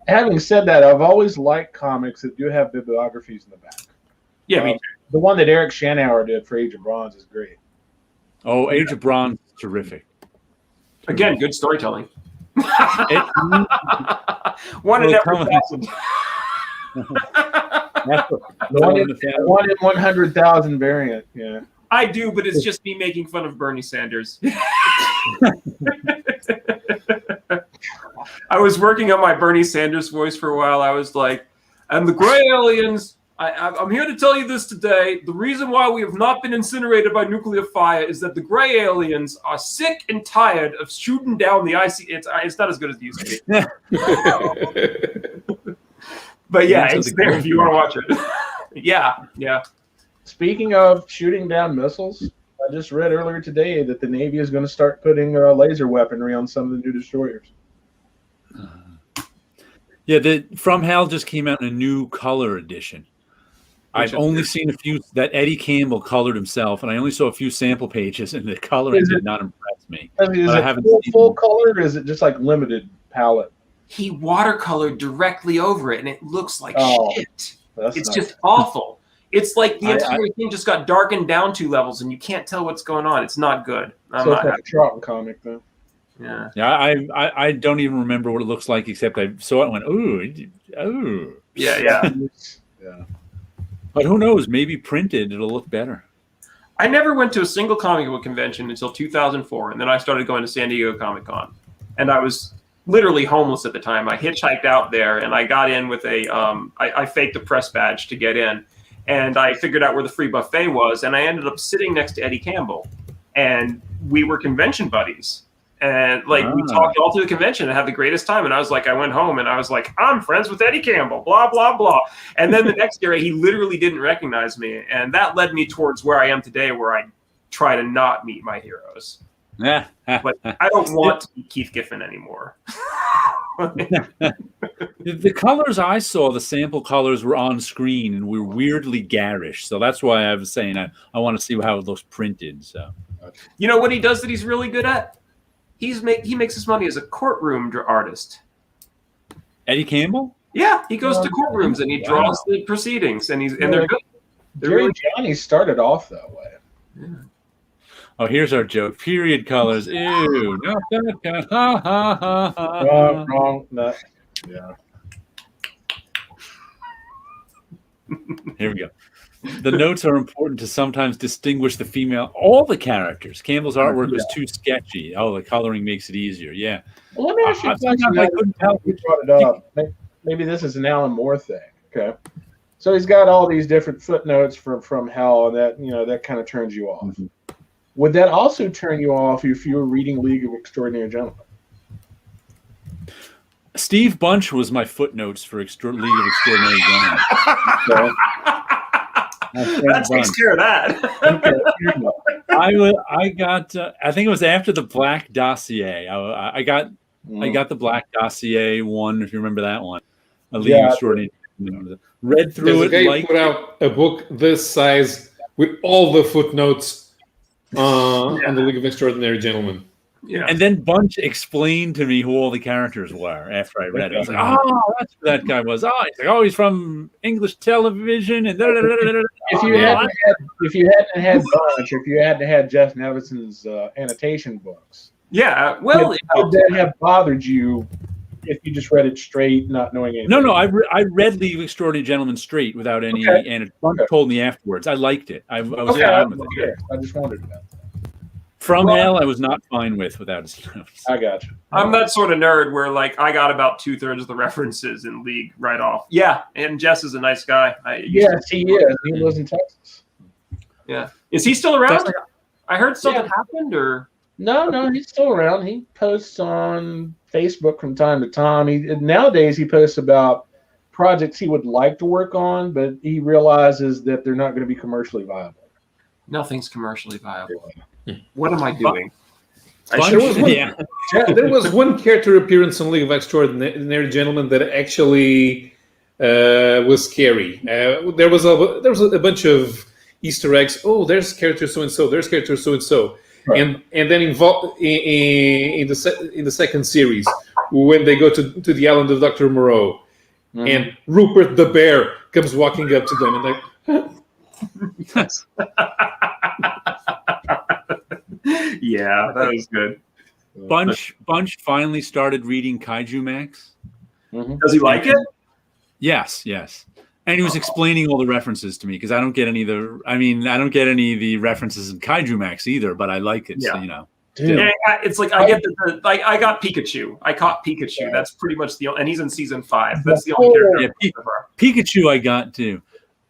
Having said that, I've always liked comics that do have bibliographies in the back. Yeah, me too. The one that Eric Shanauer did for Age of Bronze is great. Oh, Age of Bronze is terrific. Again, good storytelling. One in every 1,000. One in 100,000 variant. Yeah, I do, but it's just me making fun of Bernie Sanders. I was working on my Bernie Sanders voice for a while. I was like, and the gray aliens. I'm here to tell you this today. The reason why we have not been incinerated by nuclear fire is that the gray aliens are sick and tired of shooting down the IC. It's not as good as it used to be. But yeah, it's there if you want to watch it. Yeah. Speaking of shooting down missiles, I just read earlier today that the Navy is going to start putting laser weaponry on some of the new destroyers. Yeah, the From Hell just came out in a new color edition. I've only seen a few that Eddie Campbell colored himself, and I only saw a few sample pages, and the coloring did not impress me. I mean, is it full color, or is it just like limited palette? He watercolored directly over it, and it looks like shit. It's just awful. It's like the entire thing just got darkened down 2 levels, and you can't tell what's going on. It's not good. So it's like a Troughton comic, though. Yeah. I don't even remember what it looks like, except I saw it and went, ooh. Yeah. But who knows? Maybe printed, it'll look better. I never went to a single comic book convention until 2004, and then I started going to San Diego Comic-Con. And I was literally homeless at the time. I hitchhiked out there, and I got in with I faked a press badge to get in. And I figured out where the free buffet was, and I ended up sitting next to Eddie Campbell. And we were convention buddies. And we talked all through the convention and had the greatest time. And I was like, I went home and I was like, I'm friends with Eddie Campbell, blah, blah, blah. And then the next year, he literally didn't recognize me. And that led me towards where I am today, where I try to not meet my heroes. But I don't want to be Keith Giffen anymore. The colors I saw, the sample colors were on screen and were weirdly garish. So that's why I was saying I want to see how it looks printed. So, you know what he does that he's really good at? He makes his money as a courtroom artist. Eddie Campbell? Yeah, he goes to courtrooms and he draws the proceedings, and they're good. Jerry Johnny started off that way. Yeah. Oh, here's our joke. Period colors. Ew. Not that kind. Ha ha ha ha. Wrong. No. Yeah. Here we go. The notes are important to sometimes distinguish the female. All the characters. Campbell's artwork was too sketchy. Oh, the coloring makes it easier. Yeah. Well, let me ask you a question. I couldn't tell who brought it up. Maybe this is an Alan Moore thing. Okay. So he's got all these different footnotes from hell, and that kind of turns you off. Mm-hmm. Would that also turn you off if you were reading League of Extraordinary Gentlemen? Steve Bunch was my footnotes for League of Extraordinary Gentlemen. That takes care of that. I got. I think it was after the Black Dossier. I got the Black Dossier one. If you remember that one, a League of Extraordinary. Read through it. There's a guy who put out a book this size with all the footnotes on the League of Extraordinary Gentlemen. Yeah. And then Bunch explained to me who all the characters were after I read it. I was like, oh, that's who that guy was. Oh, he's like, he's from English television. And if you hadn't had Bunch, if you hadn't had Jeff Nevison's annotation books, well, would that have bothered you if you just read it straight, not knowing anything? No, I read League of Extraordinary Gentlemen straight without any, and Bunch told me afterwards. I liked it. I was fine with it. I just wondered about that. From Hell, I was not fine without his notes. I got you. I'm that sort of nerd where, like, I got about 2/3 of the references in League right off. Yeah, and Jess is a nice guy. Yes, he is. He lives in Texas. Yeah. Is he still around? I heard something happened, or? No, he's still around. He posts on Facebook from time to time. Nowadays, he posts about projects he would like to work on, but he realizes that they're not going to be commercially viable. Nothing's commercially viable. What am I doing? There was one character appearance in League of Extraordinary Gentlemen that actually was scary. There was a bunch of Easter eggs. Oh, there's character so and so. There's character so and so. And then involved in the second series when they go to the island of Dr. Moreau, and Rupert the bear comes walking up to them and like. Yeah, that was good. Bunch finally started reading Kaiju Max. Does he like it? Yes. And he was explaining all the references to me because I don't get any of the references in Kaiju Max either, but I like it. Yeah. So, Yeah, it's like I get I got Pikachu. I caught Pikachu. Yeah. That's pretty much and he's in season 5. That's the only character. Yeah, Pikachu I got too.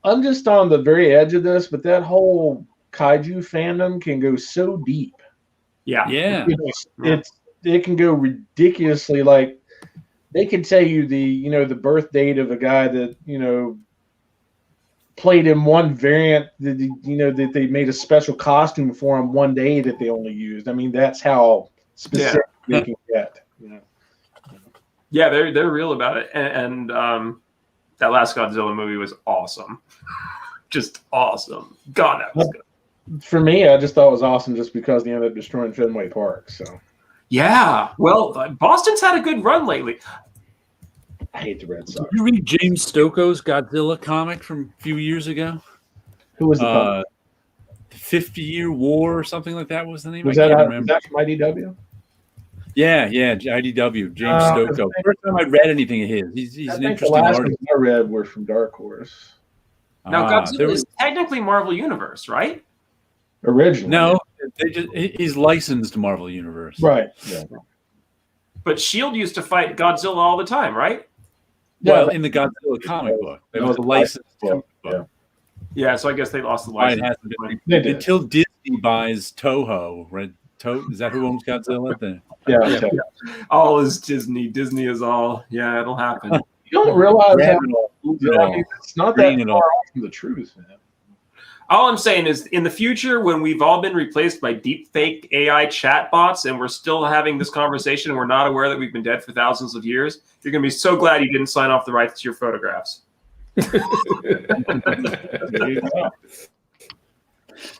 I'm just on the very edge of this, but that whole Kaiju fandom can go so deep. Yeah. It can go ridiculously. Like they can tell you the birth date of a guy that played in one variant that they made a special costume for him one day that they only used. I mean, that's how specific they can get. Yeah, they're real about it, and that last Godzilla movie was awesome, just awesome. God, that was good. For me, I just thought it was awesome just because they ended up destroying Fenway Park. So yeah, well, Boston's had a good run lately. I hate the Red Sox. Did you read James Stokoe's Godzilla comic from a few years ago? Who was the 50-Year War or something like that was the name? Was that from IDW? Yeah, IDW, James Stokoe. First time I read anything of his. He's an interesting the last artist. ones I read were from Dark Horse. Now, Godzilla is technically Marvel Universe, right? Originally. No, he's licensed to Marvel Universe. Right. Yeah. But S.H.I.E.L.D. used to fight Godzilla all the time, right? Well, in the Godzilla comic book. It was a licensed comic book. Yeah, so I guess they lost the license. Until Disney buys Toho, right? Is that who owns Godzilla? Yeah. All is Disney. Disney is all. Yeah, it'll happen. You don't realize it's not that far off from the truth, man. All I'm saying is, in the future, when we've all been replaced by deep fake AI chatbots and we're still having this conversation and we're not aware that we've been dead for thousands of years, you're going to be so glad you didn't sign off the rights to your photographs.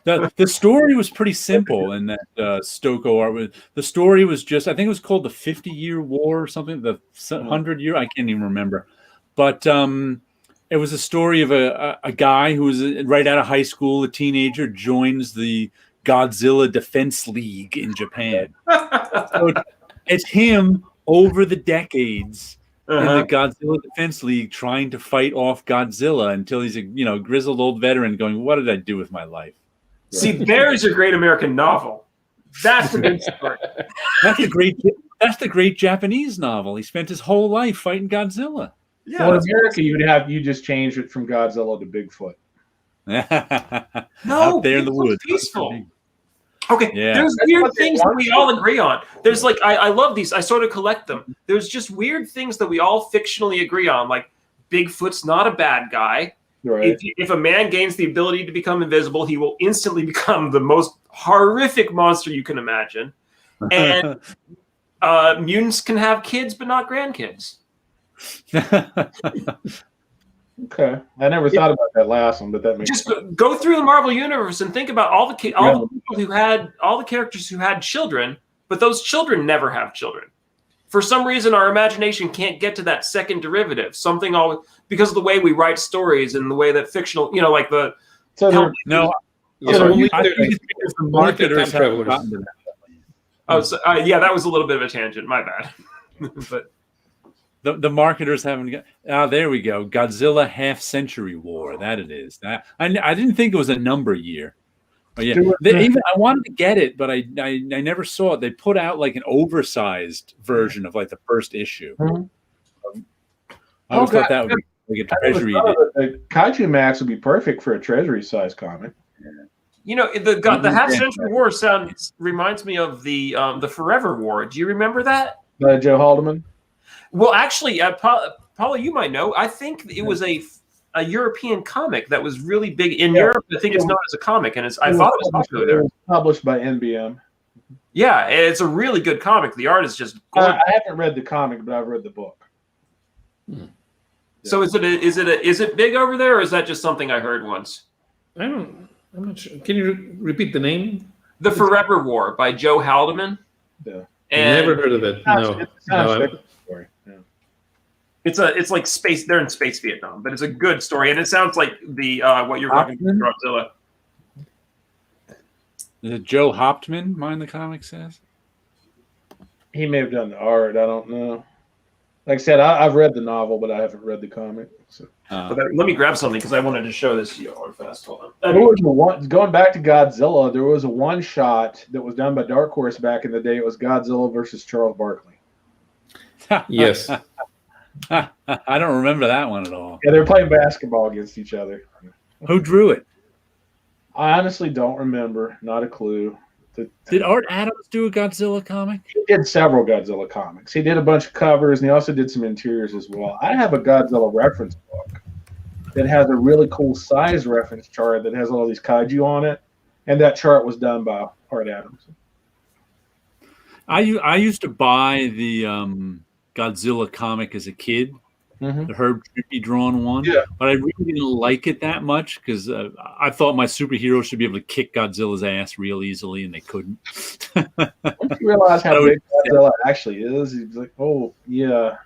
The story was pretty simple in that Stokoe art. The story was just, I think it was called the 50-Year War or something, the 100-year, I can't even remember. But it was a story of a guy who was right out of high school, a teenager, joins the Godzilla Defense League in Japan. So it's him over the decades in the Godzilla Defense League trying to fight off Godzilla until he's a grizzled old veteran going, what did I do with my life? See, there's a great American novel. That's a good story. That's the great Japanese novel. He spent his whole life fighting Godzilla. Yeah. Well, in America, you just change it from Godzilla to Bigfoot. No, out there in the Bigfoot's woods. peaceful. Okay, Yeah. there's That's weird what they things that want we to. all agree on. There's like I love these. I sort of collect them. There's just weird things that we all fictionally agree on. Like Bigfoot's not a bad guy. Right. If a man gains the ability to become invisible, he will instantly become the most horrific monster you can imagine. And mutants can have kids, but not grandkids. Okay. I never thought about that last one, but that makes Just sense. go through the Marvel universe and think about all the people who had all the characters who had children, but those children never have children. For some reason, our imagination can't get to that second derivative. Something always because of the way we write stories and the way that fictional, like the So they're, No, Yeah, sorry. only I they're- think it's because the only marketers time haven't travelers. gotten to that. oh, so, yeah, that was a little bit of a tangent. My bad. But The marketers haven't got. There we go. Godzilla Half Century War. That it is. I didn't think it was a number year. But yeah, I wanted to get it, but I never saw it. They put out like an oversized version of like the first issue. Mhm. I always Okay. thought that would be like a I never treasury. thought of it. Kaiju Max would be perfect for a treasury size comic. the Half Century War reminds me of the Forever War. Do you remember that? By Joe Haldeman. Well, actually, Paula, you might know. I think it was a European comic that was really big in Europe. I think it's known as a comic, and I thought it was popular there. It was published by NBM. Yeah, it's a really good comic. The art is just gorgeous. I haven't read the comic, but I've read the book. So is it big over there, or is that just something I heard once? I'm not sure. Can you repeat the name? The Forever War by Joe Haldeman. Yeah. And Never heard of it. No. It's a science No, fiction story. Yeah. it's like space. They're in space Vietnam, but it's a good story, and it sounds like the what you're talking about, Godzilla. Is it Joe Hauptman? Mind the comic says. He may have done the art. I don't know. Like I said, I've read the novel, but I haven't read the comic. So. But let me grab something because I wanted to show this to you all fast. Hold on. There was going back to Godzilla, there was a one shot that was done by Dark Horse back in the day. It was Godzilla versus Charles Barkley. Yes. I don't remember that one at all. Yeah, they were playing basketball against each other. Who drew it? I honestly don't remember. Not a clue. Did Art Adams do a Godzilla comic? He did several Godzilla comics. He did a bunch of covers, and he also did some interiors as well. I have a Godzilla reference book that has a really cool size reference chart that has all these kaiju on it, and that chart was done by Art Adams. I used to buy the Godzilla comic as a kid, the Herb Trimpe drawn one. Yeah. But I really didn't like it that much because I thought my superheroes should be able to kick Godzilla's ass real easily, and they couldn't. Once you realize how big Godzilla actually is, he's like, oh, yeah.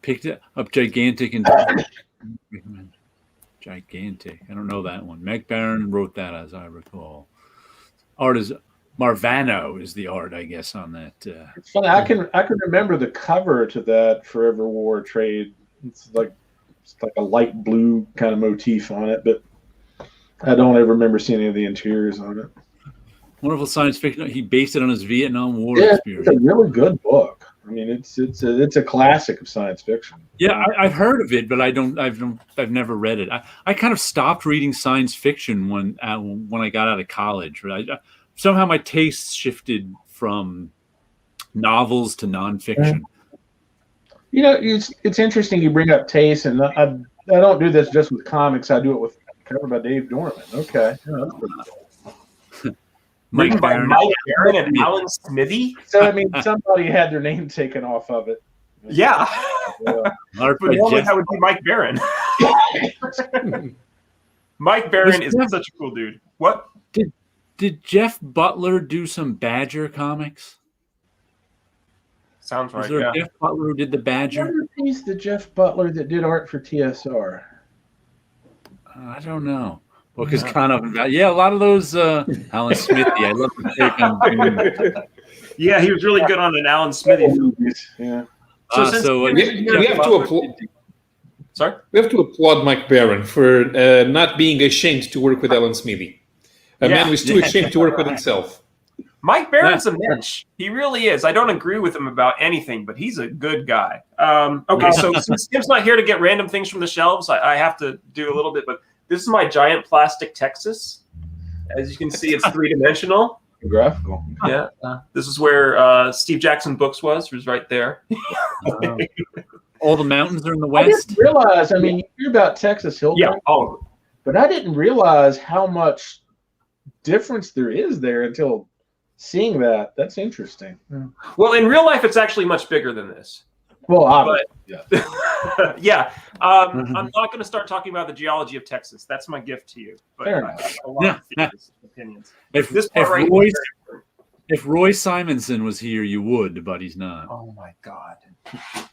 Picked up Gigantic and Gigantic. I don't know that one. Meg Barron wrote that, as I recall. Art is Marvano is the art, I guess, on that. It's funny. I can remember the cover to that Forever War trade. It's like a light blue kind of motif on it, but I don't ever remember seeing any of the interiors on it. Wonderful science fiction. He based it on his Vietnam War Yeah, experience. it's a really good book. I mean, it's a classic of science fiction. Yeah, I've heard of it, but I've never read it. I kind of stopped reading science fiction when I got out of college. Right? Somehow my tastes shifted from novels to nonfiction. You know, it's interesting you bring up taste, and I don't do this just with comics. I do it with cover by Dave Dorman. Okay. Yeah, that's pretty cool. Written by Mike Barron and Alan Smithy. So I mean, somebody had their name taken off of it. Yeah. Art But by normally Jeff- that would be Mike Barron. Mike Barron is Jeff- such a cool dude. What? Did Jeff Butler do some Badger comics? Sounds Was right. there Yeah. a Jeff Butler who did the I Badger? wonder if he's the Jeff Butler that did art for TSR. I don't know. Well, because kind of a lot of those Alan Smithy. I love the take on. Yeah, he was really good on an Alan Smithy film. Yeah. We have to applaud. Sorry? We have to applaud Mike Barron for not being ashamed to work with Alan Smithy. A man who's too ashamed to work with himself. Mike Barron's a mensch. He really is. I don't agree with him about anything, but he's a good guy. Okay, so since Tim's not here to get random things from the shelves, I have to do a little bit. But this is my giant plastic Texas. As you can see, it's 3-dimensional. Graphical. Yeah. This is where Steve Jackson Books was right there. All the mountains are in the I west. didn't realize. I mean, you hear about Texas Hill Yeah, Country, all of it. but I didn't realize how much difference there is there until seeing that. That's interesting. Well, in real life, it's actually much bigger than this. Well, obviously, Yeah. I'm not going to start talking about the geology of Texas. That's my gift to you. But Fair I enough. have a lot of theories, opinions. If Roy Simonson was here, you would, but he's not. Oh my God.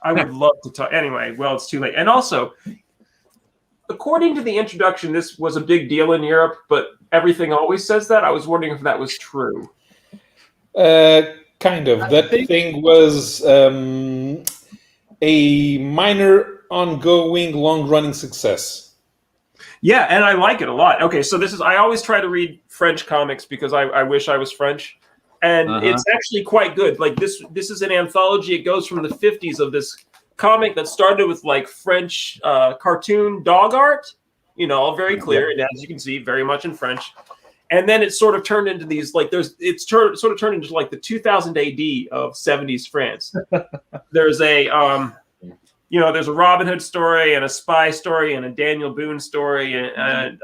I would love to talk. Anyway, well, it's too late. And also, according to the introduction, this was a big deal in Europe, but everything always says that. I was wondering if that was true. Kind of. That thing was a minor, ongoing, long-running success. Yeah, and I like it a lot. Okay, so I always try to read French comics because I wish I was French. And it's actually quite good. Like this is an anthology. It goes from the 50s of this comic that started with like French cartoon dog art, all very clear. And as you can see, very much in French. And then it sort of turned into these, like sort of turned into like the 2000 AD of 70s France. There's a, there's a Robin Hood story and a spy story and a Daniel Boone story. And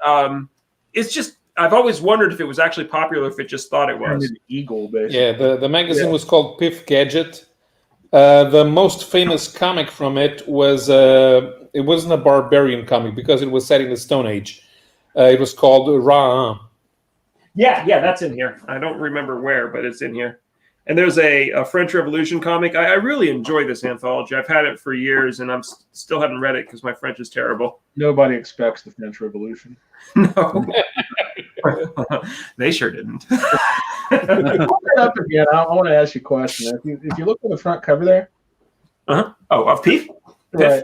it's just, I've always wondered if it was actually popular, if it just thought it was. an eagle, basically. Yeah, the magazine was called Piff Gadget. The most famous comic from it was, it wasn't a barbarian comic because it was set in the Stone Age. It was called Ra. Yeah, that's in here. I don't remember where, but it's in here. And there's a French Revolution comic. I really enjoy this anthology. I've had it for years, and I'm still haven't read it because my French is terrible. Nobody expects the French Revolution. No. They sure didn't. Look it up again. I want to ask you a question. If you look at the front cover there. Oh, of Piff? Right.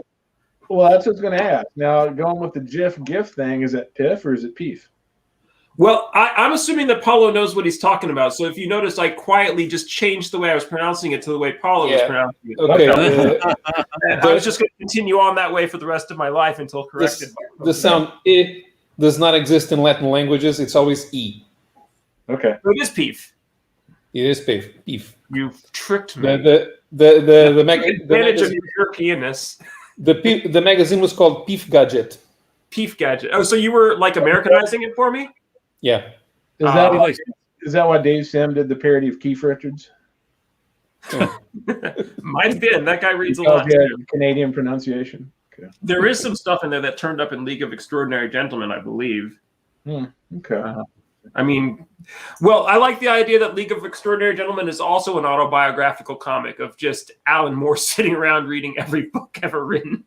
Well, that's what I was going to ask. Now, going with the GIF thing, is it Piff or is it Pief? Well, I'm assuming that Paulo knows what he's talking about. So if you notice, I quietly just changed the way I was pronouncing it to the way Paulo was pronouncing it. Okay. I was just going to continue on that way for the rest of my life until corrected. The sound I does not exist in Latin languages. It's always E. Okay. So it is Pief. It is Piff. Piff. You've tricked me. The advantage of your Europeanness. The magazine was called Piff Gadget. Pief Gadget. Oh, so you were like Americanizing it for me? Yeah. Is that why Dave Sim did the parody of Keith Richards? Might have been. That guy reads a Because lot. he had Canadian pronunciation. Okay. There is some stuff in there that turned up in League of Extraordinary Gentlemen, I believe. Okay. I mean, well, I like the idea that League of Extraordinary Gentlemen is also an autobiographical comic of just Alan Moore sitting around reading every book ever written.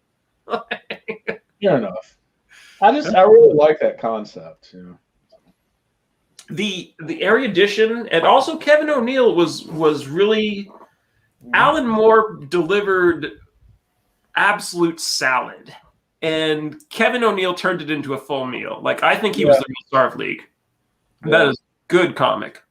Fair enough. I really like that concept. The erudition, and also Kevin O'Neill was really, Alan Moore delivered absolute salad, and Kevin O'Neill turned it into a full meal. Like, I think he was the real star of League. That is good comic.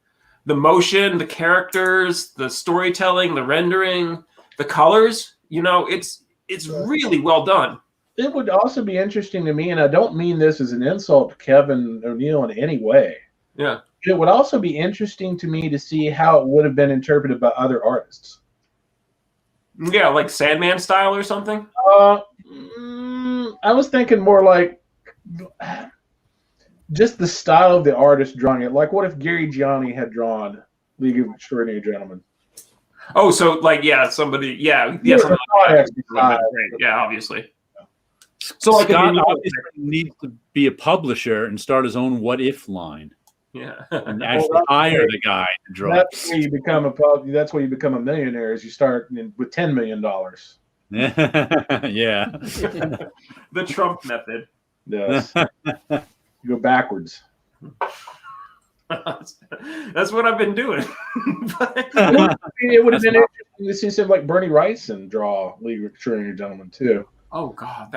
The motion, the characters, the storytelling, the rendering, the colors, it's really well done. It would also be interesting to me, and I don't mean this as an insult to Kevin O'Neill in any way. Yeah. It would also be interesting to me to see how it would have been interpreted by other artists. Yeah, like Sandman style or something? I was thinking more like just the style of the artist drawing it. Like, what if Gary Gianni had drawn League of Extraordinary Gentlemen? Oh, so like, somebody, something like that. Yeah, obviously. So like, Scott obviously needs to be a publisher and start his own "What If" line. Yeah, and actually hire the guy to draw. That's where you become a millionaire. Is you start with $10 million. Yeah, the Trump method. Yes, you go backwards. That's what I've been doing. It would have been interesting to see something like Bernie Wrightson draw League of Extraordinary Gentlemen too. Oh God,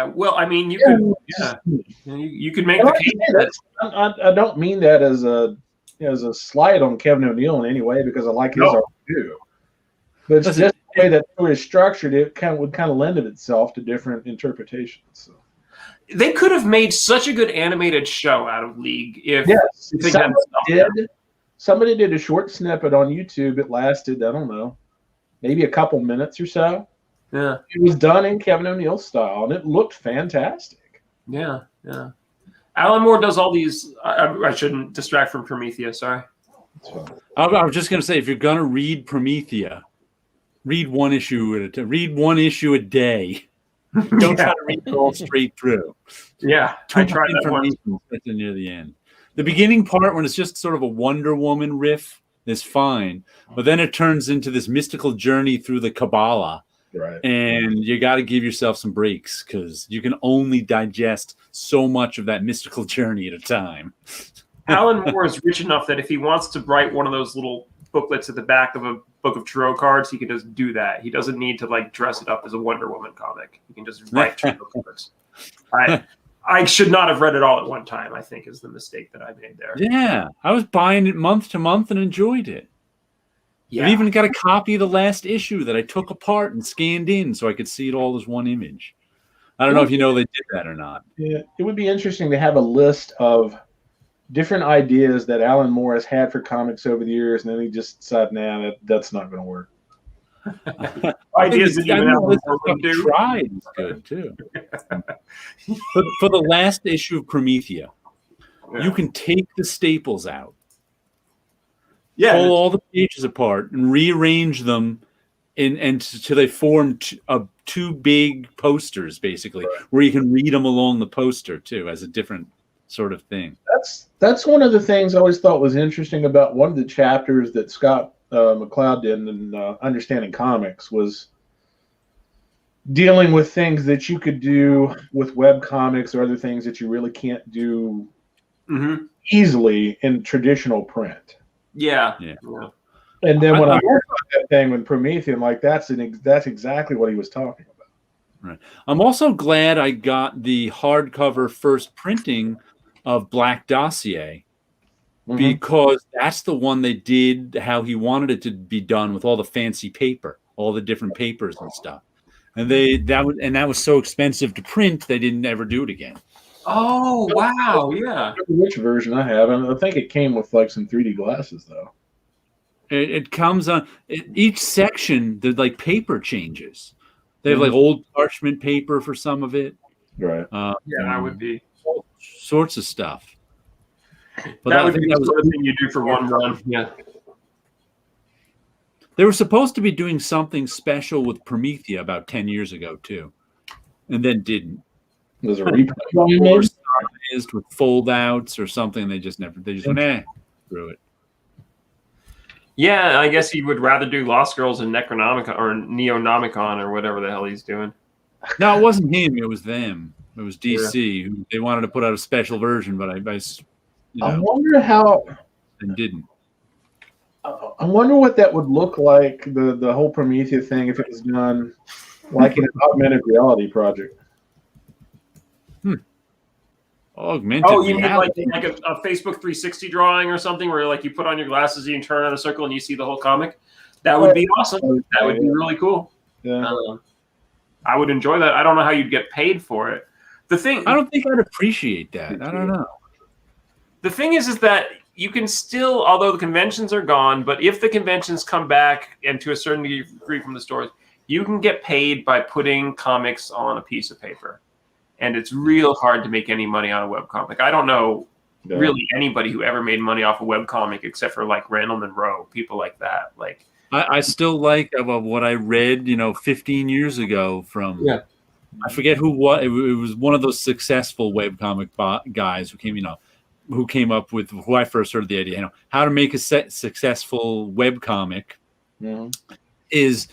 you could make the case. I don't mean that as a as a slight on Kevin O'Neill in any way, because I like his No. art too. But it's just the way that story is structured, it would kind of lend itself to different interpretations. So. They could have made such a good animated show out of League if they somebody did a short snippet on YouTube. It lasted, I don't know, maybe a couple minutes or so. Yeah. It was done in Kevin O'Neill style, and it looked fantastic. Yeah, yeah. Alan Moore does all these. I shouldn't distract from Promethea. Sorry. I was just going to say, if you're going to read Promethea, read one issue at a time. Read one issue a day. Don't try to read it all straight through. Yeah, I tried that once. Near the end. The beginning part, when it's just sort of a Wonder Woman riff, is fine. But then it turns into this mystical journey through the Kabbalah. Right. And you got to give yourself some breaks, because you can only digest so much of that mystical journey at a time. Alan Moore is rich enough that if he wants to write one of those little booklets at the back of a book of tarot cards, he can just do that. He doesn't need to like dress it up as a Wonder Woman comic. He can just write tarot cards. I should not have read it all at one time, I think, is the mistake that I made there. Yeah, I was buying it month to month and enjoyed it. Yeah. I even got a copy of the last issue that I took apart and scanned in so I could see it all as one image. I don't know if you know they did that or not. Yeah, it would be interesting to have a list of different ideas that Alan Moore has had for comics over the years, and then he just decided, nah, that's not going to work. Ideas that even Alan Moore do. Tried is good too. For the last issue of Promethea, you can take the staples out, pull all the pages apart, and rearrange them until they form two big posters, basically, where you can read them along the poster too, as a different sort of thing. That's one of the things I always thought was interesting about one of the chapters that Scott McCloud did in Understanding Comics, was dealing with things that you could do with web comics or other things that you really can't do easily in traditional print. Yeah. And then when I heard about that thing with Promethean, like that's exactly what he was talking about. Right. I'm also glad I got the hardcover first printing of Black Dossier, because that's the one they did how he wanted it to be done, with all the fancy paper, all the different papers and stuff. And that was so expensive to print, they didn't ever do it again. Oh wow! Yeah. Which version I have, and I think it came with like some 3D glasses though. It comes on each section. There's like paper changes. They have like old parchment paper for some of it. Right. Yeah, that would be all sorts of stuff. But that would be the sort of thing you do for one run. Yeah. They were supposed to be doing something special with Promethea about 10 years ago too, and then didn't. Was a reprint with fold outs or something. They just went through it. Yeah, I guess he would rather do Lost Girls and Necronomicon or Neonomicon or whatever the hell he's doing. No, it wasn't him. It was them. It was DC. Who they wanted to put out a special version, but I wonder how. And didn't. I wonder what that would look like, the whole Promethea thing, if it was done like in an augmented reality project. Augmented you mean like reality. a Facebook 360 drawing or something, where like you put on your glasses, you can turn on a circle, and you see the whole comic? That would be awesome. That would be really cool. Yeah. I would enjoy that. I don't know how you'd get paid for it. The thing, I don't think I'd appreciate that. I don't know. The thing is that you can still, although the conventions are gone, but if the conventions come back, and to a certain degree from the stores, you can get paid by putting comics on a piece of paper. And it's real hard to make any money on a webcomic. I don't know really anybody who ever made money off a webcomic except for like Randall Monroe, people like that. Like I still like what I read, 15 years ago from I forget who it was one of those successful webcomic guys who came up with who I first heard the idea. How to make a successful webcomic is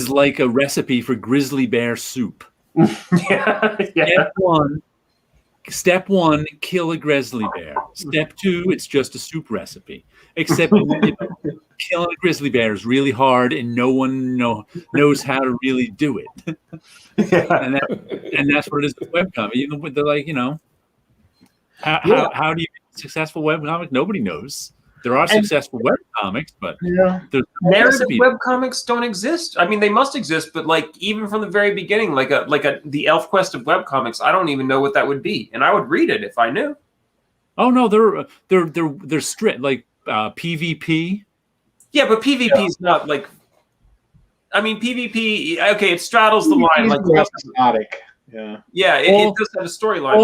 like a recipe for grizzly bear soup. Step one, kill a grizzly bear. Step two, it's just a soup recipe. Except killing a grizzly bear is really hard, and no one knows how to really do it. and that's what it is with webcomic. They're like, how do you make a successful webcomic? Nobody knows. There are successful web comics, but narrative web comics don't exist. I mean, they must exist, but like even from the very beginning, like the Elf Quest of web comics, I don't even know what that would be, and I would read it if I knew. Oh no, they're strict like PvP. Yeah, but PvP is not like. I mean, PvP. Okay, it straddles the line like episodic. Yeah, it does have a storyline.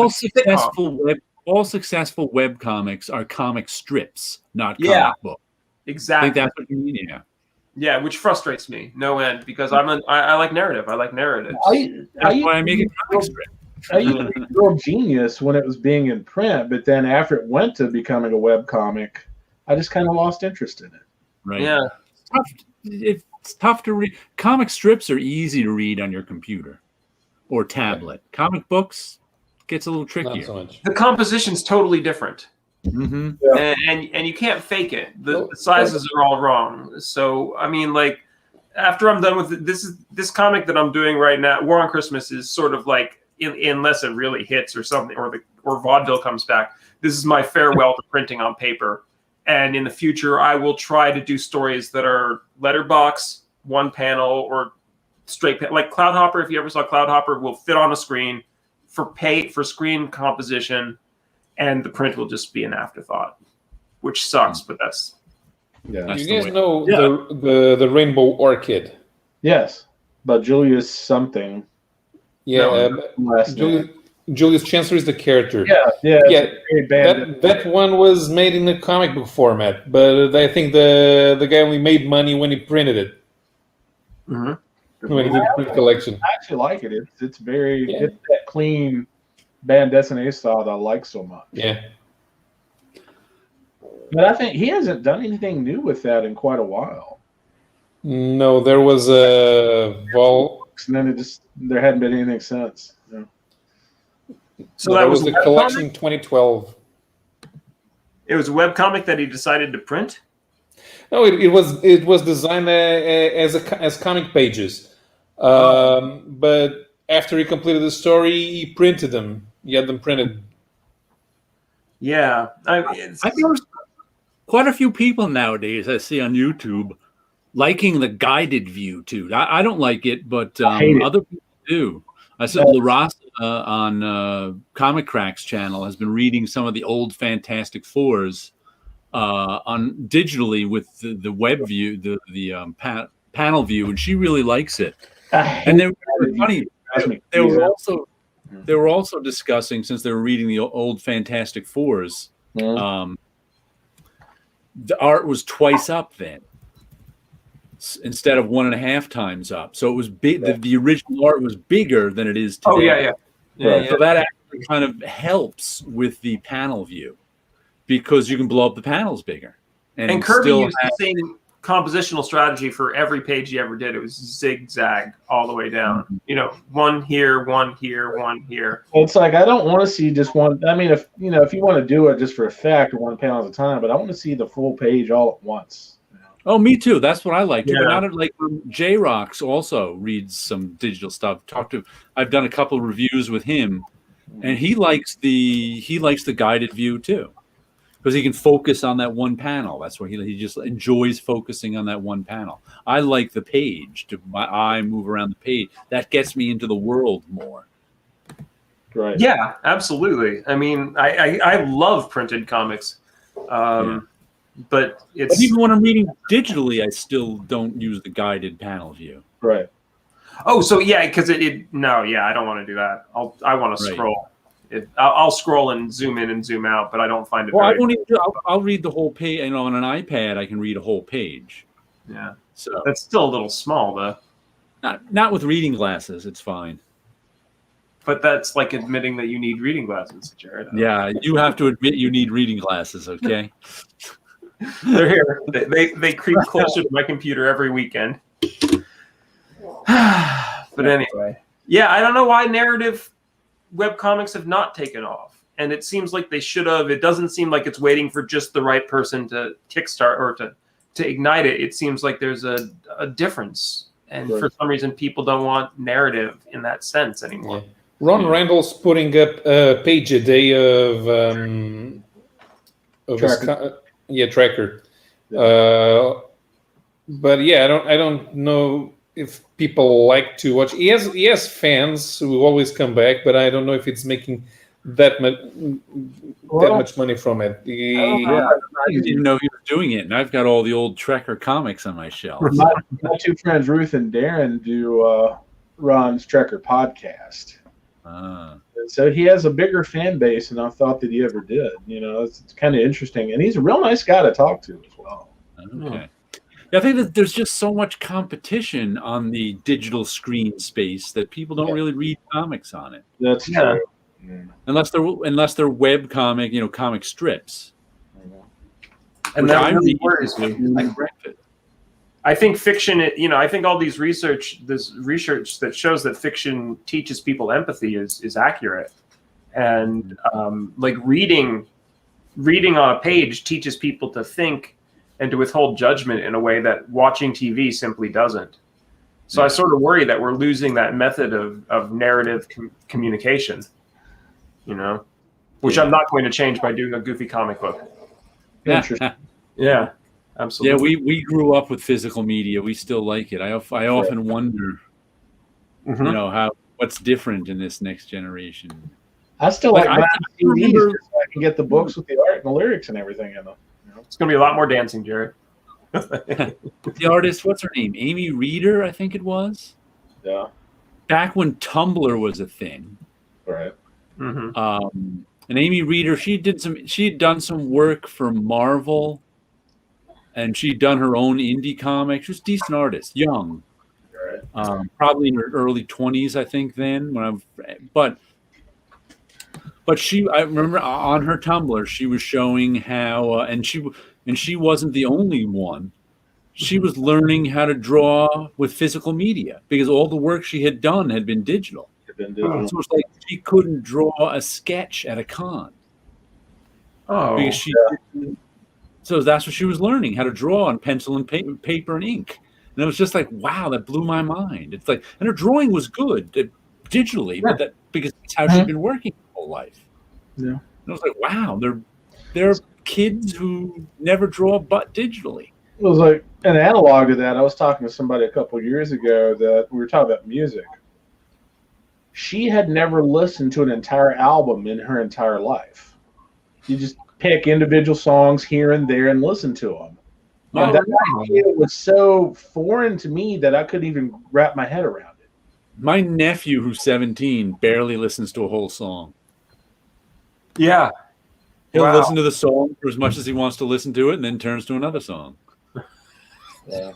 All successful web comics are comic strips, not comic books. Exactly. I think that's what you mean. Yeah, which frustrates me no end because I like narrative. I like narrative. That's why I make a comic strip. I used to read Girl Genius when it was being in print, but then after it went to becoming a web comic, I just kind of lost interest in it. Right. Yeah. It's tough to read. Comic strips are easy to read on your computer or tablet. Comic books gets a little trickier. Not so much. The composition's totally different. Mm-hmm. Yeah. And you can't fake it. The sizes are all wrong. So I mean, like after I'm done with this comic that I'm doing right now, War on Christmas is sort of like unless it really hits or something or vaudeville comes back. This is my farewell to printing on paper. And in the future, I will try to do stories that are letterbox, one panel, or straight like Cloudhopper. If you ever saw Cloudhopper, will fit on a screen for screen composition, and the print will just be an afterthought, which sucks. But that's you guys know the Rainbow Orchid? Yes, but Julius something. Yeah, Julius Chancellor is the character. Yeah. That one was made in a comic book format, but I think the guy only made money when he printed it. Mm-hmm. When he did print collection. I actually like it. It's very it's that clean band dessinée style that I like so much. Yeah. But I think he hasn't done anything new with that in quite a while. No, there was a and then there hadn't been anything since. Yeah. So that was the collection in 2012. It was a webcomic that he decided to print? No, it was designed as comic pages. But after he completed the story, he printed them. He had them printed. Yeah. I think there's quite a few people nowadays I see on YouTube liking the guided view too. I don't like it, but other people do. I said LaRossa on Comic Crack's channel has been reading some of the old Fantastic Fours on digitally with the web view, the panel view, and she really likes it. And they were funny. They were also discussing, since they were reading the old Fantastic Fours, the art was twice up then, instead of 1.5 times up. So it was big. The original art was bigger than it is today. Oh yeah. So that actually kind of helps with the panel view because you can blow up the panels bigger. And Kirby used the same compositional strategy for every page he ever did. It was zigzag all the way down. You know, one here, one here, one here. It's like I don't want to see just one. I mean, if you want to do it just for effect or one panel at a time, but I want to see the full page all at once. Oh, me too. That's what I like. Yeah. But not like J-Rocks also reads some digital stuff. I've done a couple of reviews with him, and he likes the guided view too, because he can focus on that one panel. That's where he just enjoys focusing on that one panel. I like the page, to my eye move around the page. That gets me into the world more. Right. Yeah, absolutely. I mean, I love printed comics. But even when I'm reading digitally, I still don't use the guided panel view. Right. Oh, so yeah, because I don't want to do that. I want to scroll. I'll scroll and zoom in and zoom out, but I don't find it. Well, I'll read the whole page. On an iPad, I can read a whole page. Yeah. So that's still a little small, though. Not with reading glasses. It's fine. But that's like admitting that you need reading glasses, Jared. Yeah, you have to admit you need reading glasses. Okay. They're here. They creep closer to my computer every weekend. But anyway, yeah, I don't know why narrative webcomics have not taken off, and it seems like they should have. It doesn't seem like it's waiting for just the right person to kickstart or to ignite it. It seems like there's a difference, and for some reason, people don't want narrative in that sense anymore. Yeah. Ron Randall's putting up a page a day of Tracker. But yeah, I don't know if people like to watch. He has fans who always come back, but I don't know if it's making that much money from it. I didn't even know he was doing it, and I've got all the old Trekker comics on my shelf. My two friends, Ruth and Darren, do Ron's Trekker podcast. So he has a bigger fan base than I thought that he ever did. It's kind of interesting, and he's a real nice guy to talk to as well. Okay. Yeah, I think that there's just so much competition on the digital screen space that people don't really read comics on it. That's true. Unless they're web comic, comic strips. And that really worries me. I think fiction, I think all this research that shows that fiction teaches people empathy is accurate. And like reading on a page teaches people to think and to withhold judgment in a way that watching TV simply doesn't. So I sort of worry that we're losing that method of narrative communication, which I'm not going to change by doing a goofy comic book. Interesting. Yeah, absolutely. Yeah, we grew up with physical media. We still like it. I often wonder, what's different in this next generation. I still like my CDs so I can get the books with the art and the lyrics and everything in them. It's going to be a lot more dancing, Jared. The artist, what's her name? Amy Reeder, I think it was. Yeah. Back when Tumblr was a thing. Right. Mm-hmm. And Amy Reeder, she had done some work for Marvel, and she'd done her own indie comic. She was a decent artist, young, right. Probably in her early 20s, I think. Then but I remember on her Tumblr, she was showing how, and she wasn't the only one. She was learning how to draw with physical media because all the work she had done had been digital. So it's like she couldn't draw a sketch at a con. Oh, because so that's what she was learning, how to draw on pencil and paper and ink. And it was just like, wow, that blew my mind. It's like, and her drawing was good digitally, but because that's how she'd been working her whole life. Yeah. And I was like, wow, there are kids who never draw but digitally. It was like an analog to that. I was talking to somebody a couple of years ago that we were talking about music. She had never listened to an entire album in her entire life. You just pick individual songs here and there and listen to them. And that idea was so foreign to me that I couldn't even wrap my head around it. My nephew, who's 17, barely listens to a whole song. Yeah. He'll listen to the song for as much as he wants to listen to it and then turns to another song. Yeah.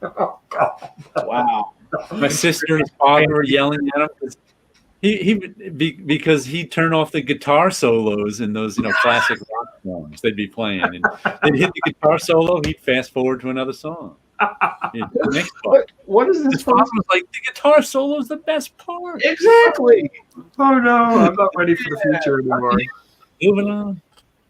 Oh, God. Wow. My sister and his father were yelling at him because he'd turn off the guitar solos in those classic rock songs they'd be playing, and they'd hit the guitar solo, he'd fast forward to another song. Next part. What is this? His father was like, the guitar solo is the best part. Exactly. Oh no, I'm not ready for the future anymore. Moving on.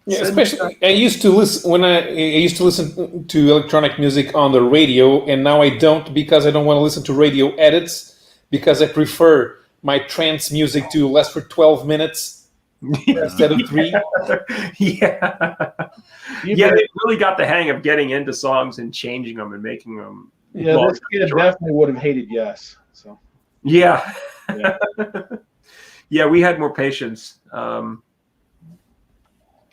Yeah, especially I used to listen to electronic music on the radio, and now I don't because I don't want to listen to radio edits because I prefer my trance music to last for 12 minutes instead of 3. Yeah, they really got the hang of getting into songs and changing them and making them. Yeah, this kid definitely would have hated Yes. So. Yeah. Yeah, we had more patience.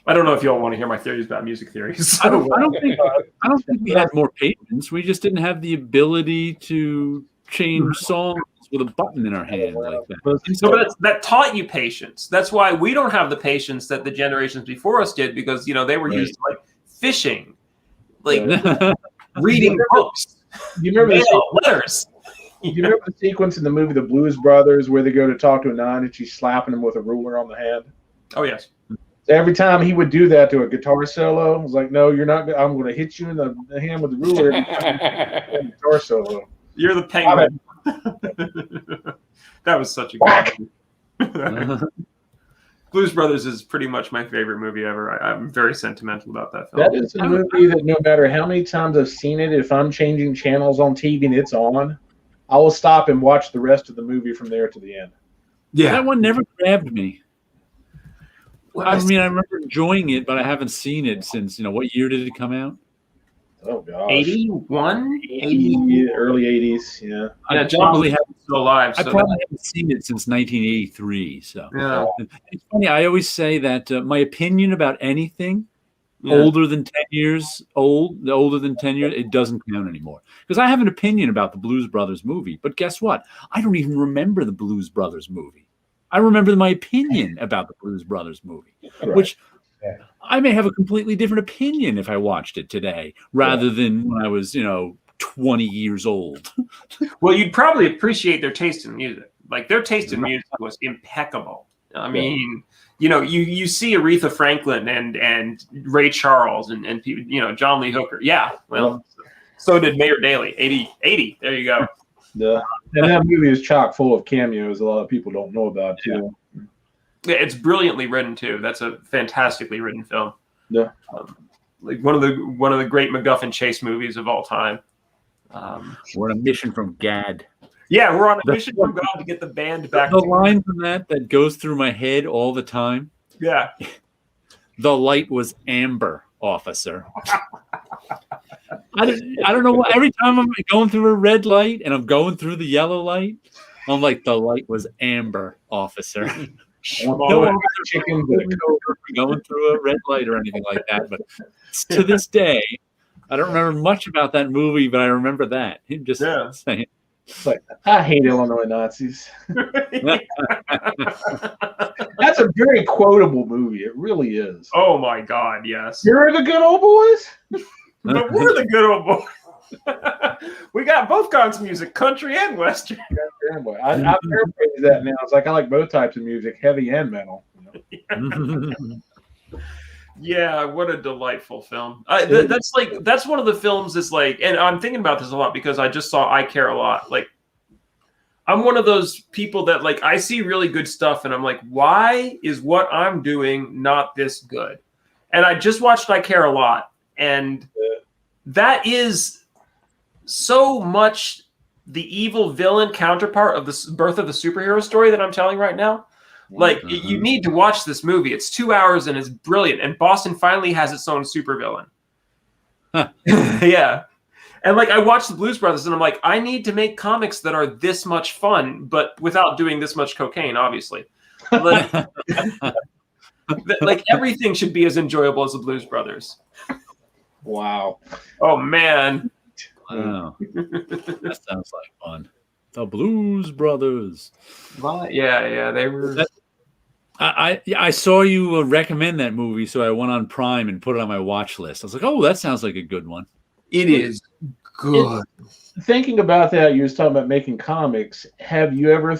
I don't know if y'all want to hear my theories about music theories. I don't think we had more patience. We just didn't have the ability to change songs with a button in our hand like that. So that taught you patience. That's why we don't have the patience that the generations before us did, because they were used to like fishing, like reading books. You remember letters? You remember the sequence in the movie The Blues Brothers where they go to talk to a nun and she's slapping him with a ruler on the hand? Oh yes. Every time he would do that to a guitar solo, I was like, "No, you're not. I'm going to hit you in the hand with the ruler." Guitar solo. You're the penguin. That was such a good movie. Blues Brothers is pretty much my favorite movie ever. I'm very sentimental about that film. That is a movie that no matter how many times I've seen it, if I'm changing channels on TV and it's on, I will stop and watch the rest of the movie from there to the end. Yeah, that one never grabbed me. I mean, I remember enjoying it, but I haven't seen it since, what year did it come out? Oh gosh, 81, 80, early 80s. Yeah. Yeah, John was still alive. I probably haven't seen it since 1983. So yeah. It's funny. I always say that my opinion about anything older than 10 years old, older than 10 years, it doesn't count anymore. Because I have an opinion about the Blues Brothers movie, but guess what? I don't even remember the Blues Brothers movie. I remember my opinion about the Blues Brothers movie, which I may have a completely different opinion if I watched it today rather than when I was, 20 years old. Well, you'd probably appreciate their taste in music. Like their taste in music was impeccable. I mean, you see Aretha Franklin and Ray Charles and people, John Lee Hooker. Yeah, well, so did Mayor Daley. 80. There you go. Yeah, and that movie is chock full of cameos. A lot of people don't know about too. Yeah, it's brilliantly written too. That's a fantastically written film. Yeah, like one of the great MacGuffin chase movies of all time. We're on a mission from God. Yeah, we're on a mission from God to get the band back. The line from that goes through my head all the time. Yeah. The light was amber, officer. I don't know. Every time I'm going through a red light and I'm going through the yellow light, I'm like, the light was amber, officer. No chicken going through a red light or anything like that. But to this day, I don't remember much about that movie, but I remember that. Him just saying. It's like, I hate Illinois Nazis. That's a very quotable movie. It really is. Oh my God, yes. You're the good old boys? But we're the good old boys. We got both kinds of music, country and western. I paraphrase that now. It's like I like both types of music, heavy and metal. Yeah, what a delightful film. That's one of the films that's like, and I'm thinking about this a lot because I just saw I Care a Lot. Like, I'm one of those people that like I see really good stuff and I'm like, why is what I'm doing not this good? And I just watched I Care a Lot, and that is so much the evil villain counterpart of the birth of the superhero story that I'm telling right now. Like, you need to watch this movie. It's 2 hours and it's brilliant. And Boston finally has its own supervillain. Yeah. And like, I watched the Blues Brothers and I'm like, I need to make comics that are this much fun, but without doing this much cocaine, obviously. Like, like everything should be as enjoyable as the Blues Brothers. Wow. Oh, man. Wow. That sounds like fun. The Blues Brothers. Yeah, they were. I saw you recommend that movie, so I went on Prime and put it on my watch list. I was like, oh, that sounds like a good one. It is good. Thinking about that, you was talking about making comics. Have you ever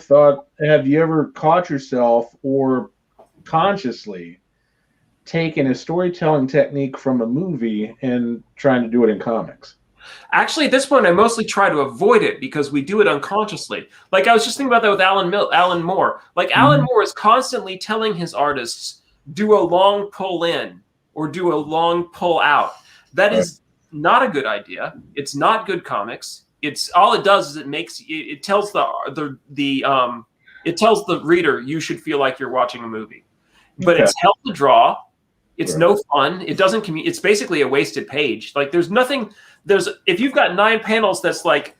caught yourself or consciously taken a storytelling technique from a movie and trying to do it in comics? Actually, at this point, I mostly try to avoid it because we do it unconsciously. Like, I was just thinking about that with Alan Moore. Like, Alan Moore is constantly telling his artists, do a long pull in or do a long pull out. That is not a good idea. It's not good comics. It's all it does is it tells it tells the reader you should feel like you're watching a movie. But it's hell to draw. It's no fun. It doesn't it's basically a wasted page. Like, there's nothing. If you've got 9 panels, that's like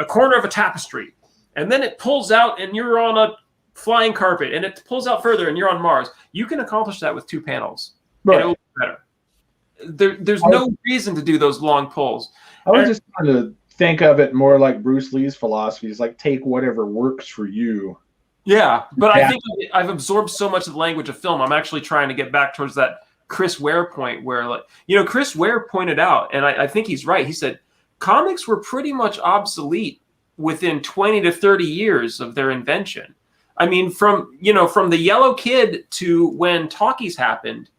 a corner of a tapestry, and then it pulls out and you're on a flying carpet, and it pulls out further and you're on Mars. You can accomplish that with 2 panels. Right. And it will be better. There's no reason to do those long pulls. I was just trying to think of it more like Bruce Lee's philosophy is like, take whatever works for you. Yeah, but I think I've absorbed so much of the language of film. I'm actually trying to get back towards that Chris Ware point where, like, Chris Ware pointed out, and I think he's right. He said comics were pretty much obsolete within 20 to 30 years of their invention. I mean, from the Yellow Kid to when talkies happened,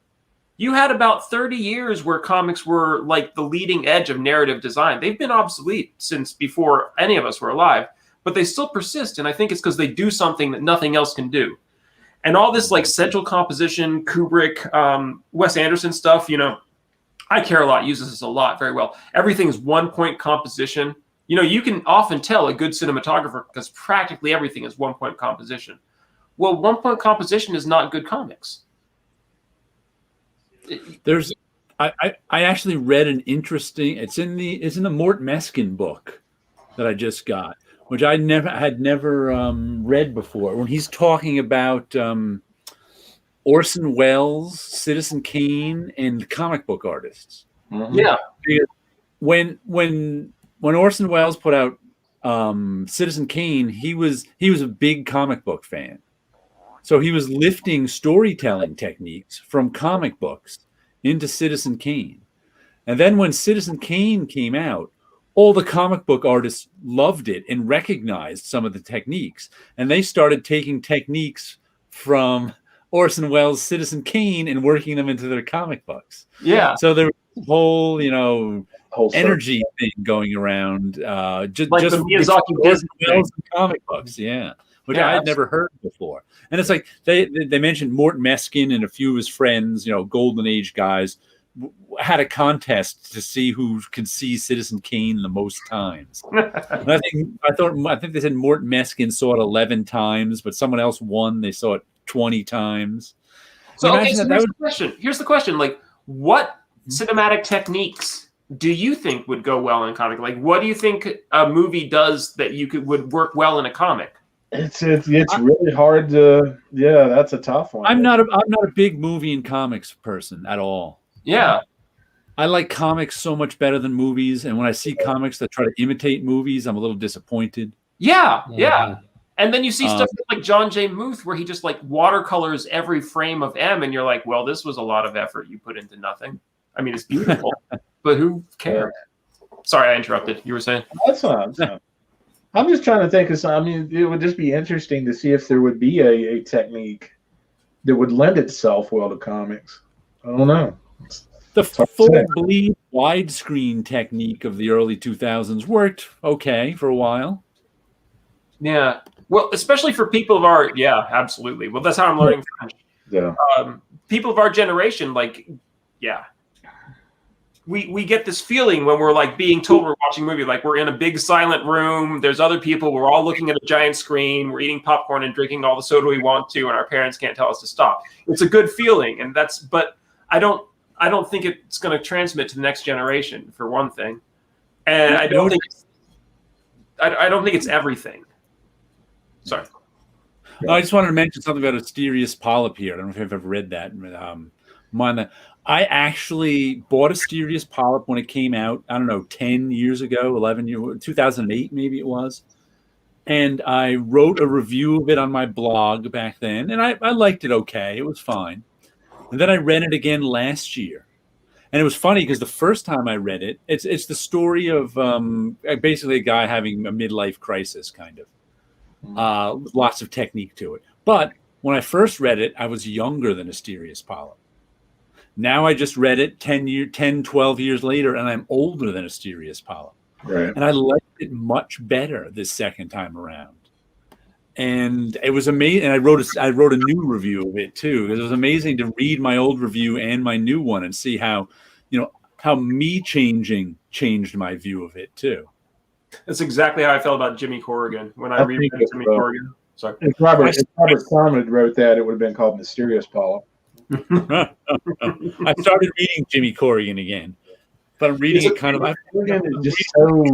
you had about 30 years where comics were like the leading edge of narrative design. They've been obsolete since before any of us were alive, but they still persist. And I think it's because they do something that nothing else can do. And all this like central composition, Kubrick, Wes Anderson stuff, I Care a Lot uses this a lot very well. Everything is 1-point composition. You can often tell a good cinematographer because practically everything is 1-point composition. Well, 1-point composition is not good comics. There's I actually read an interesting. It's in the Mort Meskin book that I just got, which I had never read before. When he's talking about Orson Welles, Citizen Kane, and comic book artists. Mm-hmm. Yeah. When Orson Welles put out Citizen Kane, he was a big comic book fan. So he was lifting storytelling techniques from comic books into Citizen Kane. And then when Citizen Kane came out, all the comic book artists loved it and recognized some of the techniques. And they started taking techniques from Orson Welles' Citizen Kane and working them into their comic books. Yeah. So there was a whole energy thing going around. Just like the Miyazaki Orson Welles comic books, which I had never heard before. And it's like they mentioned Mort Meskin and a few of his friends, Golden Age guys, had a contest to see who could see Citizen Kane the most times. And I think they said Mort Meskin saw it 11 times, but someone else won. They saw it 20 times. So, here's the question. Here's the question. Like, what cinematic techniques do you think would go well in a comic? Like, what do you think a movie does that would work well in a comic? It's really hard to. Yeah, that's a tough one. I'm not a big movie and comics person at all. Yeah. I like comics so much better than movies, and when I see comics that try to imitate movies, I'm a little disappointed. Yeah. And then you see stuff like John J. Muth where he just like watercolors every frame of M, and you're like, well, this was a lot of effort you put into nothing. I mean, it's beautiful, but who cares? Sorry, I interrupted. You were saying? That's not. I'm just trying to think of some. I mean, it would just be interesting to see if there would be a technique that would lend itself well to comics. I don't know. The full bleed widescreen technique of the early 2000s worked okay for a while. Yeah. Well, especially for people of our, absolutely. Well, that's how I'm learning French. Yeah. People of our generation, like, we get this feeling when we're like being told we're watching a movie, like we're in a big silent room. There's other people. We're all looking at a giant screen. We're eating popcorn and drinking all the soda we want to, and our parents can't tell us to stop. It's a good feeling, but I don't think it's going to transmit to the next generation, for one thing, and I don't think it's everything. Sorry. I just wanted to mention something about Asterius Polyp here. I don't know if you've ever read that. I actually bought Asterius Polyp when it came out, I don't know, 10 years ago, 11 years, 2008 maybe it was. And I wrote a review of it on my blog back then, and I liked it okay. It was fine. And then I read it again last year. And it was funny because the first time I read it, it's the story of basically a guy having a midlife crisis, kind of. Lots of technique to it. But when I first read it, I was younger than Asterius Polyp. Now I just read it 10, 12 years later, and I'm older than Asterius Polyp. Right. And I liked it much better this second time around. And it was amazing. And I wrote a new review of it too, because it was amazing to read my old review and my new one and see how me changed my view of it too. That's exactly how I felt about Jimmy Corrigan when I reread Jimmy Corrigan. Sorry. If Robert Crumb had wrote that, it would have been called Mysterious Polyp. I started reading Jimmy Corrigan again, but I'm reading it kind of. It's just so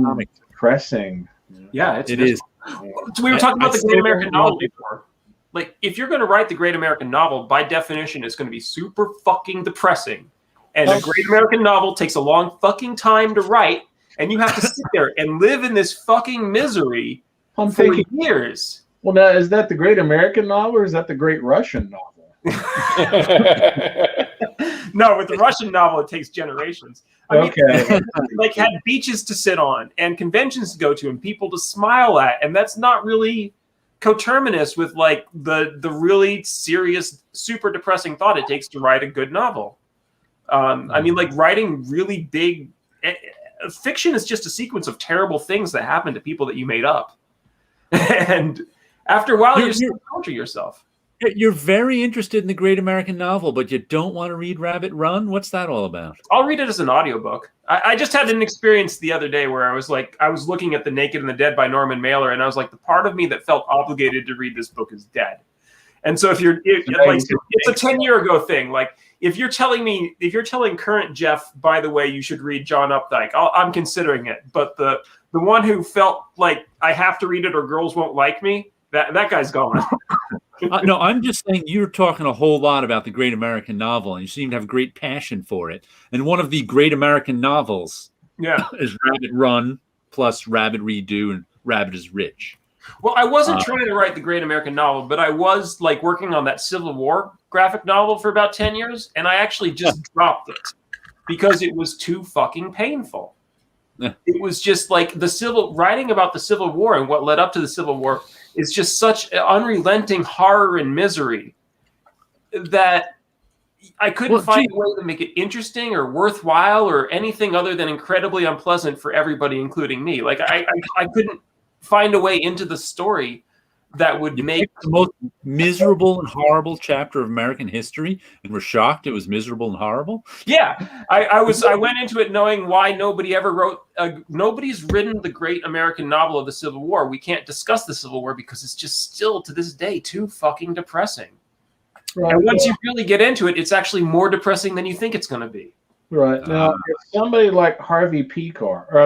depressing. Yeah, it is. So we were talking about the Great American Novel before. Like, if you're going to write the Great American Novel, by definition, it's going to be super fucking depressing. And a Great American Novel takes a long fucking time to write, and you have to sit there and live in this fucking misery for years. Well, now, is that the Great American Novel, or is that the Great Russian Novel? No, with the Russian novel, it takes generations. I mean, like, had beaches to sit on and conventions to go to and people to smile at, and that's not really coterminous with like the really serious, super depressing thought it takes to write a good novel. I mean, like, writing really big fiction is just a sequence of terrible things that happen to people that you made up, and after a while, you're still torture yourself. You're very interested in the Great American Novel, but you don't want to read Rabbit Run? What's that all about? I'll read it as an audiobook. I just had an experience the other day where I was looking at The Naked and the Dead by Norman Mailer, and I was like, the part of me that felt obligated to read this book is dead. And so it's a 10-year ago thing. Like, if you're telling current Jeff, by the way, you should read John Updike, I'm considering it. But the one who felt like I have to read it or girls won't like me, that guy's gone. No, I'm just saying you're talking a whole lot about the great American novel, and you seem to have great passion for it. And one of the great American novels is Rabbit Run plus Rabbit Redo and Rabbit is Rich. Well, I wasn't trying to write the great American novel, but I was like working on that Civil War graphic novel for about 10 years, and I actually just dropped it because it was too fucking painful. It was just like writing about the Civil War and what led up to the Civil War is just such unrelenting horror and misery that I couldn't find a way to make it interesting or worthwhile or anything other than incredibly unpleasant for everybody, including me. Like I couldn't find a way into the story that would make the most miserable and horrible chapter of American history, and we're shocked it was miserable and horrible. Yeah, I went into it knowing why nobody ever wrote. Nobody's written the great American novel of the Civil War. We can't discuss the Civil War because it's just still to this day too fucking depressing. Right. And once you really get into it, it's actually more depressing than you think it's going to be. Right. Now, if somebody like Harvey Kurtzman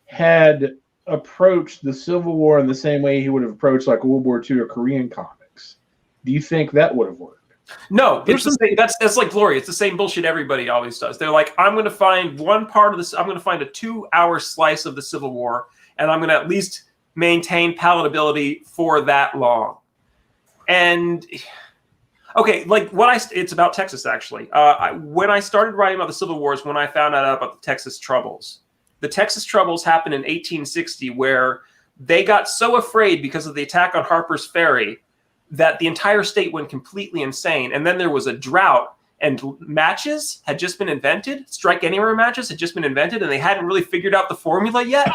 had approached the Civil War in the same way he would have approached like World War II or Korean comics, do you think that would have worked? No, it's the same, that's like Glory. It's the same bullshit everybody always does. They're like, I'm going to find one part of this. I'm going to find a 2-hour slice of the Civil War, and I'm going to at least maintain palatability for that long. And okay, like it's about Texas actually. When I started writing about the Civil War is when I found out about the Texas Troubles. The Texas Troubles happened in 1860, where they got so afraid because of the attack on Harper's Ferry that the entire state went completely insane. And then there was a drought, and matches had just been invented. Strike Anywhere matches had just been invented, and they hadn't really figured out the formula yet.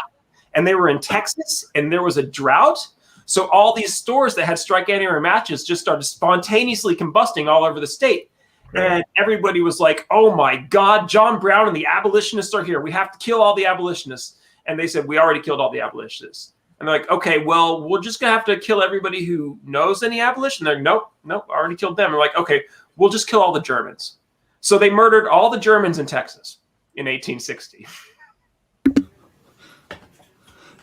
And they were in Texas, and there was a drought. So all these stores that had Strike Anywhere matches just started spontaneously combusting all over the state. And everybody was like, oh my God, John Brown and the abolitionists are here. We have to kill all the abolitionists. And they said, we already killed all the abolitionists. And they're like, okay, well, we're just going to have to kill everybody who knows any abolition. They're like, nope, I already killed them. We're like, okay, we'll just kill all the Germans. So they murdered all the Germans in Texas in 1860.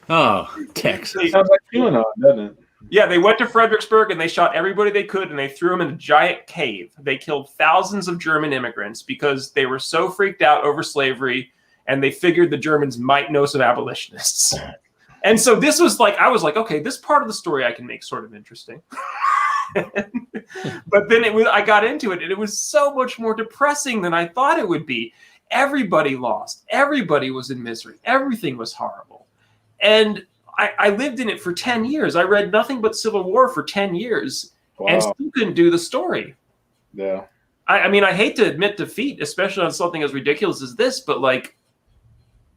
Oh, Texas. Sounds like QAnon, doesn't it? Yeah, they went to Fredericksburg and they shot everybody they could and they threw them in a giant cave. They killed thousands of German immigrants because they were so freaked out over slavery and they figured the Germans might know some abolitionists. And so this was like, I was like, okay, this part of the story I can make sort of interesting. But then I got into it and it was so much more depressing than I thought it would be. Everybody lost. Everybody was in misery. Everything was horrible. And I lived in it for 10 years. I read nothing but Civil War for 10 years and still couldn't do the story. Yeah. I mean, I hate to admit defeat, especially on something as ridiculous as this, but like,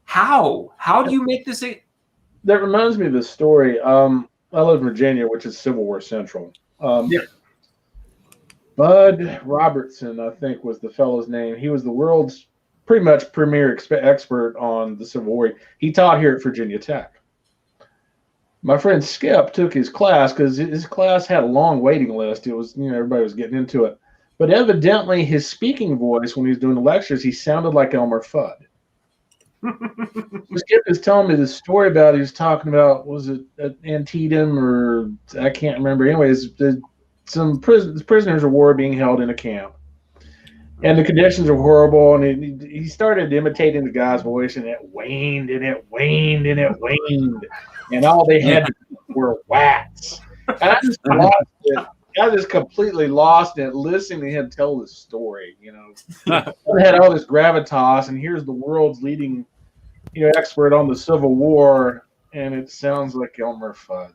how? How do you make this? That reminds me of this story. I live in Virginia, which is Civil War Central. Bud Robertson, I think, was the fellow's name. He was the world's pretty much premier expert on the Civil War. He taught here at Virginia Tech. My friend Skip took his class because his class had a long waiting list. It was, everybody was getting into it. But evidently his speaking voice when he was doing the lectures, he sounded like Elmer Fudd. Skip was telling me this story about, he was talking about, was it at Antietam or I can't remember. Anyways, some prisoners of war being held in a camp. And the conditions are horrible, and he started imitating the guy's voice, and it waned, and it waned, and it waned. And all they had were whacks. And I just lost it. I just completely lost it listening to him tell this story. I had all this gravitas, and here's the world's leading expert on the Civil War, and it sounds like Elmer Fudd.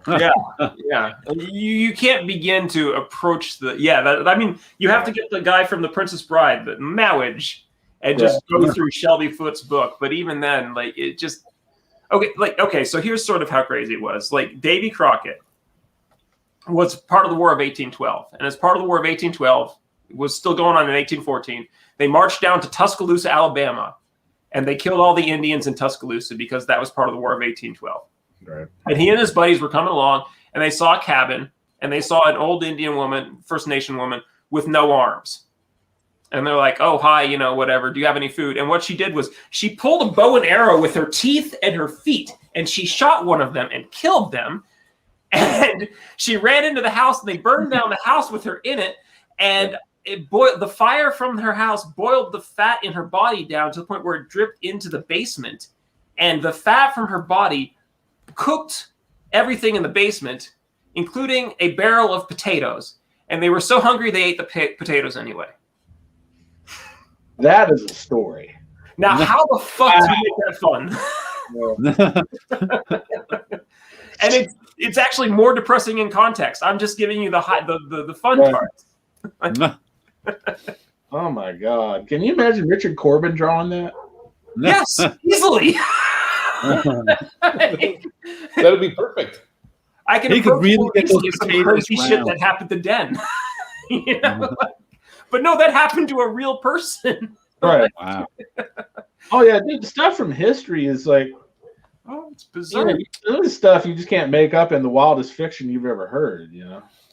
Yeah. You can't begin to approach you have to get the guy from The Princess Bride, the Mowage, and just go through Shelby Foote's book. But even then, like, it just okay. So here's sort of how crazy it was. Like, Davy Crockett was part of the War of 1812, and as part of the War of 1812, it was still going on in 1814. They marched down to Tuscaloosa, Alabama, and they killed all the Indians in Tuscaloosa because that was part of the War of 1812. Right. And he and his buddies were coming along, and they saw a cabin, and they saw an old Indian woman, First Nation woman, with no arms. And they're like, oh, hi, whatever. Do you have any food? And what she did was she pulled a bow and arrow with her teeth and her feet, and she shot one of them and killed them. And she ran into the house, and they burned down the house with her in it. And the fire from her house boiled the fat in her body down to the point where it dripped into the basement. And the fat from her body cooked everything in the basement, including a barrel of potatoes. And they were so hungry they ate the potatoes anyway. That is a story. Now, how the fuck do you make that fun? And it's actually more depressing in context. I'm just giving you the fun parts. Oh my God! Can you imagine Richard Corbin drawing that? Yes, easily. That would be perfect. I can really get some crazy shit that happened to Den. But no, that happened to a real person. Right. Wow. Oh yeah, dude, the stuff from history is like, oh, it's bizarre. Some of the stuff you just can't make up in the wildest fiction you've ever heard.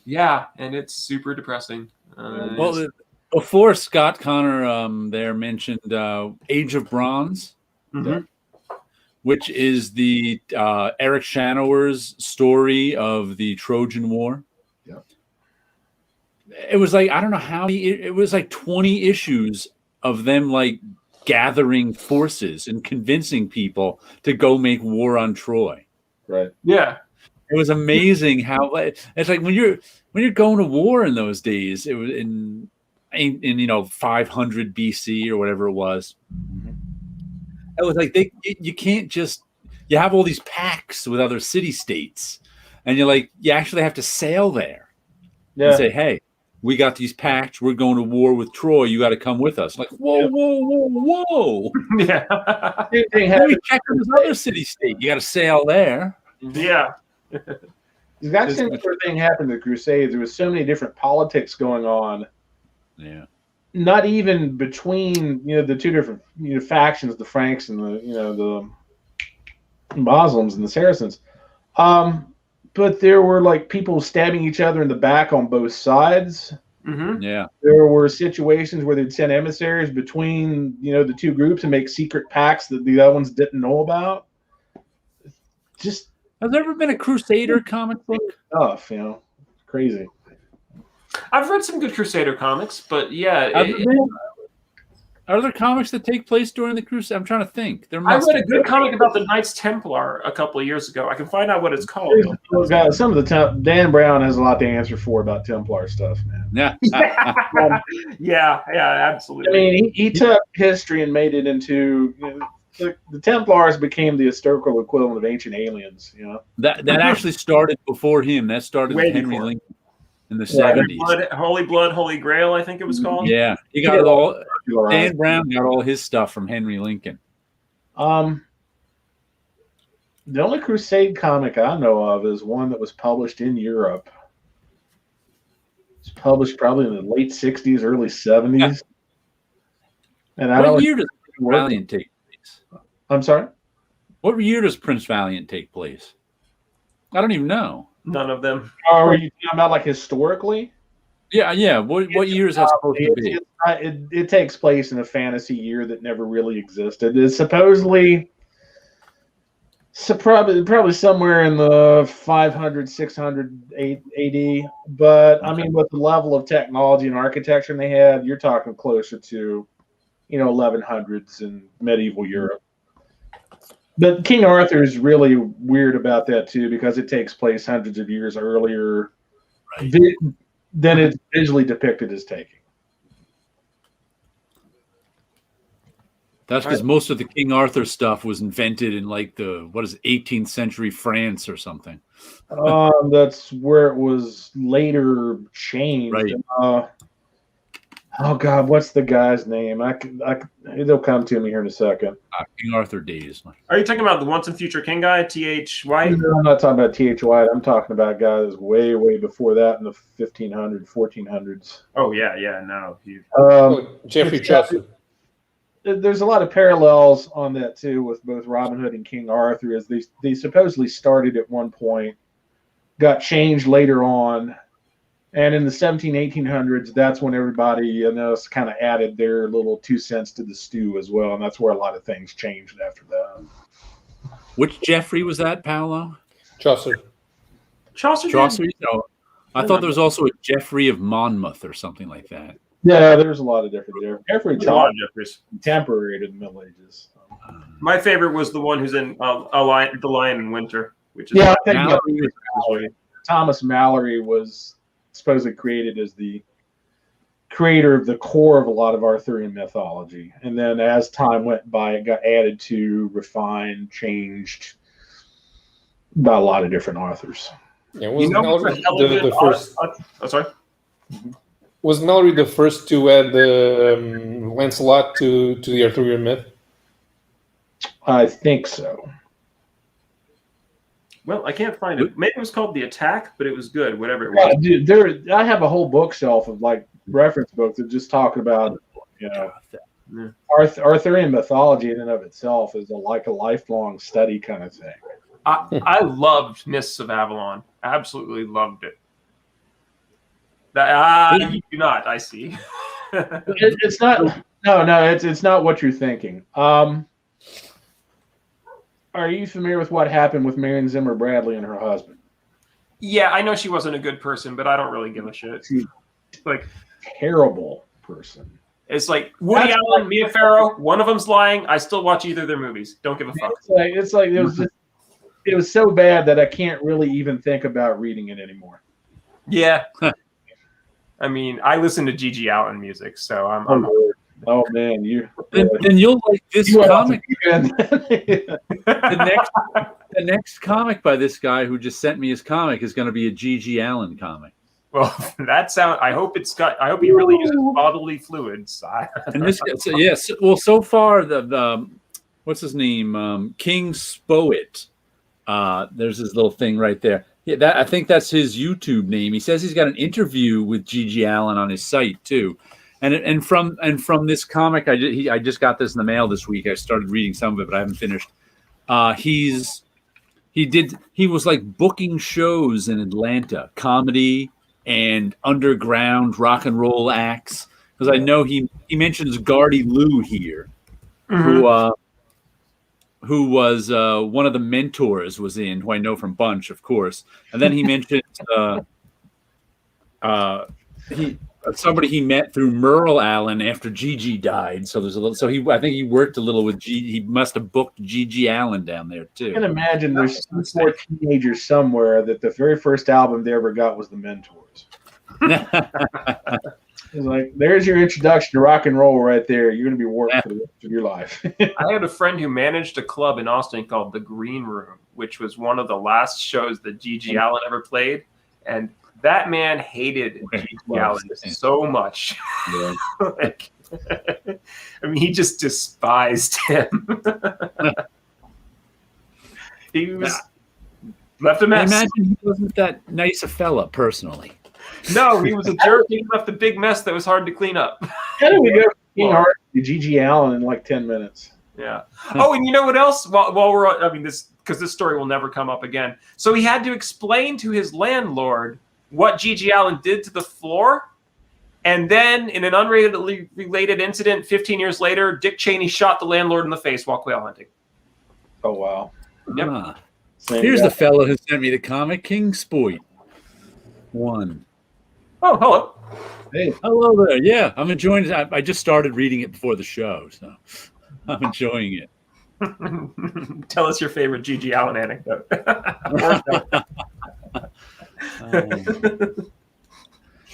Yeah, and it's super depressing. Well, before Scott Connor there mentioned Age of Bronze, which is the Eric Shanower's story of the Trojan War. Yeah. It was like, I don't know how it was like 20 issues of them like gathering forces and convincing people to go make war on Troy. Right. Yeah. It was amazing how it's like when you're going to war in those days. It was in 500 BC or whatever it was. It was like you can't just you have all these pacts with other city states, and you actually have to sail there. Yeah. And say, hey, we got these pacts. We're going to war with Troy. You got to come with us. Like, whoa, whoa. Yeah. Same thing happened. Check on this other city state. You got to sail there. Yeah. That same sort of thing happened to the Crusades. There was so many different politics going on. Yeah. Not even between the two different factions, the Franks and the Muslims and the Saracens. But there were like people stabbing each other in the back on both sides. Mm-hmm. Yeah. There were situations where they'd send emissaries between the two groups and make secret pacts that the other ones didn't know about. Just has there ever been a Crusader comic book? Stuff, crazy. I've read some good Crusader comics, but yeah. Are there comics that take place during the Crusade? I'm trying to think. I read a good comic about the Knights Templar a couple of years ago. I can find out what it's called. Some of the Dan Brown has a lot to answer for about Templar stuff, man. Yeah. Yeah, absolutely. I mean, he took history and made it into the Templars became the historical equivalent of ancient aliens. That actually started before him. That started with Henry Lincoln in the 70s. Holy Blood, Holy Grail, I think it was called. Yeah, he got it all. Dan Brown got all his stuff from Henry Lincoln. The only Crusade comic I know of is one that was published in Europe. It's published probably in the late 60s, early 70s. Yeah. And what year does Prince Valiant take place? I'm sorry? What year does Prince Valiant take place? I don't even know. None of them. Are you talking about like historically? Yeah. What year is that supposed to be? It takes place in a fantasy year that never really existed. It's supposedly probably somewhere in the 500, 600 AD. But I mean, with the level of technology and architecture they had, you're talking closer to 1100s in medieval Europe. But King Arthur is really weird about that too, because it takes place hundreds of years earlier than it's visually depicted as taking. That's because most of the King Arthur stuff was invented in like the 18th century France or something. That's where it was later changed. Right. Oh God, what's the guy's name? It'll come to me here in a second. King Arthur days. Are you talking about the Once and Future King guy, T.H. White? No, I'm not talking about T.H. White. I'm talking about a guy that's way, way before that in the 1500s, 1400s. Oh yeah, no. Geoffrey Chaucer. There's a lot of parallels on that too with both Robin Hood and King Arthur, as they supposedly started at one point got changed later on. And in the 1800s, that's when everybody kind of added their little 2 cents to the stew as well. And that's where a lot of things changed after that. Which Geoffrey was that, Paolo? Chaucer. Chaucer? No. I thought there was also a Geoffrey of Monmouth or something like that. Yeah, there's a lot of different there. Geoffrey Jeffreys. Contemporary to the Middle Ages. My favorite was the one who's in The Lion in Winter, which is Thomas Mallory was supposedly created as the creator of the core of a lot of Arthurian mythology. And then as time went by, it got added to, refined, changed by a lot of different authors. Yeah, was Mallory the first? Sorry? Was Mallory the first to add Lancelot to the Arthurian myth? I think so. Well, I can't find it. Maybe it was called The Attack, but it was good, whatever it was. Dude, I have a whole bookshelf of like reference books that just talk about, Arthurian mythology in and of itself is like a lifelong study kind of thing. I loved Mists of Avalon. Absolutely loved it. You do not, I see. It's not. No, it's not what you're thinking. Are you familiar with what happened with Marion Zimmer Bradley and her husband? Yeah, I know she wasn't a good person, but I don't really give a shit. She's like terrible person. It's like Woody Allen, Mia Farrow. One of them's lying. I still watch either of their movies. Don't give a fuck. It was so bad that I can't really even think about reading it anymore. Yeah. I mean, I listen to G.G. Allen music, so I'm oh man, then you'll like this comic. The next comic by this guy who just sent me his comic is going to be a G.G. Allen comic. Well, I hope he really uses bodily fluids. And this, yes. Well, so far the what's his name? King Spoit. There's his little thing right there. Yeah, I think that's his YouTube name. He says he's got an interview with G.G. Allen on his site too. And from this comic, I just got this in the mail this week. I started reading some of it, but I haven't finished. He was like booking shows in Atlanta, comedy and underground rock and roll acts. Because I know he mentions Gardy Lou here, who was one of the mentors was in, who I know from Bunch, of course. And then he mentioned somebody he met through Merle Allen after Gigi died. So there's a little. So I think he worked a little with He must have booked Gigi Allen down there too. I can imagine there's some poor teenagers somewhere that the very first album they ever got was the Mentors. It's like, there's your introduction to rock and roll right there. You're going to be working for the rest of your life. I had a friend who managed a club in Austin called the Green Room, which was one of the last shows that G.G. Allen ever played. And that man hated G.G. Allen so much. Yeah. I mean, he just despised him. He was left a mess. I imagine he wasn't that nice a fella personally. No, he was a jerk. He left a big mess that was hard to clean up. How do we go from G.G. Allen in like 10 minutes? Yeah. Oh, and you know what else? While we're on, I mean, because this story will never come up again. So he had to explain to his landlord what G.G. Allen did to the floor. And then in an unrelated incident 15 years later, Dick Cheney shot the landlord in the face while quail hunting. Oh, wow. Yep. Here's the fellow who sent me the comic, King Spoit. One. Oh, hello. Hey. Hello there. Yeah, I'm enjoying it. I just started reading it before the show, so I'm enjoying it. Tell us your favorite G.G. Allen anecdote.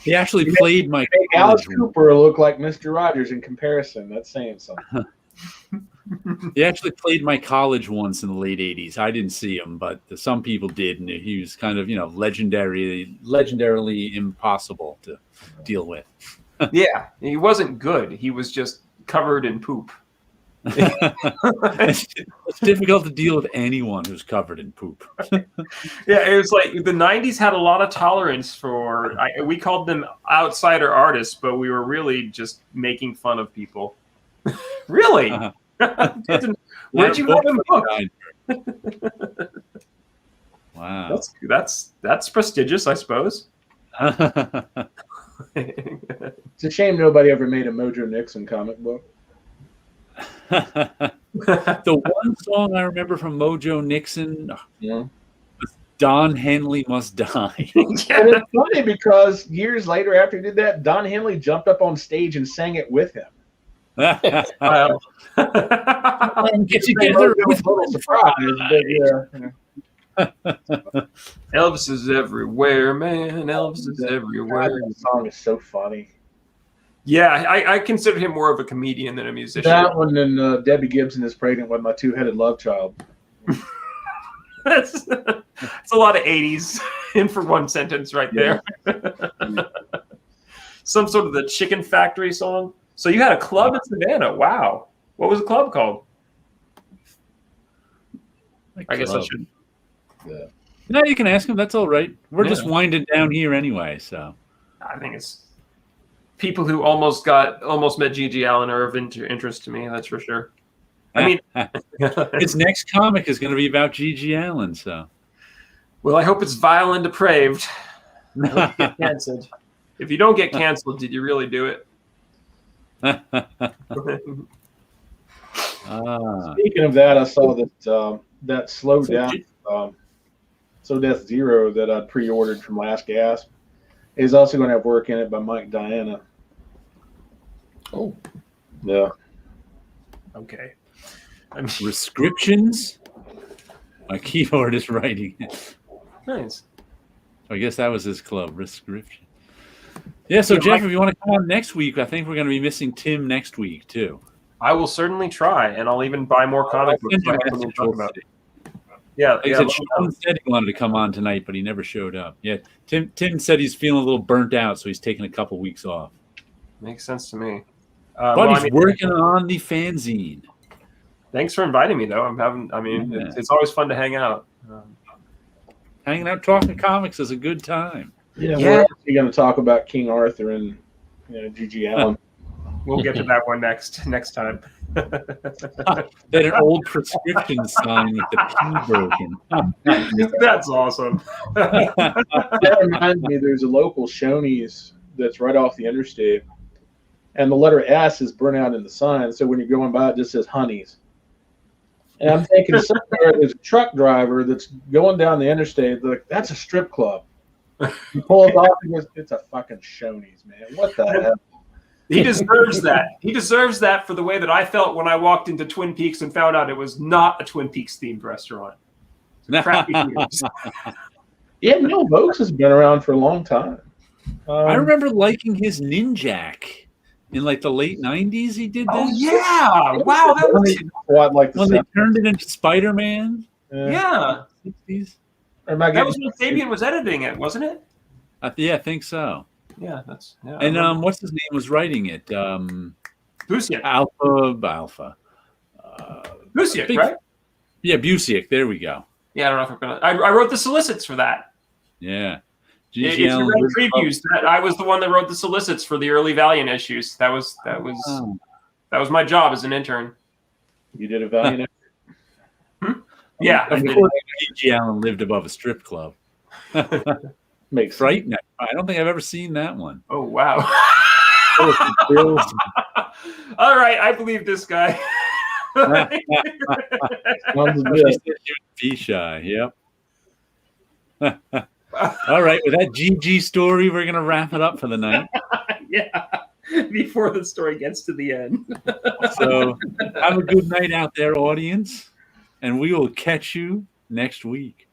He actually played my... Alice Cooper looked like Mr. Rogers in comparison. That's saying something. He actually played my college once in the late 80s. I didn't see him, but some people did, and he was kind of, legendarily impossible to deal with. Yeah, he wasn't good. He was just covered in poop. It's difficult to deal with anyone who's covered in poop. Yeah, it was like the 90s had a lot of tolerance for, we called them outsider artists, but we were really just making fun of people. Really? Where'd you have him booked? Wow. That's prestigious, I suppose. It's a shame nobody ever made a Mojo Nixon comic book. The one song I remember from Mojo Nixon, Yeah. Don Henley Must Die. And it's funny because years later, after he did that, Don Henley jumped up on stage and sang it with him. Wow. Get together with a little surprise, but yeah. Elvis is everywhere, man. Elvis is everywhere. God, that song is so funny. Yeah, I consider him more of a comedian than a musician. That one and Debbie Gibson is pregnant with my two-headed love child. That's a lot of 80s in for one sentence right there. Some sort of the Chicken Factory song. So you had a club in Savannah. Wow. What was the club called? I guess I should. Yeah. No, you can ask him. That's all right. We're just winding down here anyway, so. I think it's people who almost met G.G. Allen are of interest to me. That's for sure. I mean, his next comic is going to be about G.G. Allen, so. Well, I hope it's vile and depraved. I hope you get canceled. If you don't get canceled, did you really do it? Speaking of that, I saw that Slow Death Zero that I pre-ordered from Last Gasp is also going to have work in it by Mike Diana. Oh, yeah. Okay. Prescriptions. My keyboard is writing it. Nice. I guess that was his club, Prescription. Yeah, so Jeff, if you want to come on next week, I think we're going to be missing Tim next week, too. I will certainly try, and I'll even buy more comic books. Yeah, Sean said he wanted to come on tonight, but he never showed up. Yeah, Tim said he's feeling a little burnt out, so he's taking a couple weeks off. Makes sense to me. But he's working on the fanzine. Thanks for inviting me, though. It's always fun to hang out. Hanging out, talking comics is a good time. Yeah. We're actually going to talk about King Arthur and G.G. Allen. We'll get to that one next time. That an old prescription sign with the P broken. That's awesome. That reminds me, there's a local Shoney's that's right off the interstate, and the letter S is burnt out in the sign. So when you're going by, it just says Honey's. And I'm thinking somewhere there's a truck driver that's going down the interstate. Like, that's a strip club. He pulls off and goes, "It's a fucking Shoney's, man. What the hell?" He deserves that. He deserves that for the way that I felt when I walked into Twin Peaks and found out it was not a Twin Peaks themed restaurant. Crappy theaters. Yeah, Neil Vokes has been around for a long time. I remember liking his Ninjak in like the late 90s. He did this. Oh yeah! Wow, that was when they turned it into Spider-Man. Yeah. 60s. That was when Fabian was editing it, wasn't it? Yeah, I think so. Yeah, that's. Yeah, and what's his name was writing it? Busiek. Alpha. Busiek, right? Yeah, Busiek. There we go. Yeah, I don't know if I'm gonna. I wrote the solicits for that. Yeah. If you read previews, I was the one that wrote the solicits for the early Valiant issues. That was my job as an intern. You did a Valiant. Yeah. Of course, G.G. Allen lived above a strip club. Makes frightening. I don't think I've ever seen that one. Oh wow! All right, I believe this guy. Be shy. Yep. All right, with that GG story, we're gonna wrap it up for the night. Yeah, before the story gets to the end. So have a good night out there, audience, and we will catch you next week.